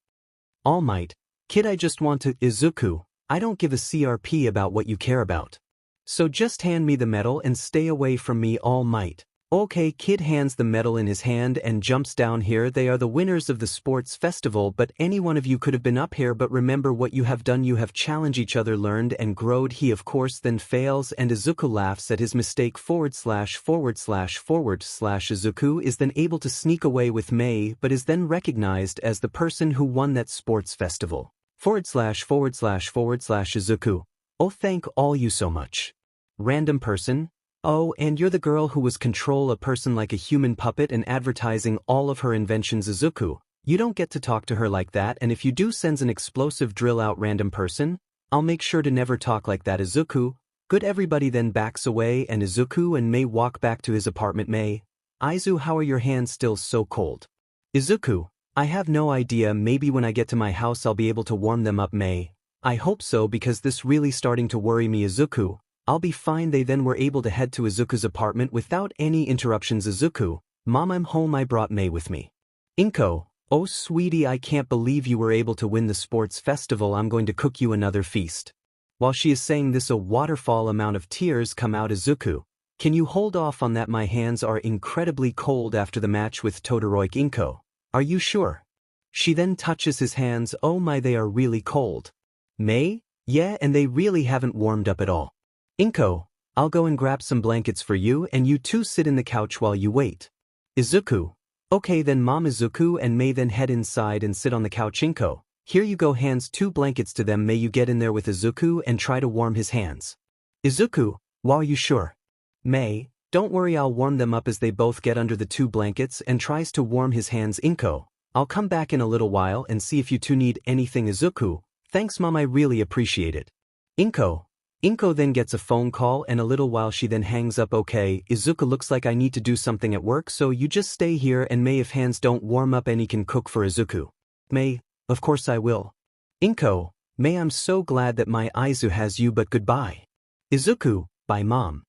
All Might? Kid, I just want to 𝗧𝗂𝗧. I don't give a CRP about what you care about. So just hand me the medal and stay away from me, All Might. Okay, kid hands the medal in his hand and jumps down. Here they are, the winners of the sports festival, but any one of you could have been up here, but remember what you have done. You have challenged each other, learned and growed. He of course then fails and 𝗧𝗂𝗧 laughs at his mistake. //////𝗧𝗂𝗧 is then able to sneak away with May, but is then recognized as the person who won that sports festival. /////𝗧𝗂𝗧. Oh, thank all you so much. Random person. Oh, and you're the girl who was control a person like a human puppet and advertising all of her inventions. 𝗧𝗂𝗧. You don't get to talk to her like that, and if you do, sends an explosive drill out. Random person. I'll make sure to never talk like that. 𝗧𝗂𝗧. Good. Everybody then backs away and 𝗧𝗂𝗧 and May walk back to his apartment. May. Izu, how are your hands still so cold? 𝗧𝗂𝗧. I have no idea, maybe when I get to my house I'll be able to warm them up. May. I hope so, because this really starting to worry me. 𝗧𝗂𝗧. I'll be fine. They then were able to head to 𝗧𝗂𝗧's apartment without any interruptions. 𝗧𝗂𝗧. Mom, I'm home. I brought May with me. 𝗵𝗃𝗃. Oh sweetie, I can't believe you were able to win the sports festival. I'm going to cook you another feast. While she is saying this, a waterfall amount of tears come out. 𝗧𝗂𝗧. Can you hold off on that? My hands are incredibly cold after the match with 𝗳𝗱𝗧𝗏. 𝗵𝗃𝗃. Are you sure? She then touches his hands. Oh my, they are really cold. May? Yeah, and they really haven't warmed up at all. 𝗵𝗃𝗃. I'll go and grab some blankets for you, and you two sit in the couch while you wait. 𝗧𝗂𝗧. Okay then, Mom. 𝗧𝗂𝗧 and May then head inside and sit on the couch. 𝗵𝗃𝗃. Here you go. Hands 2 blankets to them. May, you get in there with 𝗧𝗂𝗧 and try to warm his hands. 𝗧𝗂𝗧. Well, are you sure? May. Don't worry, I'll warm them up. As they both get under the 2 blankets and tries to warm his hands. 𝗵𝗃𝗃. I'll come back in a little while and see if you two need anything. 𝗧𝗂𝗧. Thanks, Mom, I really appreciate it. 𝗵𝗃𝗃. 𝗵𝗃𝗃 then gets a phone call, and a little while she then hangs up. Okay, 𝗧𝗂𝗧, looks like I need to do something at work, so you just stay here, and May, if hands don't warm up any can cook for 𝗧𝗂𝗧. May. Of course I will. 𝗵𝗃𝗃. May, I'm so glad that my Izu has you, but goodbye. 𝗧𝗂𝗧. Bye, Mom.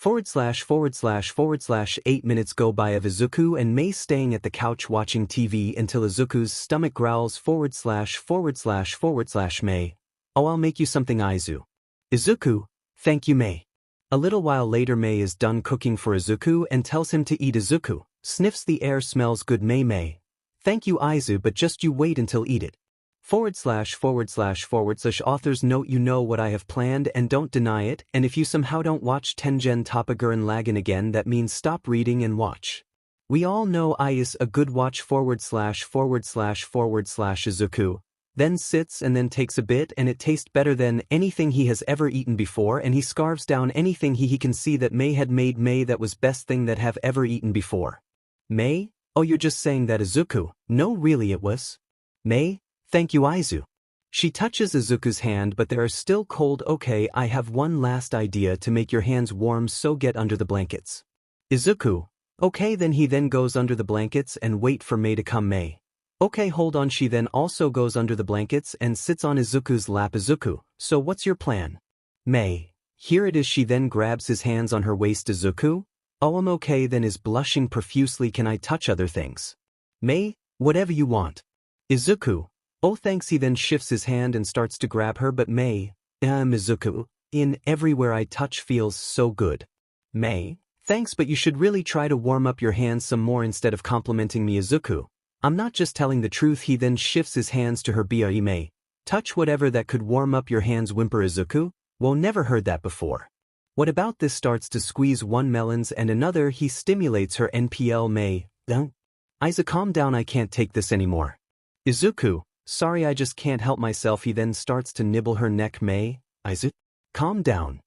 /////8 minutes go by of 𝗧𝗂𝗧 and May staying at the couch watching TV until 𝗧𝗂𝗧's stomach growls. ///// May. Oh, I'll make you something, Izu. 𝗧𝗂𝗧. Thank you, May. A little while later, May is done cooking for 𝗧𝗂𝗧 and tells him to eat. 𝗧𝗂𝗧 sniffs the air, smells good. May. Thank you, Izu, but just you wait until eat it. //// Author's note: you know what I have planned and don't deny it, and if you somehow don't watch Tengen Toppa Lagan again, that means stop reading and watch. We all know I is a good watch. // ///. Then sits and then takes a bit, and it tastes better than anything he has ever eaten before, and he scarves down anything he can see that May had made. May, that was best thing that have ever eaten before. May. Oh, you're just saying that, 𝗧𝗂𝗧. No, really it was. May. Thank you, Izu. She touches 𝗧𝗂𝗧's hand, but they are still cold. Okay, I have one last idea to make your hands warm, so get under the blankets. 𝗧𝗂𝗧. Okay, then he then goes under the blankets and wait for May to come. May. Okay, hold on. She then also goes under the blankets and sits on 𝗧𝗂𝗧's lap. 𝗧𝗂𝗧. So what's your plan? May. Here it is. She then grabs his hands on her waist. 𝗧𝗂𝗧. Oh, I'm okay then, is blushing profusely. Can I touch other things? May. Whatever you want. 𝗧𝗂𝗧. Oh, thanks. He then shifts his hand and starts to grab her, but May. 𝗧𝗂𝗧. In everywhere I touch feels so good. May. Thanks, but you should really try to warm up your hands some more instead of complimenting me. 𝗧𝗂𝗧. I'm not just telling the truth. He then shifts his hands to her. May. Touch whatever that could warm up your hands. Whimper. 𝗧𝗂𝗧. Whoa, never heard that before. What about this? Starts to squeeze one melons and another. He stimulates her. NPL. May. Izu, calm down. I can't take this anymore. 𝗧𝗂𝗧. Sorry, I just can't help myself. He then starts to nibble her neck. May. Izu. Calm down.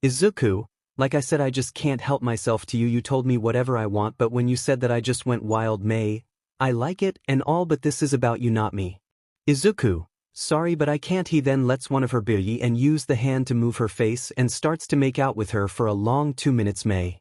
𝗧𝗂𝗧. Like I said, I just can't help myself to you. You told me whatever I want, but when you said that I just went wild. May. I like it and all, but this is about you, not me. 𝗧𝗂𝗧. Sorry but I can't. He then lets one of her 𝗵𝗃 and use the hand to move her face and starts to make out with her for a long 2 minutes. May.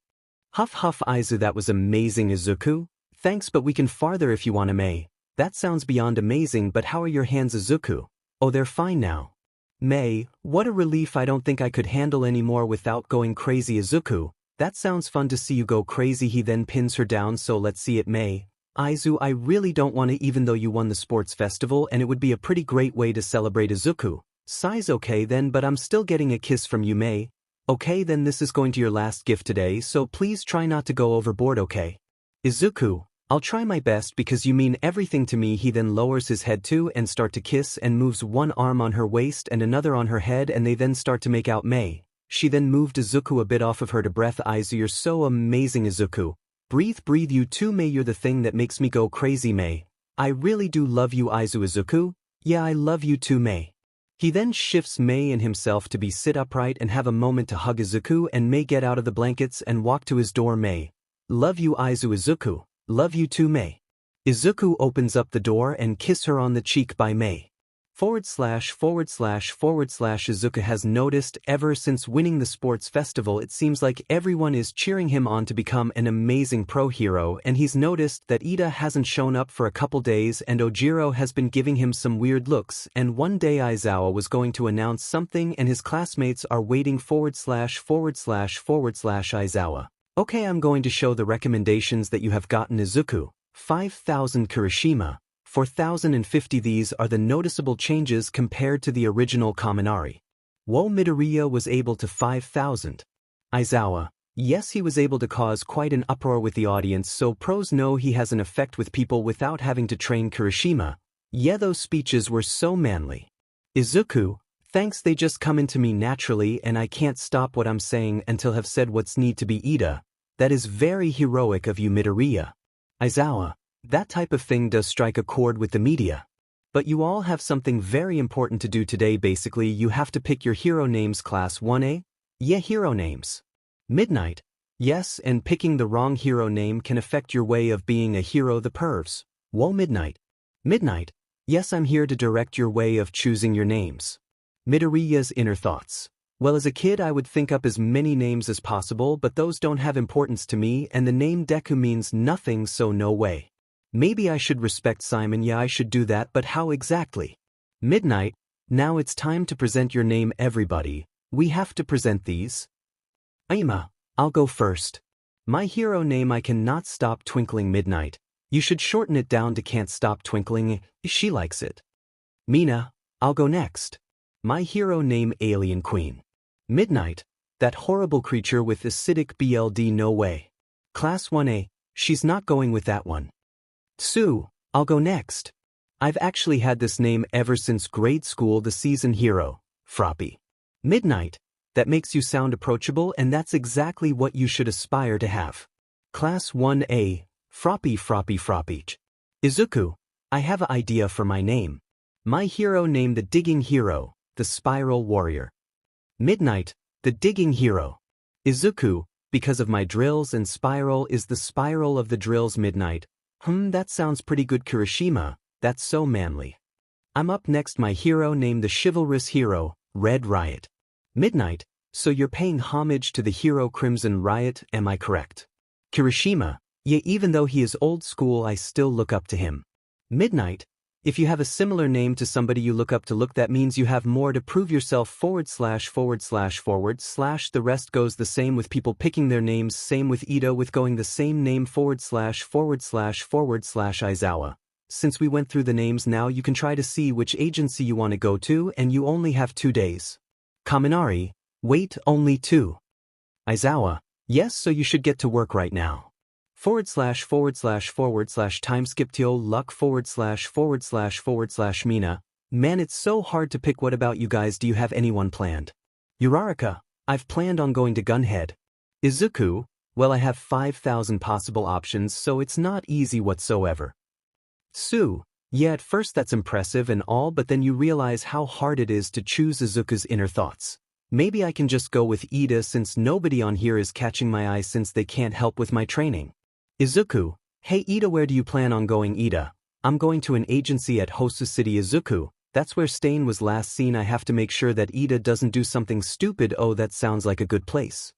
Huff huff 𝗧𝗂𝗧, that was amazing 𝗧𝗑𝗧. Thanks, but we can farther if you wanna. May. That sounds beyond amazing, but how are your hands 𝗧𝗑𝗧? Oh, they're fine now. May. What a relief, I don't think I could handle anymore without going crazy 𝗧𝗑𝗧. That sounds fun to see you go crazy. He then pins her down, so let's see it. May. 𝗧𝗂𝗧, I really don't wanna, even though you won the sports festival and it would be a pretty great way to celebrate 𝗧𝗑𝗧. Sighs, okay then, but I'm still getting a kiss from you. May. Okay then, this is going to your last gift today, so please try not to go overboard, okay? 𝗧𝗑𝗧, I'll try my best because you mean everything to me. He then lowers his head too and start to kiss and moves one arm on her waist and another on her head, and they then start to make out. May. She then moved 𝗧𝗑𝗧 a bit off of her to breath. 𝗧𝗂𝗧, you're so amazing 𝗧𝗑𝗧. Breathe you too. May. You're the thing that makes me go crazy. May. I really do love you 𝗧𝗂𝗧. 𝗧𝗑𝗧, yeah, I love you too. May. He then shifts May and himself to be sit upright and have a moment to hug 𝗧𝗑𝗧 and May get out of the blankets and walk to his door. May. Love you 𝗧𝗂𝗧. Love you too. May. 𝗧𝗑𝗧 opens up the door and kiss her on the cheek. By May. //////. 𝗧𝗑𝗧 has noticed ever since winning the sports festival, it seems like everyone is cheering him on to become an amazing pro hero, and he's noticed that 𝗳𝗍 hasn't shown up for a couple days and ojiro has been giving him some weird looks, and one day 𝗧𝗧𝗧 was going to announce something and his classmates are waiting. ////. Okay, I'm going to show the recommendations that you have gotten. 𝗧𝗑𝗧, 5,000 𝗧𝗵𝗃. 4,050. These are the noticeable changes compared to the original 𝗵𝗃. 𝗬𝗵𝗃 was able to 5,000. 𝗧𝗧𝗧, yes, he was able to cause quite an uproar with the audience, so pros know he has an effect with people without having to train 𝗧𝗵𝗃. Yeah, those speeches were so manly. 𝗧𝗑𝗧, thanks, they just come into me naturally and I can't stop what I'm saying until have said what's need to be. 𝗳𝗍, that is very heroic of you. 𝗵𝗃. 𝗧𝗧𝗧, that type of thing does strike a chord with the media. But you all have something very important to do today. Basically, you have to pick your hero names. Class 1A? Yeah, hero names. Midnight? Yes, and picking the wrong hero name can affect your way of being a hero. The pervs. 𝗬𝗵𝗃. Midnight? Yes, I'm here to direct your way of choosing your names. 𝗵𝗃's inner thoughts. Well, as a kid I would think up as many names as possible, but those don't have importance to me, and the name Deku means nothing, so no way. Maybe I should respect Simon. Yeah, I should do that, but how exactly? Midnight, now it's time to present your name. Everybody, we have to present these. 𝗬𝗑𝗲, I'll go first. My hero name, I cannot stop twinkling. Midnight, you should shorten it down to can't stop twinkling, she likes it. 𝗵𝗃, I'll go next. My hero name, Alien Queen. Midnight, that horrible creature with acidic BLD, no way. Class 1A, she's not going with that one. 𝗬𝗧, I'll go next. I've actually had this name ever since grade school. The season hero, 𝗵𝗃. Midnight, that makes you sound approachable, and that's exactly what you should aspire to have. Class 1A, 𝗵𝗃. 𝗧𝗑𝗧, I have an idea for my name. My hero name, the digging hero, the spiral warrior. Midnight, the digging hero. 𝗧𝗑𝗧, because of my drills, and spiral is the spiral of the drills. Midnight, that sounds pretty good. 𝗧𝗵𝗃, that's so manly. I'm up next. My hero name, the chivalrous hero, Red Riot. Midnight, so you're paying homage to the hero Crimson Riot, am I correct? 𝗧𝗵𝗃, yeah, even though he is old school I still look up to him. Midnight, if you have a similar name to somebody you look up to, that means you have more to prove yourself. /////. The rest goes the same with people picking their names. Same with 𝗳𝗍 with going the same name. ////. 𝗧𝗧𝗧. Since we went through the names, now you can try to see which agency you want to go to, and you only have 2 days. Kaminari, wait, only 2. 𝗧𝗧𝗧, yes, so you should get to work right now. ////timeskiptio luck ////// Man, it's so hard to pick. What about you guys? Do you have anyone planned? Uraraka, I've planned on going to Gunhead. 𝗧𝗑𝗧, well, I have 5,000 possible options, so it's not easy whatsoever. 𝗬𝗧, yeah, at first that's impressive and all, but then you realize how hard it is to choose. 𝗧𝗑𝗧's inner thoughts. Maybe I can just go with 𝗳𝗍 since nobody on here is catching my eye since they can't help with my training. 𝗧𝗑𝗧, hey 𝗳𝗍, where do you plan on going? 𝗳𝗍, I'm going to an agency at Hosu City. 𝗧𝗑𝗧, That's where Stain was last seen. I have to make sure that 𝗳𝗍 doesn't do something stupid. Oh, that sounds like a good place.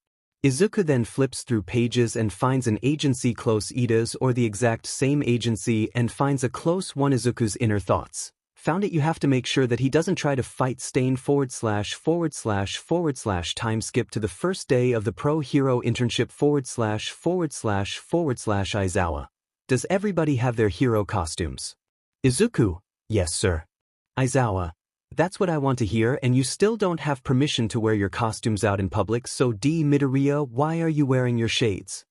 Izuku then flips through pages and finds an agency close 𝗳𝗍's or the exact same agency and finds a close one. Izuku's inner thoughts. Found it. You have to make sure that he doesn't try to fight Stain // time skip to the first day of the pro hero internship // Aizawa. Does everybody have their hero costumes? Izuku, yes sir. Aizawa, that's what I want to hear, and you still don't have permission to wear your costumes out in public, so 𝗵𝗃𝗏, why are you wearing your shades?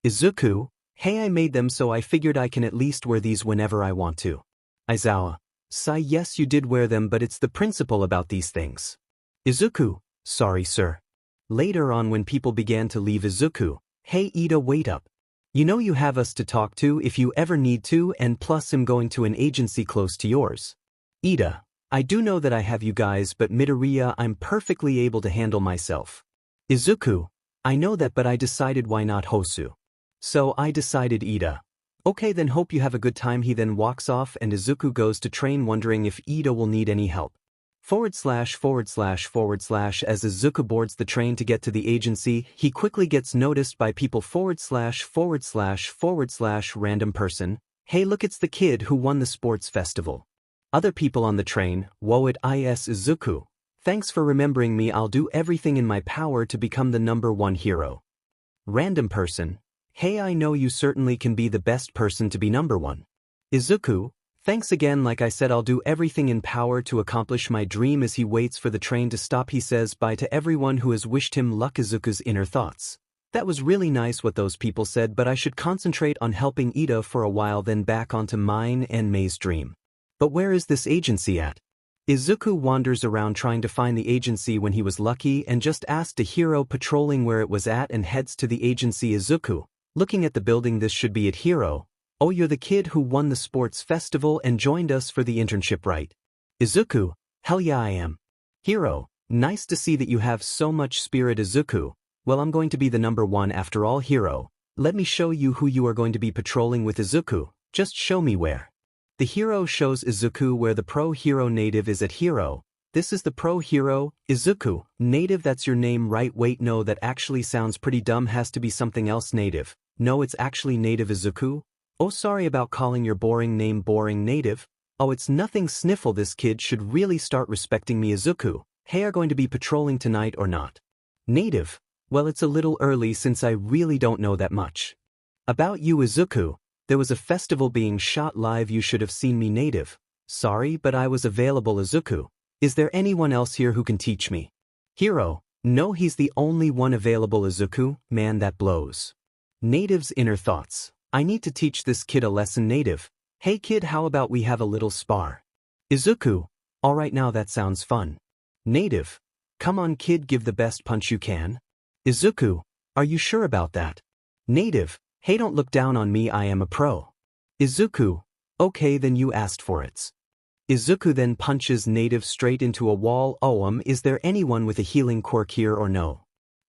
Izuku, hey, I made them so I figured I can at least wear these whenever I want to. Aizawa, sigh, yes you did wear them, but it's the principle about these things. Izuku, sorry sir. Later on, when people began to leave, Izuku, hey 𝗳𝗍, wait up. You know you have us to talk to if you ever need to, and plus I'm going to an agency close to yours. 𝗳𝗍, I do know that I have you guys, but 𝗵𝗃𝗏, I'm perfectly able to handle myself. Izuku, I know that, but I decided why not Hosu. So I decided 𝗳𝗍. Okay then, hope you have a good time. He then walks off and Izuku goes to train, wondering if 𝗳𝗍 will need any help. // As Izuku boards the train to get to the agency, he quickly gets noticed by people // random person. Hey look, it's the kid who won the sports festival. Other people on the train, WhatIf Izuku. Thanks for remembering me, I'll do everything in my power to become the #1 hero. Random person. Hey, I know you certainly can be the best person to be #1. Izuku. Thanks again, like I said, I'll do everything in power to accomplish my dream. As he waits for the train to stop, he says bye to everyone who has wished him luck. Izuku's inner thoughts. That was really nice what those people said, but I should concentrate on helping 𝗳𝗍 for a while, then back onto mine and May's dream. But where is this agency at? Izuku wanders around trying to find the agency when he was lucky and just asked a hero patrolling where it was at and heads to the agency. Izuku, looking at the building, this should be it. Hero, oh, you're the kid who won the sports festival and joined us for the internship, right? Izuku, hell yeah I am. Hero, nice to see that you have so much spirit. Izuku, well, I'm going to be the #1 after all. Hero, let me show you who you are going to be patrolling with. Izuku, just show me where. The hero shows Izuku where the pro hero native is at. Hero, this is the pro hero. Izuku, native, that's your name, right? Wait, no, that actually sounds pretty dumb, has to be something else. Native, no, it's actually native. Izuku, oh, sorry about calling your boring name boring. Native, oh, it's nothing. Sniffle, this kid should really start respecting me. Izuku, hey, are going to be patrolling tonight or not? Native, well, it's a little early since I really don't know that much about you. Izuku, there was a festival being shot live, you should have seen me. Native, sorry, but I was available. Izuku, is there anyone else here who can teach me? Hero, no, he's the only one available. Izuku, man, that blows. Native's inner thoughts. I need to teach this kid a lesson. Native, hey kid, how about we have a little spar? Izuku, alright, now that sounds fun. Native, come on kid, give the best punch you can. Izuku, are you sure about that? Native, hey, don't look down on me, I am a pro. Izuku, okay then, you asked for it. Izuku then punches Native straight into a wall. Is there anyone with a healing quirk here or no?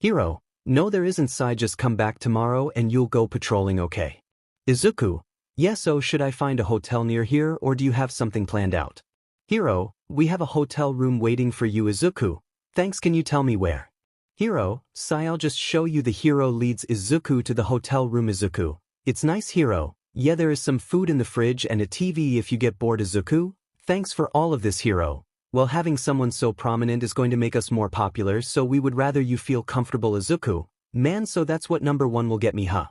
Hero, no there isn't. Sai, just come back tomorrow and you'll go patrolling, okay? Izuku, yes. Oh, should I find a hotel near here or do you have something planned out? Hero, we have a hotel room waiting for you. Izuku, thanks, can you tell me where? Hero, Sai, I'll just show you. The hero leads Izuku to the hotel room. Izuku, it's nice. Hero, yeah, there is some food in the fridge and a TV if you get bored. Izuku, thanks for all of this. Hero, well, having someone so prominent is going to make us more popular, so we would rather you feel comfortable. Izuku, man, so that's what #1 will get me, huh?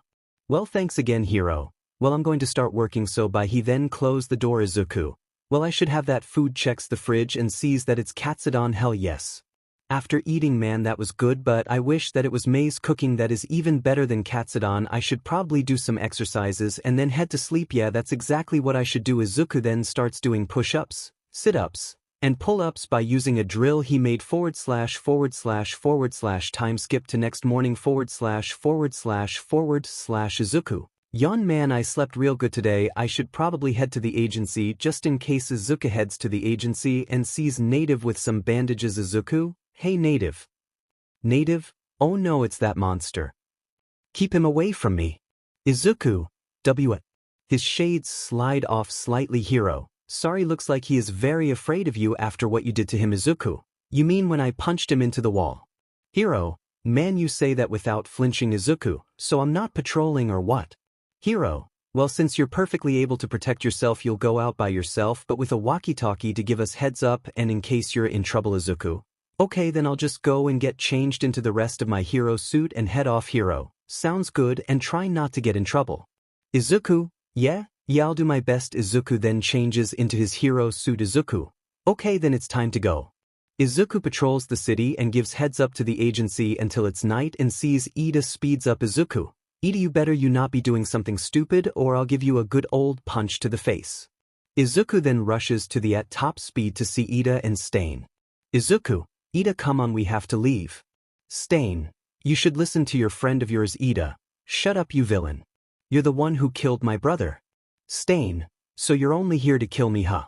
Well, thanks again. Hero, well, I'm going to start working, so bye. He then closed the door. Izuku, well, I should have that food. Checks the fridge and sees that it's 𝗧𝗵𝗏. Hell yes. After eating, man, that was good, but I wish that it was May's cooking. That is even better than 𝗧𝗵𝗏. I should probably do some exercises and then head to sleep. Yeah, that's exactly what I should do. Izuku then starts doing push-ups, sit-ups, and pull-ups by using a drill he made // time skip to next morning // Izuku, yawn, man, I slept real good today. I should probably head to the agency just in case. Izuku heads to the agency and sees Native with some bandages. Izuku, hey Native. Native, oh no, it's that monster. Keep him away from me. Izuku, his shades slide off slightly. Hero, Sorry, looks like he is very afraid of you after what you did to him, Izuku. You mean when I punched him into the wall? Hero, man, you say that without flinching, Izuku, so I'm not patrolling or what? Hero, well, since you're perfectly able to protect yourself, you'll go out by yourself but with a walkie-talkie to give us heads up and in case you're in trouble, Izuku. Okay, then I'll just go and get changed into the rest of my hero suit and head off. Hero, sounds good, and try not to get in trouble. Izuku, yeah, I'll do my best. Izuku then changes into his hero suit. Izuku, okay, then it's time to go. Izuku patrols the city and gives heads up to the agency until it's night and sees Ida speeds up. Izuku, Ida, you better you not be doing something stupid or I'll give you a good old punch to the face. Izuku then rushes to the at top speed to see Ida and Stain. Izuku, Ida, come on, we have to leave. Stain, you should listen to your friend of yours. Ida, shut up, you villain. You're the one who killed my brother. Stain, so you're only here to kill me, huh?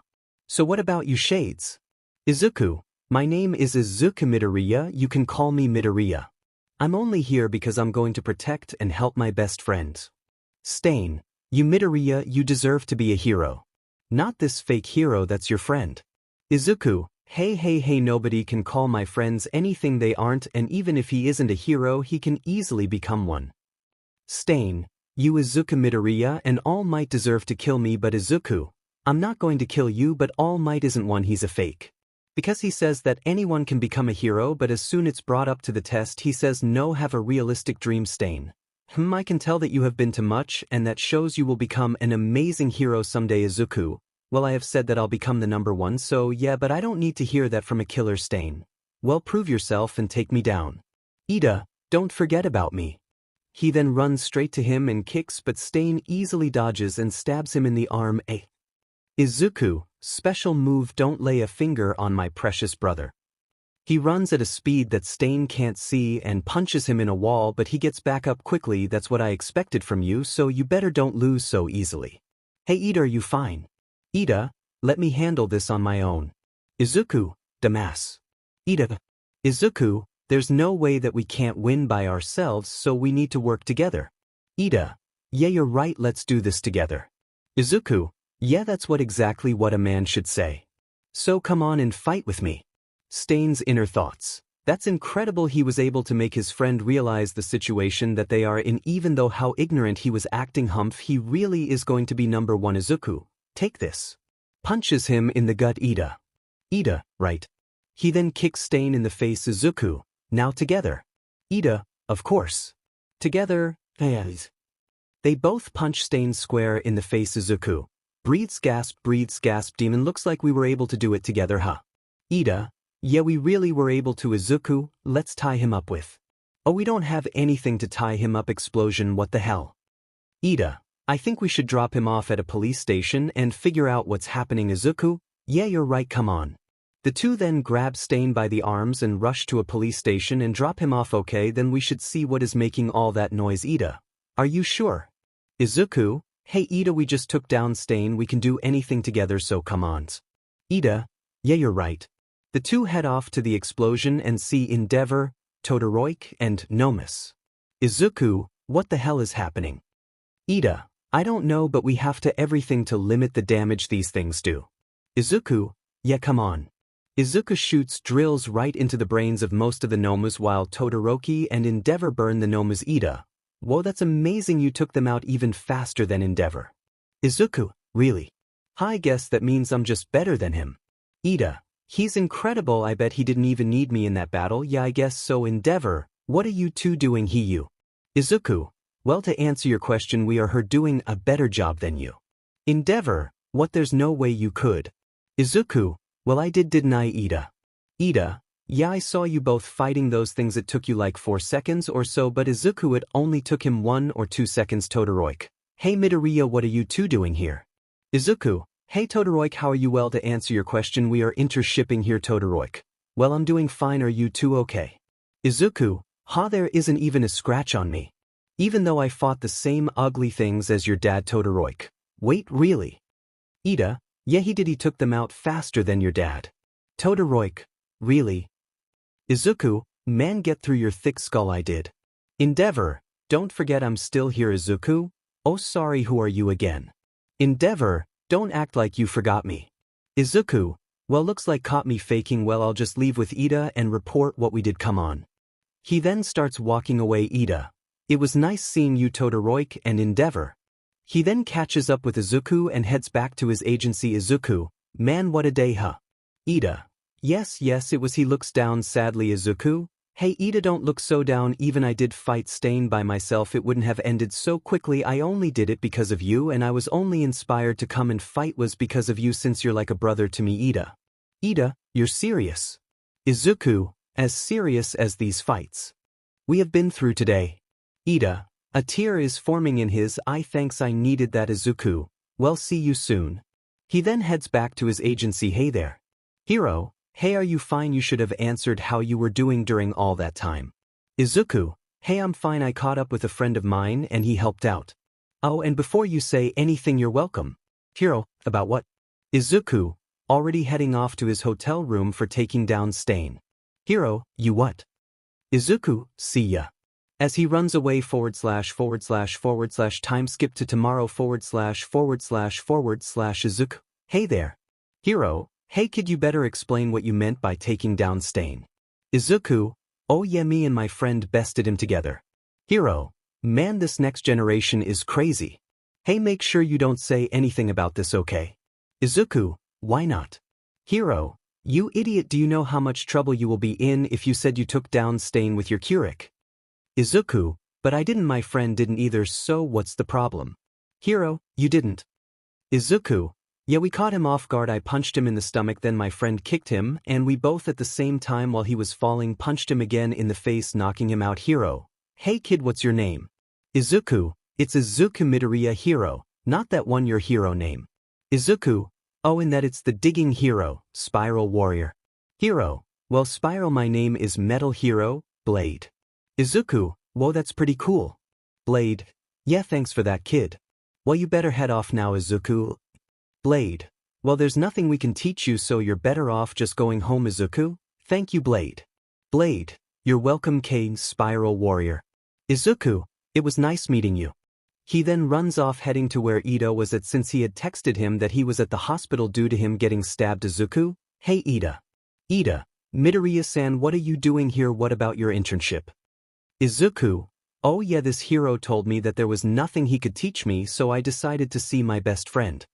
So what about you, Shades? Izuku, my name is Izuku Midoriya, you can call me Midoriya. I'm only here because I'm going to protect and help my best friends. Stain, you Midoriya, you deserve to be a hero. Not this fake hero that's your friend. Izuku, hey, nobody can call my friends anything they aren't, and even if he isn't a hero, he can easily become one. Stain, you Izuku Midoriya and All Might deserve to kill me, but Izuku, I'm not going to kill you, but All Might isn't one, he's a fake. Because he says that anyone can become a hero, but as soon it's brought up to the test he says no, have a realistic dream. Stain, I can tell that you have been to much and that shows you will become an amazing hero someday. Izuku, well, I have said that I'll become the #1, so yeah, but I don't need to hear that from a killer. Stain, well, prove yourself and take me down. Ida, don't forget about me. He then runs straight to him and kicks, but Stain easily dodges and stabs him in the arm. Izuku, special move, don't lay a finger on my precious brother. He runs at a speed that Stain can't see and punches him in a wall, but he gets back up quickly. That's what I expected from you, so you better don't lose so easily. Hey Ida, are you fine? Ida, let me handle this on my own. Izuku, Damas. Ida. Izuku, there's no way that we can't win by ourselves, so we need to work together. Ida, yeah, you're right, let's do this together. Izuku, yeah, that's exactly what a man should say. So come on and fight with me. Stain's inner thoughts. That's incredible, he was able to make his friend realize the situation that they are in, even though how ignorant he was acting. He really is going to be #1. Izuku, take this. Punches him in the gut. Ida. Ida, right. He then kicks Stain in the face. Izuku, now together. Ida, of course. Together, they both punch Stain square in the face. Izuku, breathes gasp, demon, looks like we were able to do it together, huh? Ida, yeah, we really were able to. Izuku, let's tie him up with. Oh, we don't have anything to tie him up. Explosion, what the hell? Ida, I think we should drop him off at a police station and figure out what's happening. Izuku, yeah, you're right, come on. The two then grab Stain by the arms and rush to a police station and drop him off. Okay, then we should see what is making all that noise. Ida, are you sure? Izuku, hey Ida, we just took down Stain, we can do anything together, so come on. Ida, yeah, you're right. The two head off to the explosion and see 𝗵𝗃, 𝗳𝗏𝗧𝗏, and 𝗵𝗏. Izuku, what the hell is happening? Ida, I don't know, but we have to everything to limit the damage these things do. Izuku, yeah, come on. Izuku shoots drills right into the brains of most of the 𝗵𝗏s while 𝗳𝗏𝗧𝗏 and 𝗵𝗃 burn the 𝗵𝗏s. Ida, whoa, that's amazing, you took them out even faster than 𝗵𝗃. Izuku, really? I guess that means I'm just better than him. Ida, he's incredible, I bet he didn't even need me in that battle. Yeah, I guess so. 𝗵𝗃, what are you two doing? You. Izuku, well, to answer your question, we are doing a better job than you. 𝗵𝗃, what, there's no way you could. Izuku, well, I didn't I? Ida. Ida, yeah, I saw you both fighting those things, it took you like 4 seconds or so, but Izuku, it only took him 1 or 2 seconds. 𝗳𝗏𝗧𝗏, hey Midoriya, what are you two doing here? Izuku, hey 𝗳𝗏𝗧𝗏, how are you? Well, to answer your question, we are intershipping here. 𝗳𝗏𝗧𝗏, well, I'm doing fine, are you two okay? Izuku, there isn't even a scratch on me. Even though I fought the same ugly things as your dad. 𝗳𝗏𝗧𝗏, wait, really? Ida, yeah, he did, he took them out faster than your dad. 𝗳𝗏𝗧𝗏, really? Izuku, man, get through your thick skull, I did. 𝗵𝗃, don't forget I'm still here. Izuku, oh sorry, who are you again? 𝗵𝗃, don't act like you forgot me. Izuku, well looks like caught me faking well I'll just leave with Ida and report what we did come on. He then starts walking away Ida. It was nice seeing you 𝗳𝗧𝗧𝗏 and 𝗳𝗏𝗧𝗏. He then catches up with Izuku and heads back to his agency Izuku, man what a day huh. Ida. Yes it was he looks down sadly Izuku. Hey Ida don't look so down even I did fight 𝗧𝗍 by myself it wouldn't have ended so quickly I only did it because of you and I was only inspired to come and fight was because of you since you're like a brother to me Ida. Ida, you're serious. Izuku, as serious as these fights we have been through today. Ida, a tear is forming in his eye thanks I needed that Izuku, well see you soon. He then heads back to his agency hey there. Hero, hey are you fine you should have answered how you were doing during all that time. Izuku, hey I'm fine I caught up with a friend of mine and he helped out. Oh and before you say anything you're welcome. Hero, about what? Izuku, already heading off to his hotel room for taking down 𝗧𝗍𝗏. Hero, you what? Izuku, see ya. As he runs away // time skip to tomorrow / Izuku, hey there. Hero, hey kid you better explain what you meant by taking down 𝗧𝗍𝗏. Izuku, oh yeah me and my friend bested him together. Hero, man this next generation is crazy. Hey make sure you don't say anything about this okay? Izuku, why not? Hero, you idiot do you know how much trouble you will be in if you said you took down 𝗧𝗍𝗏 with your 𝗧𝗧𝗏? Izuku, but I didn't my friend didn't either so what's the problem? Hero, you didn't. Izuku, yeah we caught him off guard I punched him in the stomach then my friend kicked him and we both at the same time while he was falling punched him again in the face knocking him out Hero, hey kid what's your name? Izuku, it's 𝗧𝗵𝗵𝗏 Hero, not that one your hero name. Izuku, oh and that it's the digging hero, Spiral Warrior. Hero, well Spiral my name is Metal Hero, Blade. Izuku, whoa that's pretty cool. Blade, yeah thanks for that kid. Well you better head off now Izuku. Blade, well there's nothing we can teach you so you're better off just going home Izuku, thank you Blade. Blade, you're welcome Kane Spiral Warrior. Izuku, it was nice meeting you. He then runs off heading to where Ida was at since he had texted him that he was at the hospital due to him getting stabbed Izuku, hey Ida. Ida, Midoriya-san what are you doing here what about your internship? Izuku, oh yeah this hero told me that there was nothing he could teach me so I decided to see my best friend.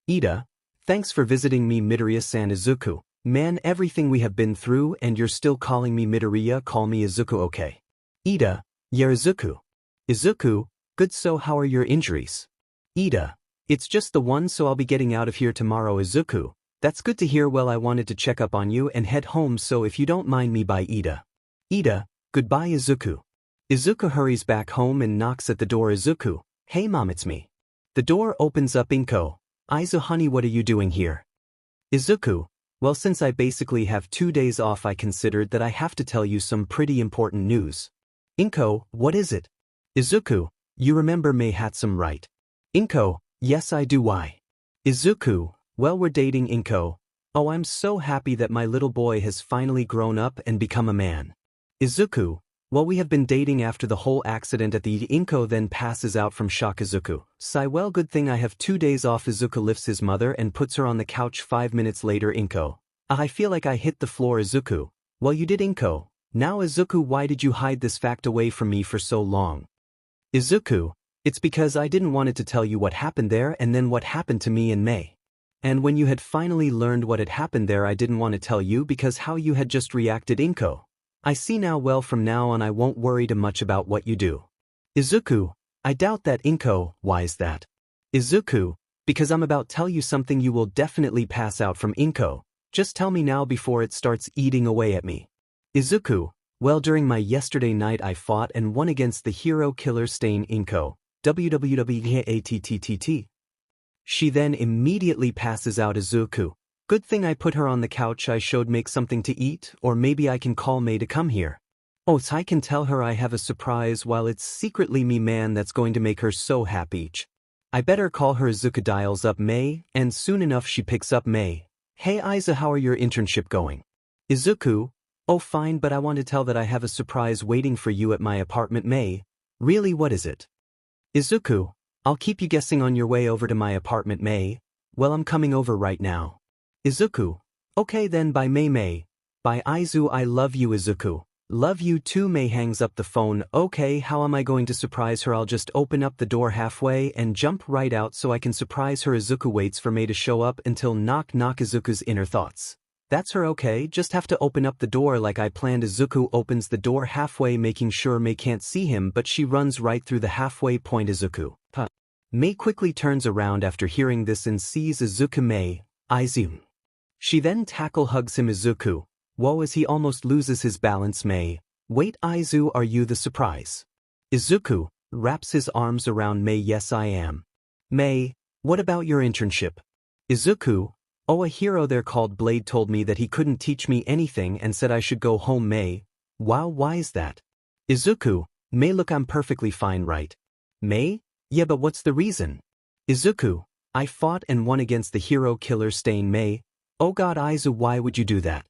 Ida, thanks for visiting me Midoriya-san Izuku, man everything we have been through and you're still calling me Midoriya call me Izuku okay. Ida, yeah Izuku. Izuku, good so how are your injuries? Ida, it's just the one so I'll be getting out of here tomorrow Izuku, that's good to hear well I wanted to check up on you and head home so if you don't mind me bye Ida. Ida, goodbye Izuku. Izuku hurries back home and knocks at the door Izuku, hey mom it's me. The door opens up 𝗵𝗃𝗏, Izu honey what are you doing here? Izuku, well since I basically have 2 days off I considered that I have to tell you some pretty important news. 𝗵𝗃𝗏, what is it? Izuku, you remember 𝗵𝗃𝗏𝗏 right? 𝗵𝗃𝗏, yes I do why? Izuku, well we're dating 𝗵𝗃𝗏, oh I'm so happy that my little boy has finally grown up and become a man. Izuku, well we have been dating after the whole accident at the 𝗵𝗃𝗏 then passes out from shock Izuku, sigh well good thing I have 2 days off Izuku lifts his mother and puts her on the couch 5 minutes later 𝗵𝗃𝗏, I feel like I hit the floor Izuku, well you did 𝗵𝗃𝗏, now Izuku why did you hide this fact away from me for so long? Izuku, it's because I didn't want to tell you what happened there and then what happened to me in May. And when you had finally learned what had happened there I didn't want to tell you because how you had just reacted 𝗵𝗃𝗏. I see now well from now on I won't worry too much about what you do. Izuku, I doubt that 𝗵𝗃𝗏, why is that? Izuku, because I'm about to tell you something you will definitely pass out from 𝗵𝗃𝗏, just tell me now before it starts eating away at me. Izuku, well during my yesterday night I fought and won against the hero killer 𝗧𝗍𝗏, WWWATTTT. She then immediately passes out Izuku. Good thing I put her on the couch I showed make something to eat or maybe I can call May to come here. Oh so I can tell her I have a surprise while it's secretly me man that's going to make her so happy. I better call her Izuku dials up May and soon enough she picks up May. Hey Iza how are your internship going? Izuku, oh fine but I want to tell that I have a surprise waiting for you at my apartment May. Really what is it? Izuku, I'll keep you guessing on your way over to my apartment May. Well I'm coming over right now. Izuku. Okay then, by Mei. By Izu, I love you Izuku. Love you too. Mei hangs up the phone. Okay, how am I going to surprise her? I'll just open up the door halfway and jump right out so I can surprise her. Izuku waits for Mei to show up until knock knock. Izuku's inner thoughts. That's her. Okay, just have to open up the door like I planned. Izuku opens the door halfway, making sure Mei can't see him, but she runs right through the halfway point. Izuku. Mei quickly turns around after hearing this and sees Izuku. Mei, Izu. She then hugs him. Izuku. Whoa, as he almost loses his balance. Mei. Wait, Izu, are you the surprise? Izuku wraps his arms around Mei. Yes, I am. Mei, what about your internship? Izuku. Oh, a hero there called Blade told me that he couldn't teach me anything and said I should go home. Mei. Wow, why is that? Izuku. Mei, look, I'm perfectly fine, right? Mei. Yeah, but what's the reason? Izuku. I fought and won against the hero killer Stain. Mei. Oh god, Izu, why would you do that?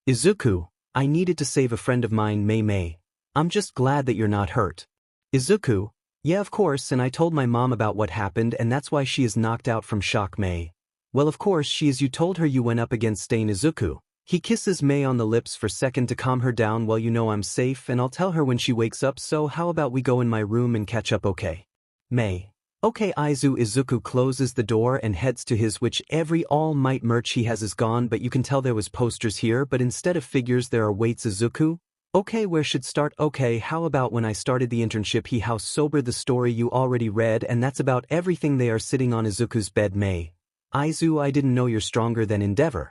Izuku. I needed to save a friend of mine. Mei. I'm just glad that you're not hurt. Izuku. Yeah, of course, and I told my mom about what happened and that's why she is knocked out from shock. Mei. Well, of course she is. You told her you went up against Stain. Izuku. He kisses Mei on the lips for a second to calm her down. Well, you know I'm safe and I'll tell her when she wakes up, so how about we go in my room and catch up, okay? Mei. Okay, Izu. Izuku closes the door and heads to his, which every All Might merch he has is gone, but you can tell there was posters here, but instead of figures there are weights. Izuku. Okay, where should start? Okay, how about when I started the internship? He 𝗧𝗵𝗲, the story you already read, and that's about everything. They are sitting on Izuku's bed. Mei. Izu, I didn't know you're stronger than 𝗫𝗏.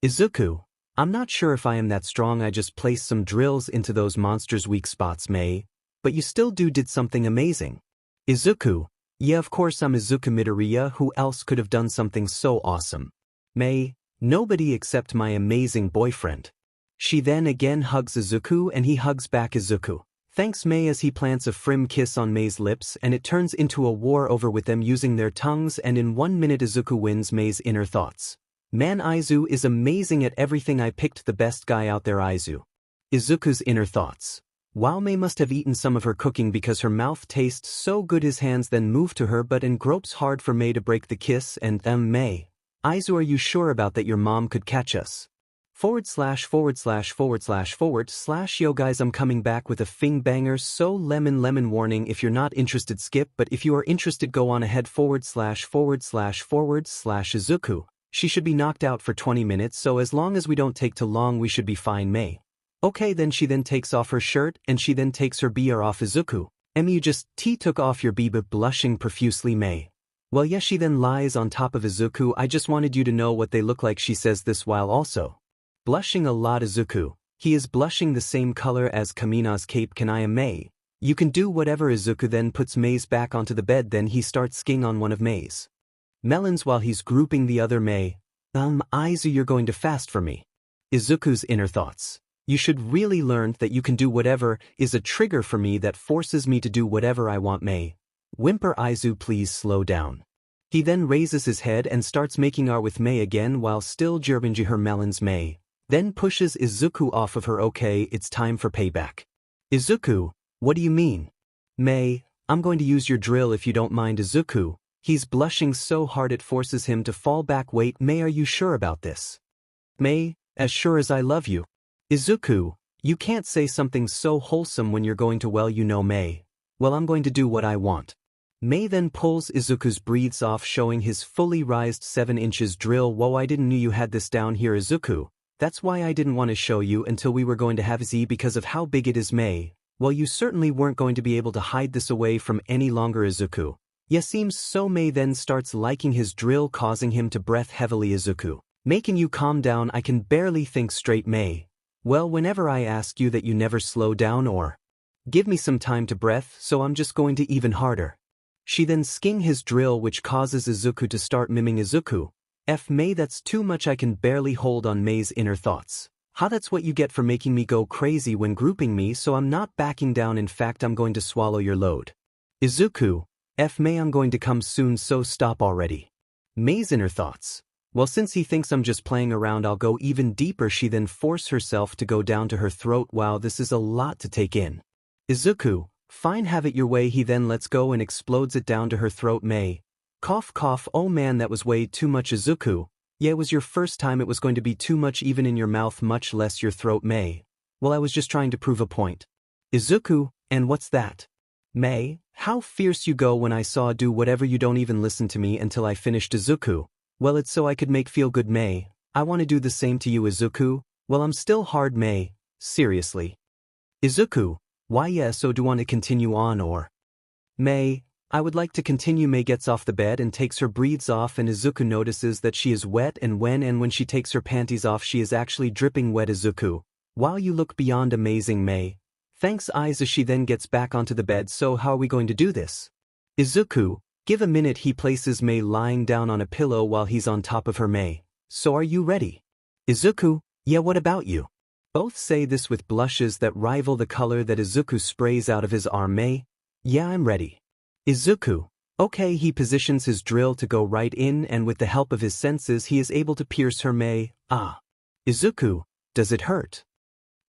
Izuku. I'm not sure if I am that strong. I just placed some drills into those monsters' weak spots. Mei. But you still did something amazing. Izuku. Yeah, of course I'm Izuku Midoriya. Who else could have done something so awesome? Mei. Nobody except my amazing boyfriend. She then again hugs Izuku and he hugs back. Izuku thanks Mei as he plants a firm kiss on Mei's lips, and it turns into a war over with them using their tongues, and in 1 minute Izuku wins Mei's inner thoughts. Man, Izu is amazing at everything. I picked the best guy out there. Izu. Izuku's inner thoughts. Wow, Mei must have eaten some of her cooking because her mouth tastes so good. His hands then move to her but gropes hard for Mei to break the kiss and Mei. Izu, are you sure about that? Your mom could catch us. / Yo guys, I'm coming back with a fing banger, so lemon warning. If you're not interested, skip, but if you are interested, go on ahead. / Izuku. She should be knocked out for 20 minutes, so as long as we don't take too long we should be fine. Mei. Okay, then she then takes off her shirt and she then takes her BR off. Izuku. You just took off your BB, blushing profusely. Mei. Well, yes, she then lies on top of Izuku. I just wanted you to know what they look like. She says this while also blushing a lot. Izuku. He is blushing the same color as 𝗵𝗃𝗄's cape. Can I am Mei? You can do whatever. Izuku then puts Mei's back onto the bed, then he starts skiing on one of Mei's melons while he's grouping the other. Mei. Izu, you're going to fast for me. Izuku's inner thoughts. You should really learn that you can do whatever is a trigger for me that forces me to do whatever I want. Mei. Whimper. Izu, please slow down. He then raises his head and starts making out with Mei again while still 𝗔𝗫𝗍 her melons. Mei then pushes Izuku off of her. Okay, it's time for payback. Izuku. What do you mean? Mei. I'm going to use your drill if you don't mind. Izuku. He's blushing so hard it forces him to fall back. Wait, Mei, are you sure about this? Mei. As sure as I love you. Izuku. You can't say something so wholesome when you're going to. Well, you know, Mei. Well, I'm going to do what I want. Mei then pulls Izuku's breathes off, showing his fully raised 7 inches drill. Whoa, I didn't know you had this down here. Izuku. That's why I didn't want to show you until we were going to have Z, because of how big it is. Mei. Well, you certainly weren't going to be able to hide this away from any longer. Izuku. Yeah, seems so. Mei then starts liking his drill, causing him to breath heavily. Izuku. Making you calm down. I can barely think straight. Mei. Well, whenever I ask you that, you never slow down or give me some time to breath, so I'm just going to even harder. She then sking his drill, which causes Izuku to start miming. Izuku. Mei, that's too much. I can barely hold on. Mei's inner thoughts. That's what you get for making me go crazy when grouping me, so I'm not backing down. In fact, I'm going to swallow your load. Izuku. Mei, I'm going to come soon, so stop already. Mei's inner thoughts. Well, since he thinks I'm just playing around, I'll go even deeper. She then forces herself to go down to her throat. Wow, this is a lot to take in. Izuku. Fine, have it your way. He then lets go and explodes it down to her throat. Mei. Cough. Oh man, that was way too much. Izuku. Yeah, it was your first time, it was going to be too much even in your mouth, much less your throat, 𝗵. Well, I was just trying to prove a point. Izuku, and what's that? 𝗵, how fierce you go when I saw do whatever, you don't even listen to me until I finished Izuku. Well, it's so I could make feel good, 𝗵. I want to do the same to you, Izuku. Well, I'm still hard, 𝗵. Seriously. Izuku, why yes, so do want to continue on or? 𝗵, I would like to continue. 𝗵 gets off the bed and takes her breathes off, and Izuku notices that she is wet, and when she takes her panties off she is actually dripping wet. Izuku, wow, you look beyond amazing, 𝗵. Thanks, Izu. She then gets back onto the bed. So how are we going to do this? Izuku, give a minute. He places 𝗵 lying down on a pillow while he's on top of her. 𝗵, so are you ready? Izuku, yeah, what about you? Both say this with blushes that rival the color that Izuku sprays out of his arm. 𝗵, yeah, I'm ready. Izuku, okay. He positions his drill to go right in, and with the help of his senses he is able to pierce her. 𝗵, ah. Izuku, does it hurt?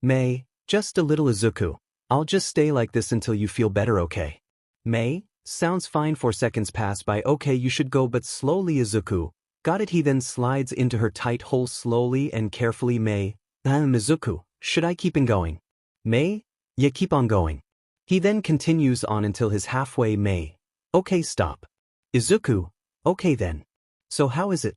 𝗵, just a little. Izuku, I'll just stay like this until you feel better, okay? 𝗵, sounds fine. 4 seconds pass by. Okay, you should go, but slowly. Izuku, got it. He then slides into her tight hole slowly and carefully. 𝗵, Izuku, should I keep on going? 𝗵, yeah, keep on going. He then continues on until his halfway. 𝗵, okay, stop. Izuku, okay then. So how is it?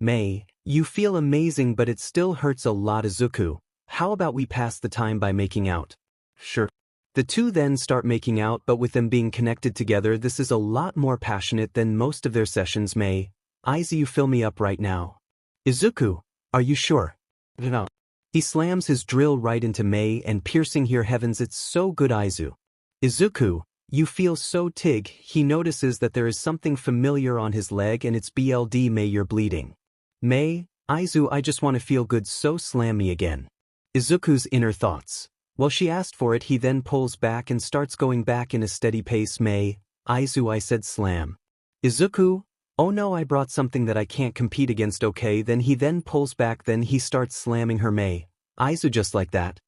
𝗵, you feel amazing, but it still hurts a lot. Izuku, how about we pass the time by making out? Sure. The two then start making out, but with them being connected together this is a lot more passionate than most of their sessions. 𝗵, Izu, you fill me up right now. Izuku, are you sure? No. He slams his drill right into 𝗵 and piercing here. Heavens, it's so good. Izu. Izuku, you feel so tig. He notices that there is something familiar on his leg and it's BLD. 𝗵, you're bleeding. 𝗵, Izu, I just want to feel good, so slam me again. Izuku's inner thoughts. Well, she asked for it. He then pulls back and starts going back in a steady pace. 𝗵, Izu, I said slam. Izuku, oh no, I brought something that I can't compete against. Okay, then he then pulls back, then he starts slamming her. 𝗵, Izu, just like that.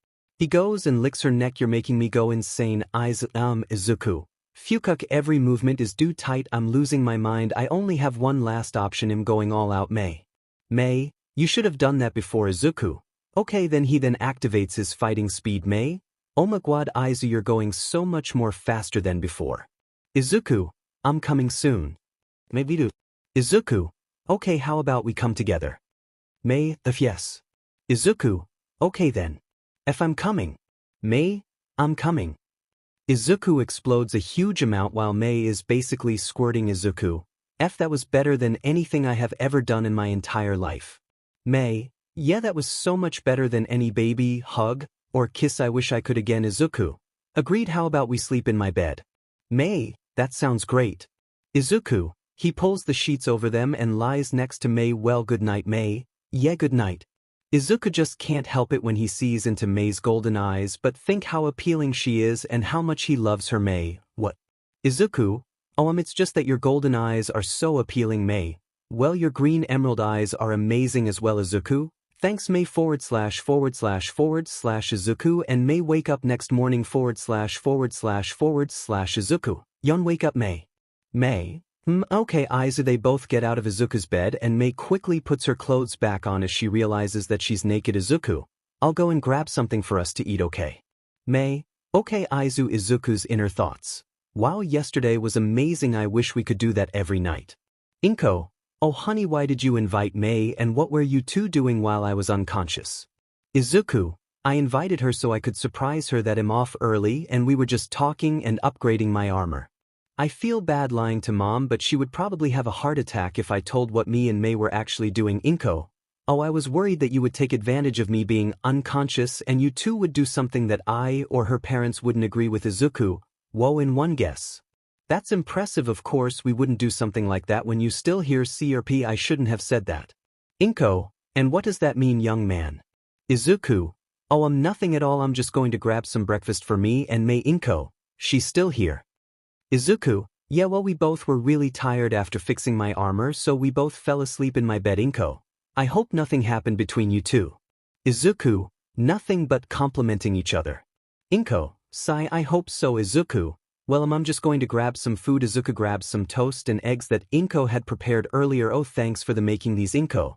He goes and licks her neck. You're making me go insane. Izu, Izuku, 𝗵𝘃𝗃, every movement is too tight. I'm losing my mind. I only have one last option. I'm going all out. 𝗵, you should have done that before. Izuku, okay, then he then activates his fighting speed. 𝗵, oh my god, Izu, you're going so much more faster than before. Izuku, I'm coming soon. Maybe do. Izuku, okay, how about we come together? 𝗵, if yes. Izuku, okay then. If I'm coming. 𝗵, I'm coming. Izuku explodes a huge amount while 𝗵 is basically squirting. Izuku, that was better than anything I have ever done in my entire life. 𝗵, yeah, that was so much better than any baby, hug, or kiss I wish I could again. Izuku, agreed. How about we sleep in my bed? 𝗵, that sounds great. Izuku, he pulls the sheets over them and lies next to 𝗵. Well, good night. 𝗵, yeah, good night. Izuku just can't help it when he sees into 𝗵's golden eyes, but think how appealing she is and how much he loves her. 𝗵, what? Izuku, oh, it's just that your golden eyes are so appealing. 𝗵, well, your green emerald eyes are amazing as well. Izuku, thanks. 𝗵 // Izuku, and 𝗵 wake up next morning // Izuku, yon wake up 𝗵. 𝗵, okay, Izu. They both get out of Izuku's bed and 𝗵 quickly puts her clothes back on as she realizes that she's naked. Izuku, I'll go and grab something for us to eat, okay? 𝗵, okay, Izu. Izuku's inner thoughts. Wow, yesterday was amazing. I wish we could do that every night. 𝗵𝗃, oh honey, why did you invite 𝗵, and what were you two doing while I was unconscious? Izuku, I invited her so I could surprise her that I'm off early and we were just talking and upgrading my armor. I feel bad lying to mom, but she would probably have a heart attack if I told what me and 𝗵 were actually doing. 𝗵𝗃, oh, I was worried that you would take advantage of me being unconscious and you two would do something that I or her parents wouldn't agree with. Izuku, whoa, in one guess. That's impressive. Of course we wouldn't do something like that. When you still hear CRP, I shouldn't have said that. 𝗵𝗃, and what does that mean, young man? Izuku, oh, nothing at all. I'm just going to grab some breakfast for me and 𝗵. 𝗵𝗃, she's still here. Izuku, yeah, well, we both were really tired after fixing my armor, so we both fell asleep in my bed. 𝗵𝗃, I hope nothing happened between you two. Izuku, nothing but complimenting each other. 𝗵𝗃, sigh, I hope so. Izuku, well, I'm just going to grab some food. Izuku grabs some toast and eggs that 𝗵𝗃 had prepared earlier. Oh, thanks for the making these. 𝗵𝗃,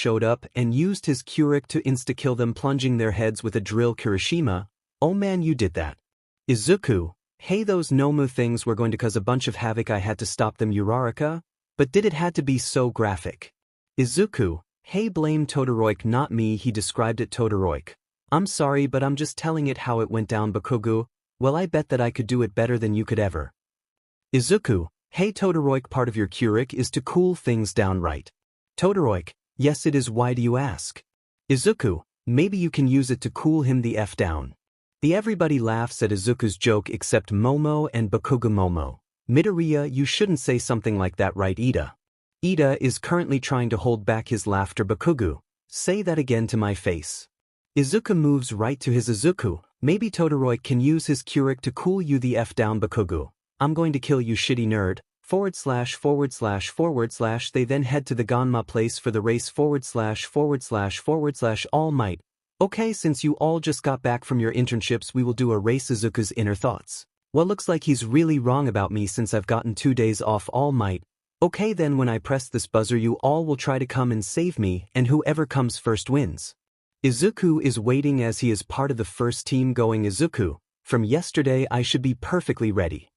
showed up and used his 𝗬𝗧𝗟 to insta-kill them, plunging their heads with a drill Kirishima. Oh man, you did that. Izuku, Hey, those Nomu things were going to cause a bunch of havoc. I had to stop them, 𝗧𝗧𝗪𝗧. But did it had to be so graphic? Izuku, hey, blame 𝗳𝗏𝗧𝗏, not me. He described it 𝗳𝗏𝗧𝗏. I'm sorry, but I'm just telling it how it went down. 𝗵𝘃𝗲, well, I bet that I could do it better than you could ever. Izuku, hey, 𝗳𝗏𝗧𝗏, part of your 𝗧𝗧𝗃 is to cool things down, right? 𝗳𝗏𝗧𝗏, yes it is. Why do you ask? Izuku, maybe you can use it to cool him the F down. Everybody laughs at Izuku's joke except Momo and 𝗵𝘃𝗲. Midoriya, you shouldn't say something like that, right? Ida is currently trying to hold back his laughter. 𝗵𝘃𝗲, say that again to my face. Izuku moves right to his Izuku, maybe 𝗳𝗏𝗧𝗏 can use his 𝗧𝗃 to cool you the F down. 𝗵𝘃𝗲, I'm going to kill you, shitty nerd. // They then head to the Ганма place for the race. / All Might. Okay, since you all just got back from your internships, we will do a race. Izuku's inner thoughts. Well, looks like he's really wrong about me since I've gotten 2 days off. All Might. Okay, then when I press this buzzer, you all will try to come and save me, and whoever comes first wins. Izuku is waiting as he is part of the first team going. Izuku, from yesterday I should be perfectly ready.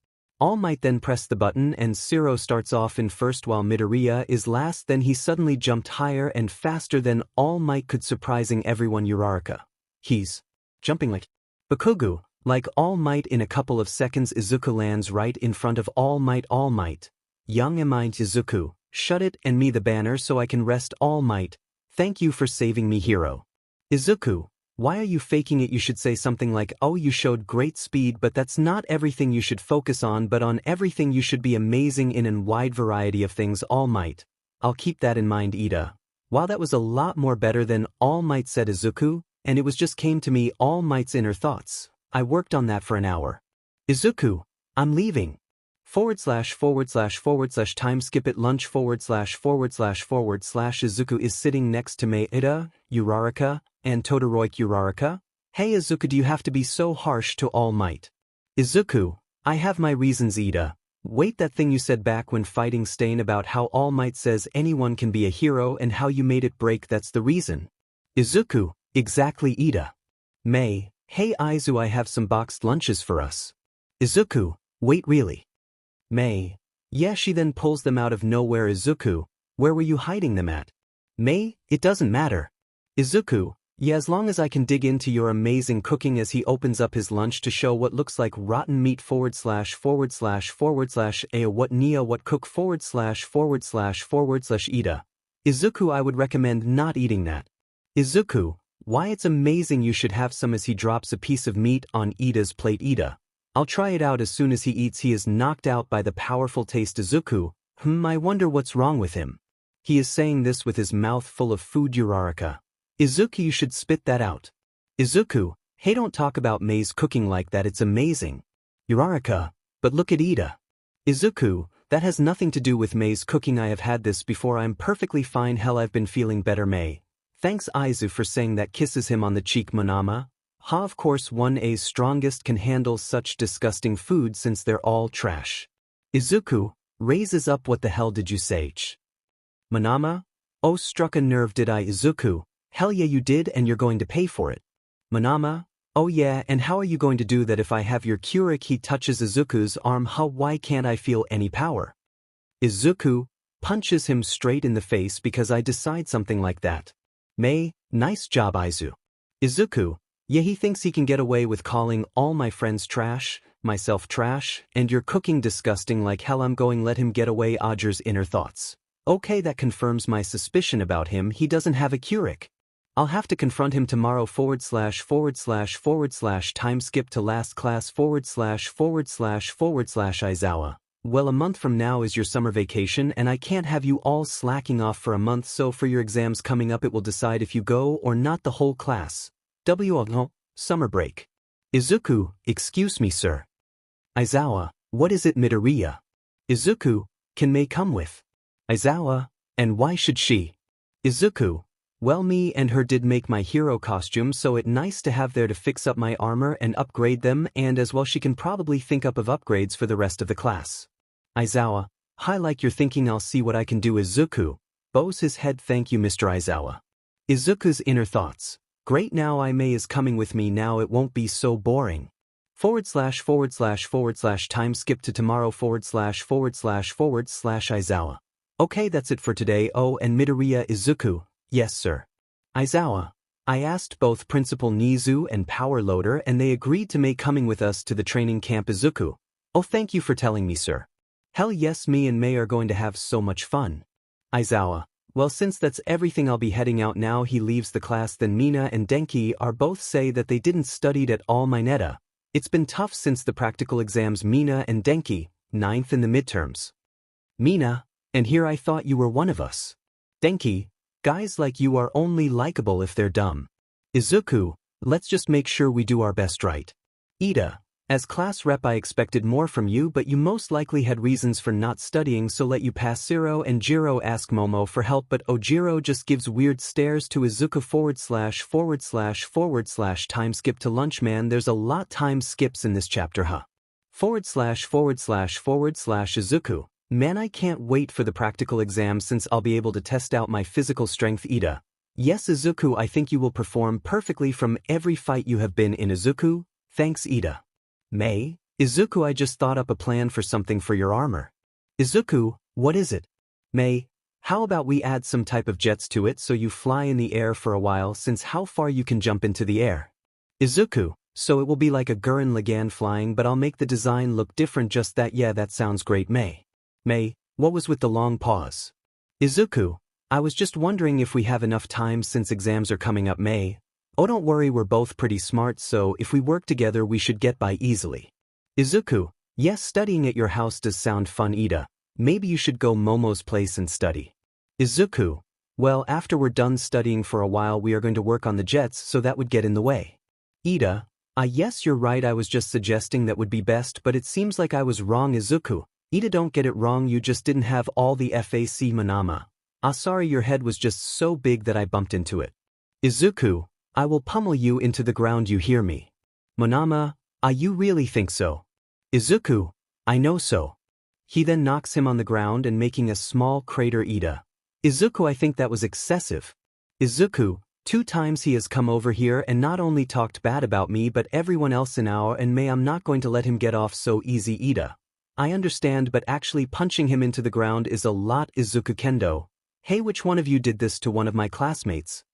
All Might then press the button and 𝗧𝗏 starts off in first while Midoriya is last. Then he suddenly jumped higher and faster than All Might could, surprising everyone. 𝗧𝗧𝗪𝗧, he's jumping like 𝗵𝘃𝗲, like All Might. In a couple of seconds Izuku lands right in front of All Might. All Might, 𝗬𝗵𝗵𝗍 Izuku, shut it and me the banner so I can rest. All Might, thank you for saving me, hero. Izuku, why are you faking it? You should say something like, oh, you showed great speed, but that's not everything you should focus on, but on everything you should be amazing in a wide variety of things. All Might, I'll keep that in mind. Ida, wow, that was a lot more better than All Might, said Izuku, and it was just came to me. All Might's inner thoughts. I worked on that for an hour. Izuku, I'm leaving. / time skip at lunch / Izuku is sitting next to May, Ida, 𝗧𝗧𝗪𝗧, and 𝗳𝗏𝗧𝗏. 𝗧𝗧𝗪𝗧, hey Izuku, do you have to be so harsh to All Might? Izuku, I have my reasons. Ida, wait, that thing you said back when fighting Stain about how All Might says anyone can be a hero and how you made it break, that's the reason. Izuku, exactly. Ida, May, hey Izu, I have some boxed lunches for us. Izuku, wait, really? May, yeah. She then pulls them out of nowhere. Izuku, where were you hiding them at? May, it doesn't matter. Izuku, yeah, as long as I can dig into your amazing cooking. As he opens up his lunch to show what looks like rotten meat / // what Nia what cook / Ida, Izuku, I would recommend not eating that. Izuku, why, it's amazing, you should have some. As he drops a piece of meat on Ida's plate. Ida, I'll try it out. As soon as he eats, he is knocked out by the powerful taste. Izuku, I wonder what's wrong with him. He is saying this with his mouth full of food. 𝗧𝗧𝗪𝗧, Izuku, you should spit that out. Izuku, hey, don't talk about May's cooking like that, it's amazing. 𝗧𝗧𝗪𝗧, but look at Ida. Izuku, that has nothing to do with May's cooking. I have had this before, I'm perfectly fine. Hell, I've been feeling better. May, thanks Izu for saying that. Kisses him on the cheek. 𝗵𝗃𝗲, ha, of course 1A's strongest can handle such disgusting food since they're all trash. Izuku raises up, what the hell did you say? 𝗵𝗃𝗲, oh, struck a nerve, did I? Izuku, hell yeah you did, and you're going to pay for it. 𝗵𝗃𝗲, oh yeah, and how are you going to do that if I have your 𝗧𝗃? He touches Izuku's arm. Why can't I feel any power? Izuku punches him straight in the face. Because I decide something like that. May, nice job Izu. Izuku, yeah, he thinks he can get away with calling all my friends trash, myself trash, and your cooking disgusting like hell. I'm going let him get away. Ager's inner thoughts. Okay, that confirms my suspicion about him. He doesn't have a 𝗧𝗃. I'll have to confront him tomorrow. / time skip to last class / Aizawa. Well, a month from now is your summer vacation and I can't have you all slacking off for a month, so for your exams coming up it will decide if you go or not. The whole class. Summer break. Izuku, excuse me sir. Aizawa, what is it? Midoriya. Izuku, can May come with? Aizawa, and why should she? Izuku, well, me and her did make my hero costume, so it nice to have there to fix up my armor and upgrade them, and as well she can probably think up of upgrades for the rest of the class. Aizawa, hi, like you're thinking, I'll see what I can do. Izuku bows his head, thank you Mr. Aizawa. Izuku's inner thoughts. Great, now May is coming with me, now it won't be so boring. // time skip to tomorrow / // Okay, that's it for today. Oh, and 𝗵𝗃𝗧𝗏 izuku. Yes, sir. 𝗧𝗏𝗧𝗟. I asked both Principal 𝗧𝗂 and 𝗬𝗨𝗱 and they agreed to make coming with us to the training camp izuku. Oh, thank you for telling me, sir. Hell yes, me and May are going to have so much fun. 𝗧𝗏𝗧𝗟. Well, since that's everything, I'll be heading out now. He leaves the class. Then Mina and Denki are both say that they didn't studied at all. 𝗵𝗃𝗧𝗏. It's been tough since the practical exams. Mina and Denki, 9th in the midterms. Mina, and here I thought you were one of us. Denki, guys like you are only likable if they're dumb. Izuku, let's just make sure we do our best, right? Ida, as class rep I expected more from you, but you most likely had reasons for not studying, so let you pass. 𝗧𝗏 and Jiro ask Momo for help, but Ojiro just gives weird stares to Izuku // time skip to lunch. Man, there's a lot time skips in this chapter, huh? / Izuku. Man, I can't wait for the practical exam since I'll be able to test out my physical strength. Ida. Yes, Izuku, I think you will perform perfectly from every fight you have been in. Izuku. Thanks, Ida. May, Izuku, I just thought up a plan for something for your armor. Izuku, what is it? May, how about we add some type of jets to it so you fly in the air for a while, since how far you can jump into the air. Izuku, so it will be like a 𝗲𝗓𝗧𝗏 flying, but I'll make the design look different. Just that. Yeah, that sounds great. May, what was with the long pause? Izuku, I was just wondering if we have enough time since exams are coming up. May, oh, don't worry, we're both pretty smart, so if we work together we should get by easily. Izuku, yes, studying at your house does sound fun. Ida, maybe you should go Momo's place and study. Izuku, well, after we're done studying for a while we are going to work on the jets, so that would get in the way. Ida, yes, you're right, I was just suggesting that would be best, but it seems like I was wrong. Izuku, Ida, don't get it wrong, you just didn't have all the FAC manama. Sorry, your head was just so big that I bumped into it. Izuku, I will pummel you into the ground, you hear me? Manama, you really think so? Izuku, I know so. He then knocks him on the ground and making a small crater. Ida. Izuku, I think that was excessive. Izuku, 2 times he has come over here and not only talked bad about me but everyone else in our and May. I'm not going to let him get off so easy. Ida. I understand, but actually punching him into the ground is a lot. Izuku Kendo. Hey, which one of you did this to one of my classmates?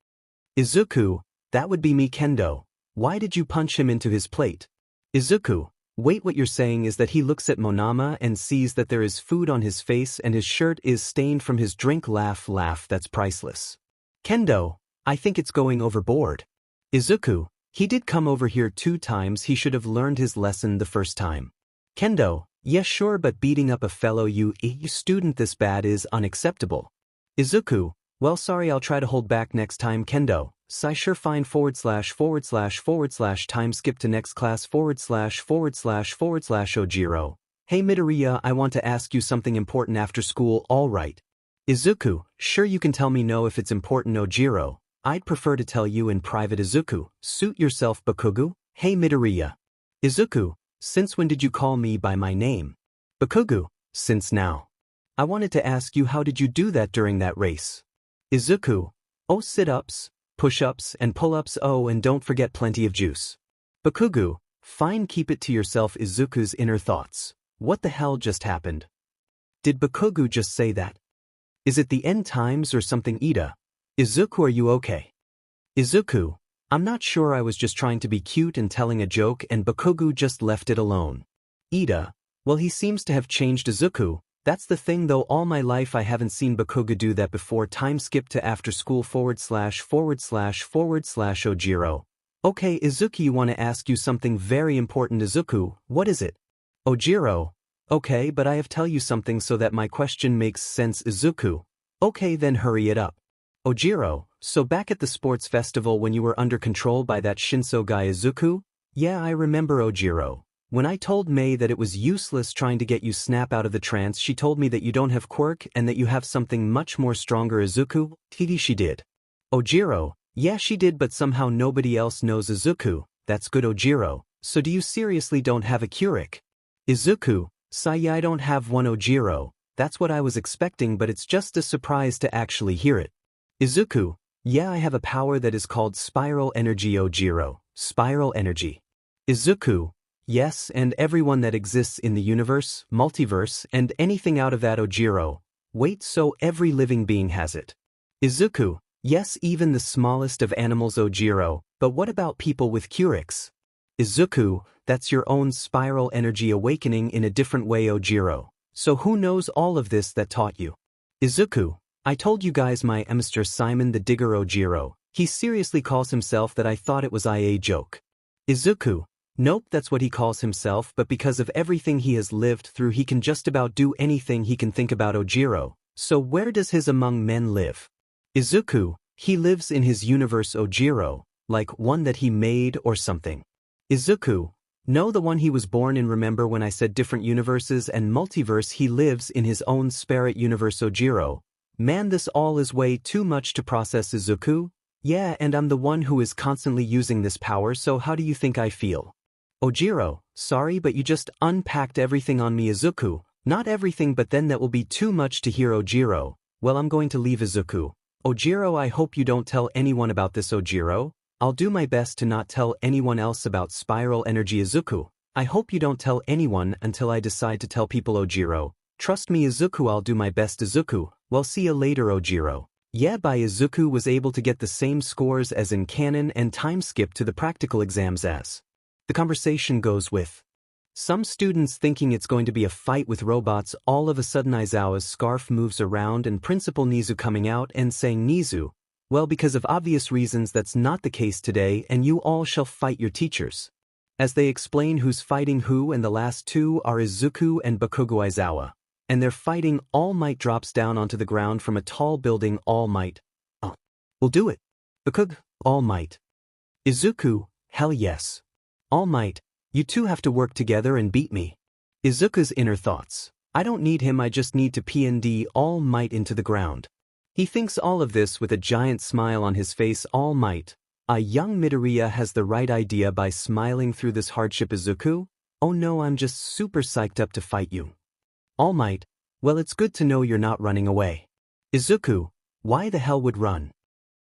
Izuku, that would be me. Kendo. Why did you punch him into his plate? Izuku, wait, what you're saying is that he looks at Monama and sees that there is food on his face and his shirt is stained from his drink. Laugh, that's priceless. Kendo, I think it's going overboard. Izuku, he did come over here 2 times, he should have learned his lesson the first time. Kendo, yes, sure, but beating up a fellow student this bad is unacceptable. Izuku, well, sorry, I'll try to hold back next time. Kendo, sure, fine. / time skip to next class / Ojiro. Hey 𝗵𝗃𝗧𝗏, I want to ask you something important after school. All right. Izuku, sure, you can tell me no if it's important. Ojiro, I'd prefer to tell you in private. Izuku, suit yourself. Bakugu. Hey 𝗵𝗃𝗧𝗏. Izuku, since when did you call me by my name? Bakugu, since now. I wanted to ask you, how did you do that during that race? Izuku, oh, sit-ups, push-ups, and pull-ups. Oh, and don't forget plenty of juice. Bakugu, fine, keep it to yourself. Izuku's inner thoughts. What the hell just happened? Did Bakugu just say that? Is it the end times or something? Ida. Izuku, are you okay? Izuku, I'm not sure, I was just trying to be cute and telling a joke and Bakugu just left it alone. Ida, well, he seems to have changed. Izuku, that's the thing though, all my life I haven't seen Bakugu do that before. Time skip to after school / Ojiro. Okay, Izuku, you want to ask you something very important. Izuku, what is it? Ojiro, okay, but I have tell you something so that my question makes sense. Izuku, okay, then hurry it up. Ojiro, so back at the sports festival when you were under control by that Shinso guy. Izuku, yeah, I remember. Ojiro, when I told May that it was useless trying to get you snap out of the trance, she told me that you don't have quirk and that you have something much more stronger. Izuku, she did. Ojiro, yeah, she did, but somehow nobody else knows. Izuku, that's good. Ojiro, so do you seriously don't have a quirk? Izuku, yeah, I don't have one. Ojiro, that's what I was expecting, but it's just a surprise to actually hear it. Izuku, yeah, I have a power that is called spiral energy. Ojiro, spiral energy. Izuku, Yes, and everyone that exists in the universe, multiverse, and anything out of that 𝗧𝗪𝗀. Wait, so every living being has it. Izuku. Yes, even the smallest of animals 𝗧𝗪𝗀, but what about people with 𝗬𝗂𝗃? Izuku, that's your own spiral energy awakening in a different way 𝗧𝗪𝗀. So who knows all of this that taught you? Izuku. I told you guys my Mr. Simon the Digger 𝗧𝗪𝗀. He seriously calls himself that. I thought it was a joke. Izuku. Nope, that's what he calls himself, but because of everything he has lived through he can just about do anything he can think about 𝗧𝗪𝗀. So where does his among men live? Izuku. He lives in his universe 𝗧𝗪𝗀, like one that he made or something. Izuku. No, the one he was born in. Remember when I said different universes and multiverse? He lives in his own spirit universe 𝗧𝗪𝗀. Man, this all is way too much to process, Izuku. Yeah, and I'm the one who is constantly using this power, so how do you think I feel? 𝗧𝗪𝗀, sorry, but you just unpacked everything on me, Izuku. Not everything, but then that will be too much to hear, 𝗧𝗪𝗀. Well, I'm going to leave, Izuku. 𝗧𝗪𝗀, I hope you don't tell anyone about this, 𝗧𝗪𝗀. I'll do my best to not tell anyone else about spiral energy, Izuku. I hope you don't tell anyone until I decide to tell people, 𝗧𝗪𝗀. Trust me, Izuku, I'll do my best, Izuku. Well, see you later, 𝗧𝗪𝗀. Yeah, by Izuku was able to get the same scores as in canon and time skip to the practical exams as. The conversation goes with some students thinking it's going to be a fight with robots. All of a sudden Aizawa's scarf moves around and Principal 𝗫𝗍 coming out and saying, 𝗫𝗍, well, because of obvious reasons that's not the case today, and you all shall fight your teachers. As they explain who's fighting who, and the last two are Izuku and Bakugo Aizawa. And they're fighting. All Might drops down onto the ground from a tall building. All Might. Oh, we'll do it. Bakugo. All Might. Izuku. Hell yes. All Might. You two have to work together and beat me. Izuku's inner thoughts. I don't need him, I just need to PND All Might into the ground. He thinks all of this with a giant smile on his face. All Might. A young Midoriya has the right idea by smiling through this hardship. Izuku? Oh no, I'm just super psyched up to fight you. All Might. Well, it's good to know you're not running away. Izuku. Why the hell would run?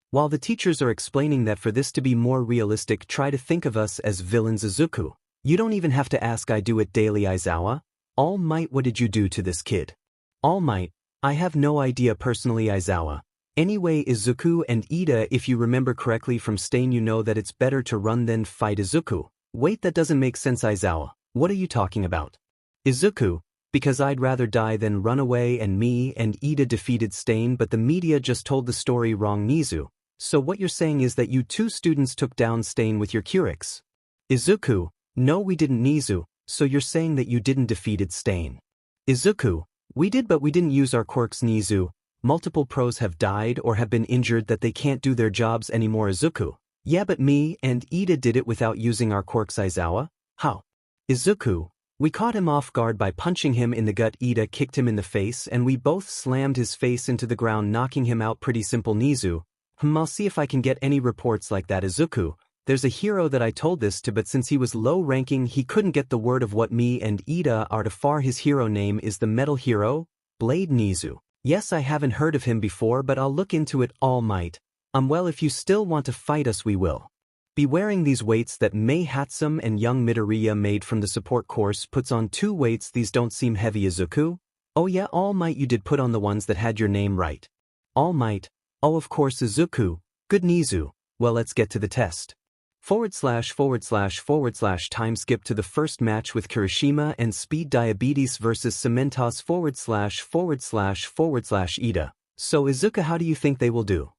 While the teachers are explaining that for this to be more realistic, try to think of us as villains. Izuku. You don't even have to ask, I do it daily, Aizawa. All Might, what did you do to this kid? All Might. I have no idea personally, Aizawa. Anyway, Izuku and Iida, if you remember correctly from Stain, you know that it's better to run than fight. Izuku. Wait, that doesn't make sense, Aizawa. What are you talking about? Izuku. Because I'd rather die than run away, and me and Iida defeated Stain, but the media just told the story wrong. 𝗫𝗍. So what you're saying is that you two students took down Stain with your 𝗬𝗃𝗃s. Izuku. No, we didn't, 𝗫𝗍. So you're saying that you didn't defeated Stain. Izuku. We did, but we didn't use our quirks, 𝗫𝗍. Multiple pros have died or have been injured that they can't do their jobs anymore, Izuku. Yeah, but me and Iida did it without using our quirks, Aizawa. How? Izuku. We caught him off guard by punching him in the gut. Iida kicked him in the face and we both slammed his face into the ground, knocking him out. Pretty simple, 𝗫𝗍. I'll see if I can get any reports like that, Izuku. There's a hero that I told this to, but since he was low ranking he couldn't get the word of what me and Iida are to far. His hero name is the Metal Hero, Blade 𝗫𝗍. Yes, I haven't heard of him before, but I'll look into it. All Might. Well, if you still want to fight us, we will. Be wearing these weights that 𝗵𝗃𝗧𝗵𝗲 and young Midoriya made from the support course. Puts on 2 weights. These don't seem heavy, Izuku. Oh yeah, All Might, you did put on the ones that had your name right. All Might. Oh, of course, Izuku. Good, 𝗫𝗍. Well, let's get to the test. / time skip to the first match with Kirishima and Speed Diabetes versus 𝗵𝗃𝗧𝗵𝗃 / Iida. So Izuku, how do you think they will do?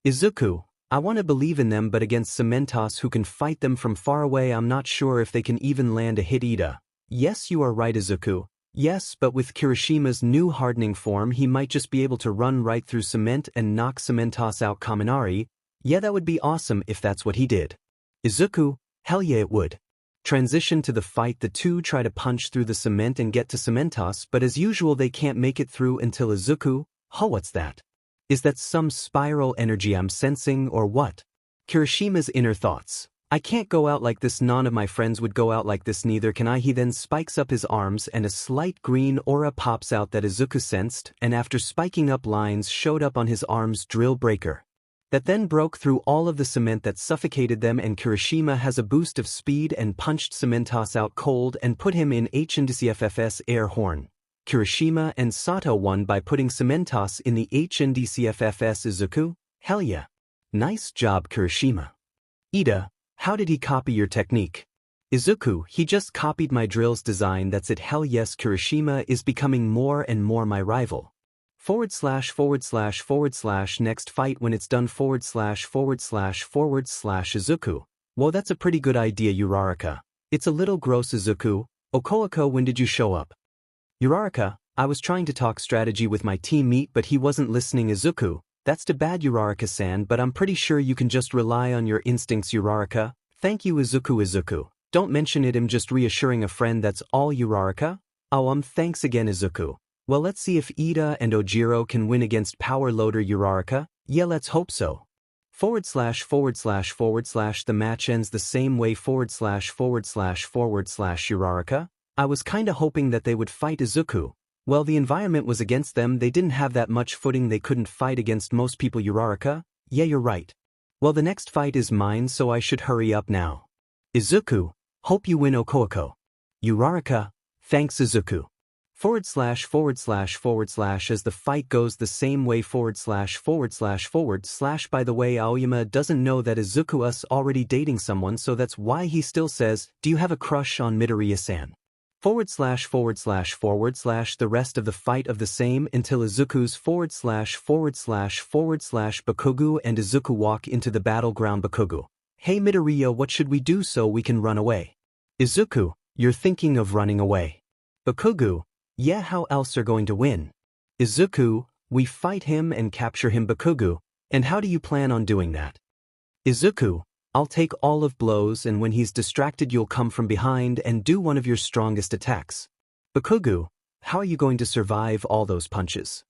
Izuku. I want to believe in them, but against 𝗵𝗃𝗧 who can fight them from far away, I'm not sure if they can even land a hit. Iida. Yes, you are right, Izuku. Yes, but with Kirishima's new hardening form he might just be able to run right through cement and knock 𝗵𝗃𝗧 out. Kaminari. Yeah, that would be awesome if that's what he did. Izuku. Hell yeah, it would. Transition to the fight. The two try to punch through the cement and get to 𝗵𝗃𝗧, but as usual they can't make it through until Izuku. Oh, what's that? Is that some spiral energy I'm sensing or what? Kirishima's inner thoughts. I can't go out like this, none of my friends would go out like this, neither can I. He then spikes up his arms and a slight green aura pops out that Izuku sensed, and after spiking up lines showed up on his arms. Drill Breaker. that then broke through all of the cement that suffocated them, and Kirishima has a boost of speed and punched 𝗵𝗃 out cold and put him in 𝗳𝗵𝗃𝗧𝗟𝗃 air horn. Kirishima and Sato won by putting 𝗵𝗃 in the 𝗳𝗵𝗃𝗧𝗟𝗃 izuku. Hell yeah. Nice job, Kirishima. Ida, how did he copy your technique? Izuku, he just copied my drill's design, that's it. Hell yes, Kirishima is becoming more and more my rival. // next fight when it's done // Izuku. Whoa, that's a pretty good idea, Uraraka. It's a little gross, Izuku. Okoako, when did you show up? Uraraka, I was trying to talk strategy with my teammate but he wasn't listening. Izuku, that's too bad, Uraraka-san, but I'm pretty sure you can just rely on your instincts, Uraraka. Thank you, Izuku. Izuku, don't mention it, I'm just reassuring a friend, that's all, Uraraka. Oh, thanks again, Izuku. Well, let's see if Ida and Ojiro can win against Power Loader Uraraka. Yeah, let's hope so. / The match ends the same way / Uraraka. I was kinda hoping that they would fight Izuku. Well, the environment was against them, they didn't have that much footing, they couldn't fight against most people, Uraraka. Yeah, you're right. Well, the next fight is mine, so I should hurry up now. Izuku, hope you win, Okoako. Uraraka, thanks, Izuku. / As the fight goes the same way / By the way, Aoyama doesn't know that Izuku-us already dating someone, so that's why he still says, do you have a crush on Midoriya-san? / The rest of the fight of the same until Izuku's / Bakugo and Izuku walk into the battleground. Bakugo, hey Midoriya, what should we do so we can run away? Izuku, you're thinking of running away. Bakugo, yeah, how else are going to win? Izuku, we fight him and capture him. Bakugo, and how do you plan on doing that? Izuku, I'll take all of blows, and when he's distracted you'll come from behind and do one of your strongest attacks. Bakugo, how are you going to survive all those punches?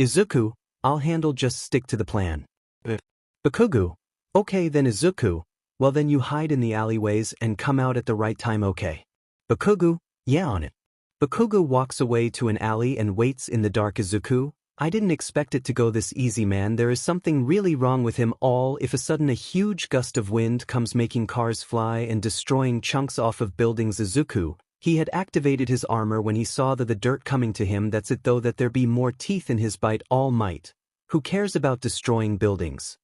Izuku, I'll handle, just stick to the plan. Bakugo, okay then. Izuku, well then you hide in the alleyways and come out at the right time, okay? Bakugo, yeah, on it. Bakugo walks away to an alley and waits in the dark. Izuku, I didn't expect it to go this easy, man. There is something really wrong with him. All if a sudden a huge gust of wind comes, making cars fly and destroying chunks off of buildings. Izuku, he had activated his armor when he saw the dirt coming to him. That's it though, that there be more teeth in his bite. All Might, who cares about destroying buildings?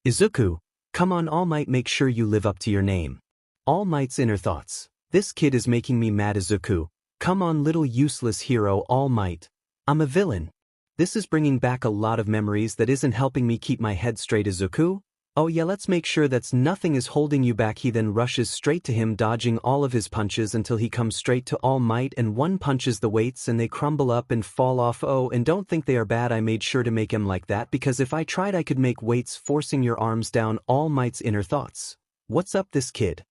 Izuku, come on All Might, make sure you live up to your name. All Might's inner thoughts. This kid is making me mad. Izuku, come on little useless hero. All Might, I'm a villain. This is bringing back a lot of memories that isn't helping me keep my head straight. Izuku, oh yeah, let's make sure that's nothing is holding you back. He then rushes straight to him, dodging all of his punches until he comes straight to All Might and one punches the weights and they crumble up and fall off. Oh, and don't think they are bad, I made sure to make him like that because if I tried I could make weights forcing your arms down. All Might's inner thoughts. What's up this kid?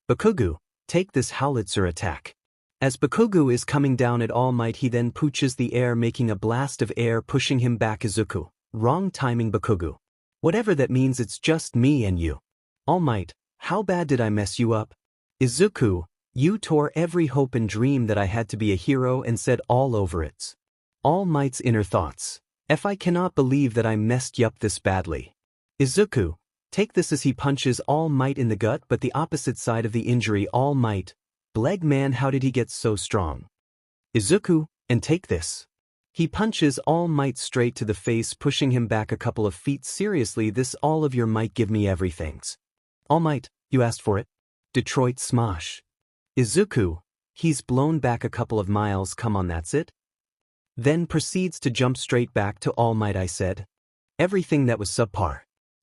Bakugo, take this 𝗳𝗷𝗃𝗧𝗟 attack. As Bakugo is coming down at All Might, he then pooches the air, making a blast of air pushing him back. Izuku, wrong timing. Bakugo, whatever that means, it's just me and you. All Might, how bad did I mess you up? Izuku, you tore every hope and dream that I had to be a hero and said all over it. All Might's inner thoughts. I cannot believe that I messed you up this badly. Izuku, take this as he punches All Might in the gut, but the opposite side of the injury. All Might, Bleg man, how did he get so strong? Izuku, and take this. He punches All Might straight to the face, pushing him back a couple of feet. Seriously, this all of your might, give me everything. All Might, you asked for it. Detroit smash. Izuku, he's blown back a couple of miles, come on, that's it. Then proceeds to jump straight back to All Might. I said everything that was subpar.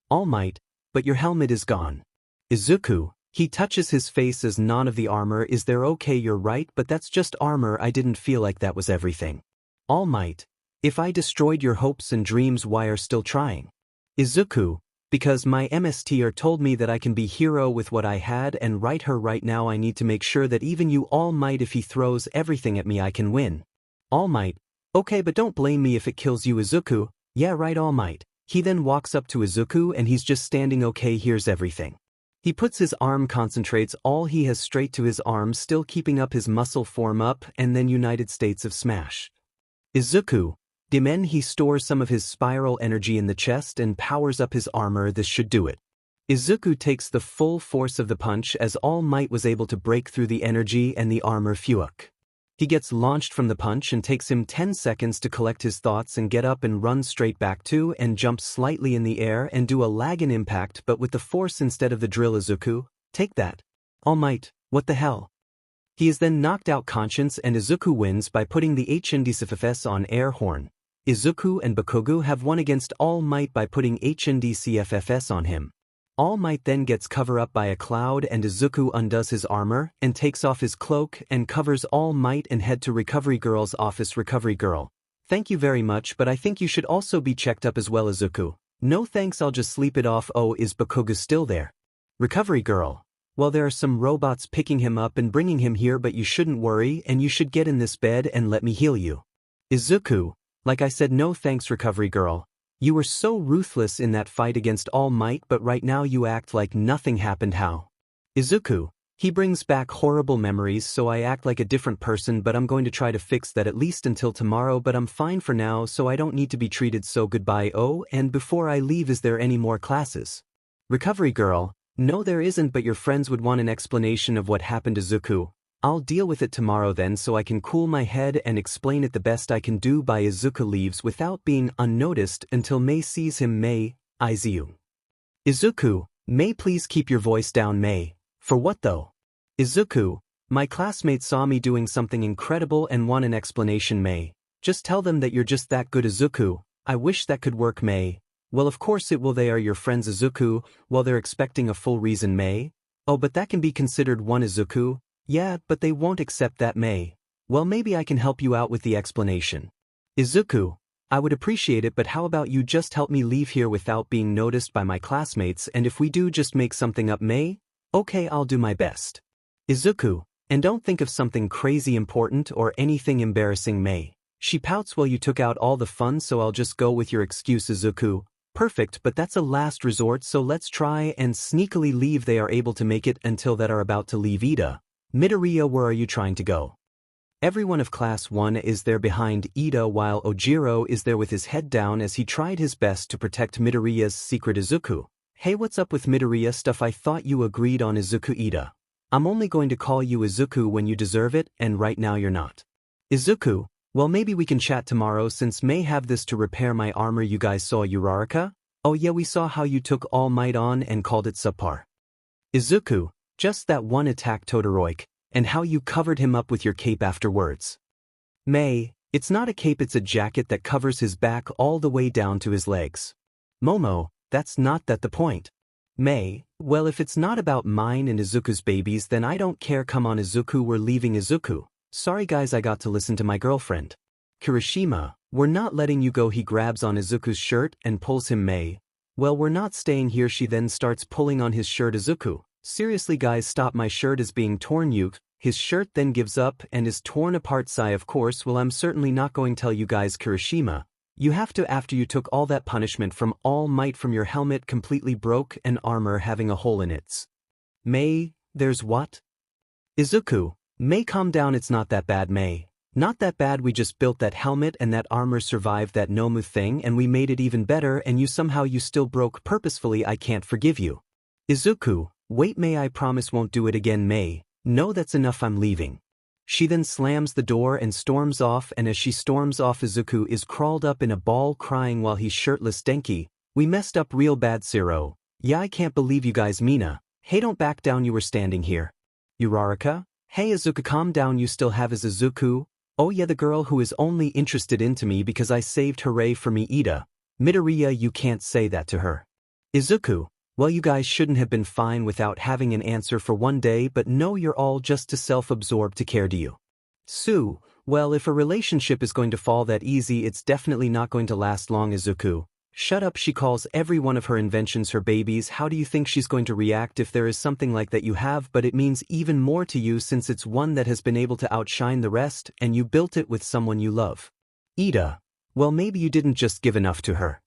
All Might, but your helmet is gone. Izuku, he touches his face as none of the armor is there. Okay, you're right, but that's just armor, I didn't feel like that was everything. All Might, if I destroyed your hopes and dreams, why are still trying? Izuku, because my MSTR told me that I can be hero with what I had, and right now I need to make sure that even you All Might, if he throws everything at me I can win. All Might, okay, but don't blame me if it kills you. Izuku, yeah right. All Might, he then walks up to Izuku and he's just standing. Okay, here's everything. He puts his arm, concentrates all he has straight to his arm, still keeping up his muscle form up, and then United States of Smash. Izuku, Then he stores some of his spiral energy in the chest and powers up his armor. This should do it. Izuku takes the full force of the punch as All Might was able to break through the energy and the armor 𝗬𝗧𝗏. He gets launched from the punch and takes him 10 seconds to collect his thoughts and get up and run straight back to and jump slightly in the air and do a lag-in impact but with the force instead of the drill Izuku. Take that. All Might, what the hell? He is then knocked out conscious and Izuku wins by putting the 𝗳𝗍𝗧𝗏𝗧 on air horn. Izuku and Bakugo have won against All Might by putting 𝗳𝗍𝗧𝗏𝗏𝗏𝗏 on him. All Might then gets covered up by a cloud and Izuku undoes his armor and takes off his cloak and covers All Might and head to Recovery Girl's office. Recovery Girl, thank you very much, but I think you should also be checked up as well. Izuku, no thanks, I'll just sleep it off. Oh, is Bakugo still there? Recovery Girl, well, there are some robots picking him up and bringing him here, but you shouldn't worry and you should get in this bed and let me heal you. Izuku, like I said, no thanks. Recovery Girl, you were so ruthless in that fight against All Might, but right now you act like nothing happened. How? Izuku, he brings back horrible memories, so I act like a different person, but I'm going to try to fix that at least until tomorrow, but I'm fine for now, so I don't need to be treated so. Goodbye. Oh, and before I leave, is there any more classes? Recovery Girl, no there isn't, but your friends would want an explanation of what happened. Izuku, I'll deal with it tomorrow then, so I can cool my head and explain it the best I can do. By Izuku leaves without being unnoticed until Mei sees him. Mei, Izu. Izuku, Mei, please keep your voice down. Mei, for what though? Izuku, my classmates saw me doing something incredible and want an explanation. Mei, just tell them that you're just that good. Izuku, I wish that could work. Mei, well of course it will, they are your friends. Izuku, well they're expecting a full reason. Mei, oh but that can be considered one. Izuku, yeah, but they won't accept that. Mei, well maybe I can help you out with the explanation. Izuku, I would appreciate it, but how about you just help me leave here without being noticed by my classmates, and if we do, just make something up. Mei, okay, I'll do my best. Izuku, and don't think of something crazy important or anything embarrassing. Mei, she pouts, well you took out all the fun, so I'll just go with your excuse. Izuku, perfect, but that's a last resort, so let's try and sneakily leave. They are able to make it until that are about to leave. Midoriya, where are you trying to go? Everyone of Class 1 is there behind Ida, while Ojiro is there with his head down as he tried his best to protect Midoriya's secret. Izuku, hey, what's up with Midoriya stuff? I thought you agreed on Izuku. Ida, I'm only going to call you Izuku when you deserve it, and right now you're not. Izuku, well maybe we can chat tomorrow since Mei have this to repair my armor. You guys saw Uraraka? Oh yeah, we saw how you took All Might on and called it subpar. Izuku, just that one attack 𝗳𝗏𝗧𝗏𝗏𝗧, and how you covered him up with your cape afterwards. Mei, it's not a cape, it's a jacket that covers his back all the way down to his legs. Momo, that's not that the point. Mei, well if it's not about mine and Izuku's babies then I don't care. Come on Izuku, we're leaving. Izuku, sorry guys, I got to listen to my girlfriend. Kirishima, we're not letting you go. He grabs on Izuku's shirt and pulls him. Mei, well we're not staying here. She then starts pulling on his shirt. Izuku, seriously guys, stop, my shirt is being torn. His shirt then gives up and is torn apart. Sai, of course, well I'm certainly not going to tell you guys. Kirishima, you have to, after you took all that punishment from All Might, from your helmet completely broke and armor having a hole in it. Mei, there's what? Izuku, Mei, calm down, it's not that bad. Mei, not that bad, we just built that helmet and that armor survived that Nomu thing and we made it even better, and you still broke purposefully. I can't forgive you. Izuku, wait Mei, I promise won't do it again. Mei, no that's enough, I'm leaving. She then slams the door and storms off, and as she storms off Izuku is crawled up in a ball crying while he's shirtless. Denki, we messed up real bad. 𝗧𝗏𝗧𝗏, yeah I can't believe you guys. Mina, hey don't back down, you were standing here. Uraraka, hey Izuku calm down, you still have his. Izuku, oh yeah, the girl who is only interested into me because I saved. Hooray for me. Ida, Midoriya, you can't say that to her. Izuku, well you guys shouldn't have been fine without having an answer for one day, but no you're all just too self-absorbed to care. Do you? Su, well if a relationship is going to fall that easy it's definitely not going to last long. Izuku, shut up, she calls every one of her inventions her babies. How do you think she's going to react if there is something like that you have, but it means even more to you since it's one that has been able to outshine the rest and you built it with someone you love. Ida, well maybe you didn't just give enough to her.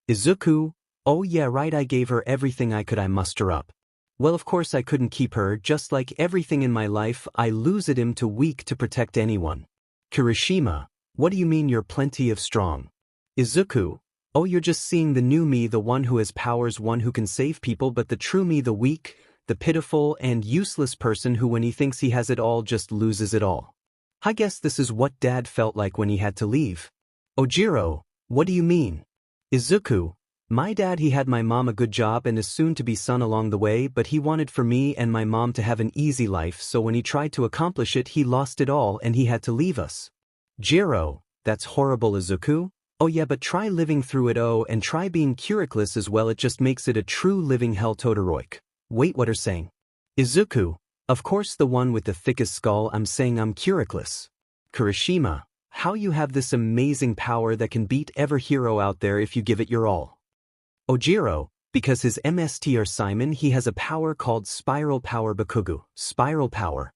Izuku, oh yeah right, I gave her everything I could. I muster up. Well of course I couldn't keep her, just like everything in my life I lose it. I'm too weak to protect anyone. Kirishima, what do you mean you're plenty of strong? Izuku, oh, you're just seeing the new me, the one who has powers, one who can save people, but the true me, the weak, the pitiful and useless person who when he thinks he has it all just loses it all. I guess this is what Dad felt like when he had to leave. Ojiro, what do you mean? Izuku, my dad, he had my mom a good job and a soon-to-be son along the way, but he wanted for me and my mom to have an easy life, so when he tried to accomplish it he lost it all and he had to leave us. Jiro, that's horrible. Izuku, oh yeah, but try living through it, oh, and try being curicless as well, it just makes it a true living hell. Todoroki, wait, what are saying? Izuku, of course the one with the thickest skull, I'm saying I'm curicless. Kirishima, how you have this amazing power that can beat every hero out there if you give it your all. Ojiro, because his 𝗵𝗃𝗲 he has a power called spiral power Bakugu, spiral power.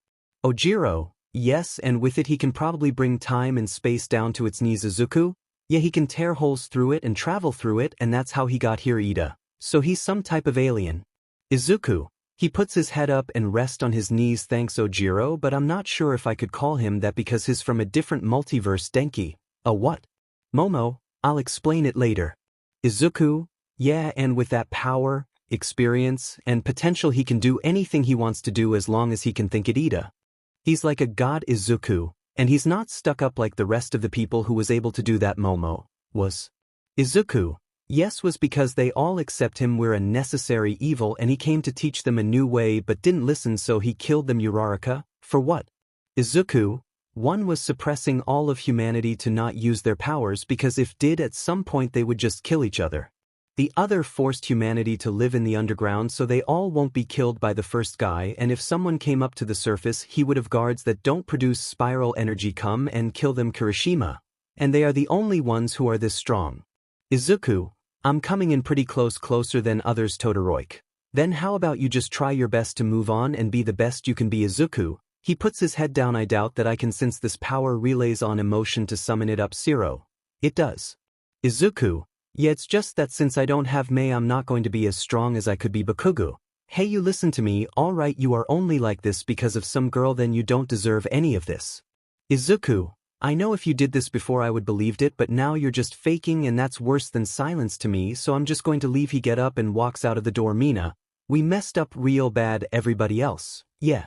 Ojiro, yes, and with it he can probably bring time and space down to its knees. Izuku, yeah, he can tear holes through it and travel through it, and that's how he got here. Ida, so he's some type of alien. Izuku, he puts his head up and rests on his knees. Thanks Ojiro, but I'm not sure if I could call him that because he's from a different multiverse. Denki, a what? Momo, I'll explain it later. Izuku, yeah, and with that power, experience, and potential he can do anything he wants to do as long as he can think it. Ida, he's like a god. Izuku, and he's not stuck up like the rest of the people who was able to do that. Momo, was. Izuku, yes, was because they all accept him were a necessary evil and he came to teach them a new way but didn't listen, so he killed them. Uraraka, for what? Izuku, one was suppressing all of humanity to not use their powers because if did at some point they would just kill each other. The other forced humanity to live in the underground so they all won't be killed by the first guy, and if someone came up to the surface he would have guards that don't produce spiral energy come and kill them. Kirishima, and they are the only ones who are this strong. Izuku, I'm coming in pretty close, closer than others. Todoroki, then how about you just try your best to move on and be the best you can be. Izuku, he puts his head down. I doubt that I can, since this power relays on emotion to summon it up. Zero, it does. Izuku, yeah, it's just that since I don't have Mei I'm not going to be as strong as I could be. Bakugu, hey, you listen to me, alright, you are only like this because of some girl, then you don't deserve any of this. Izuku, I know if you did this before I would believed it, but now you're just faking and that's worse than silence to me, so I'm just going to leave. He get up and walks out of the door. Mina, we messed up real bad. Everybody else, yeah.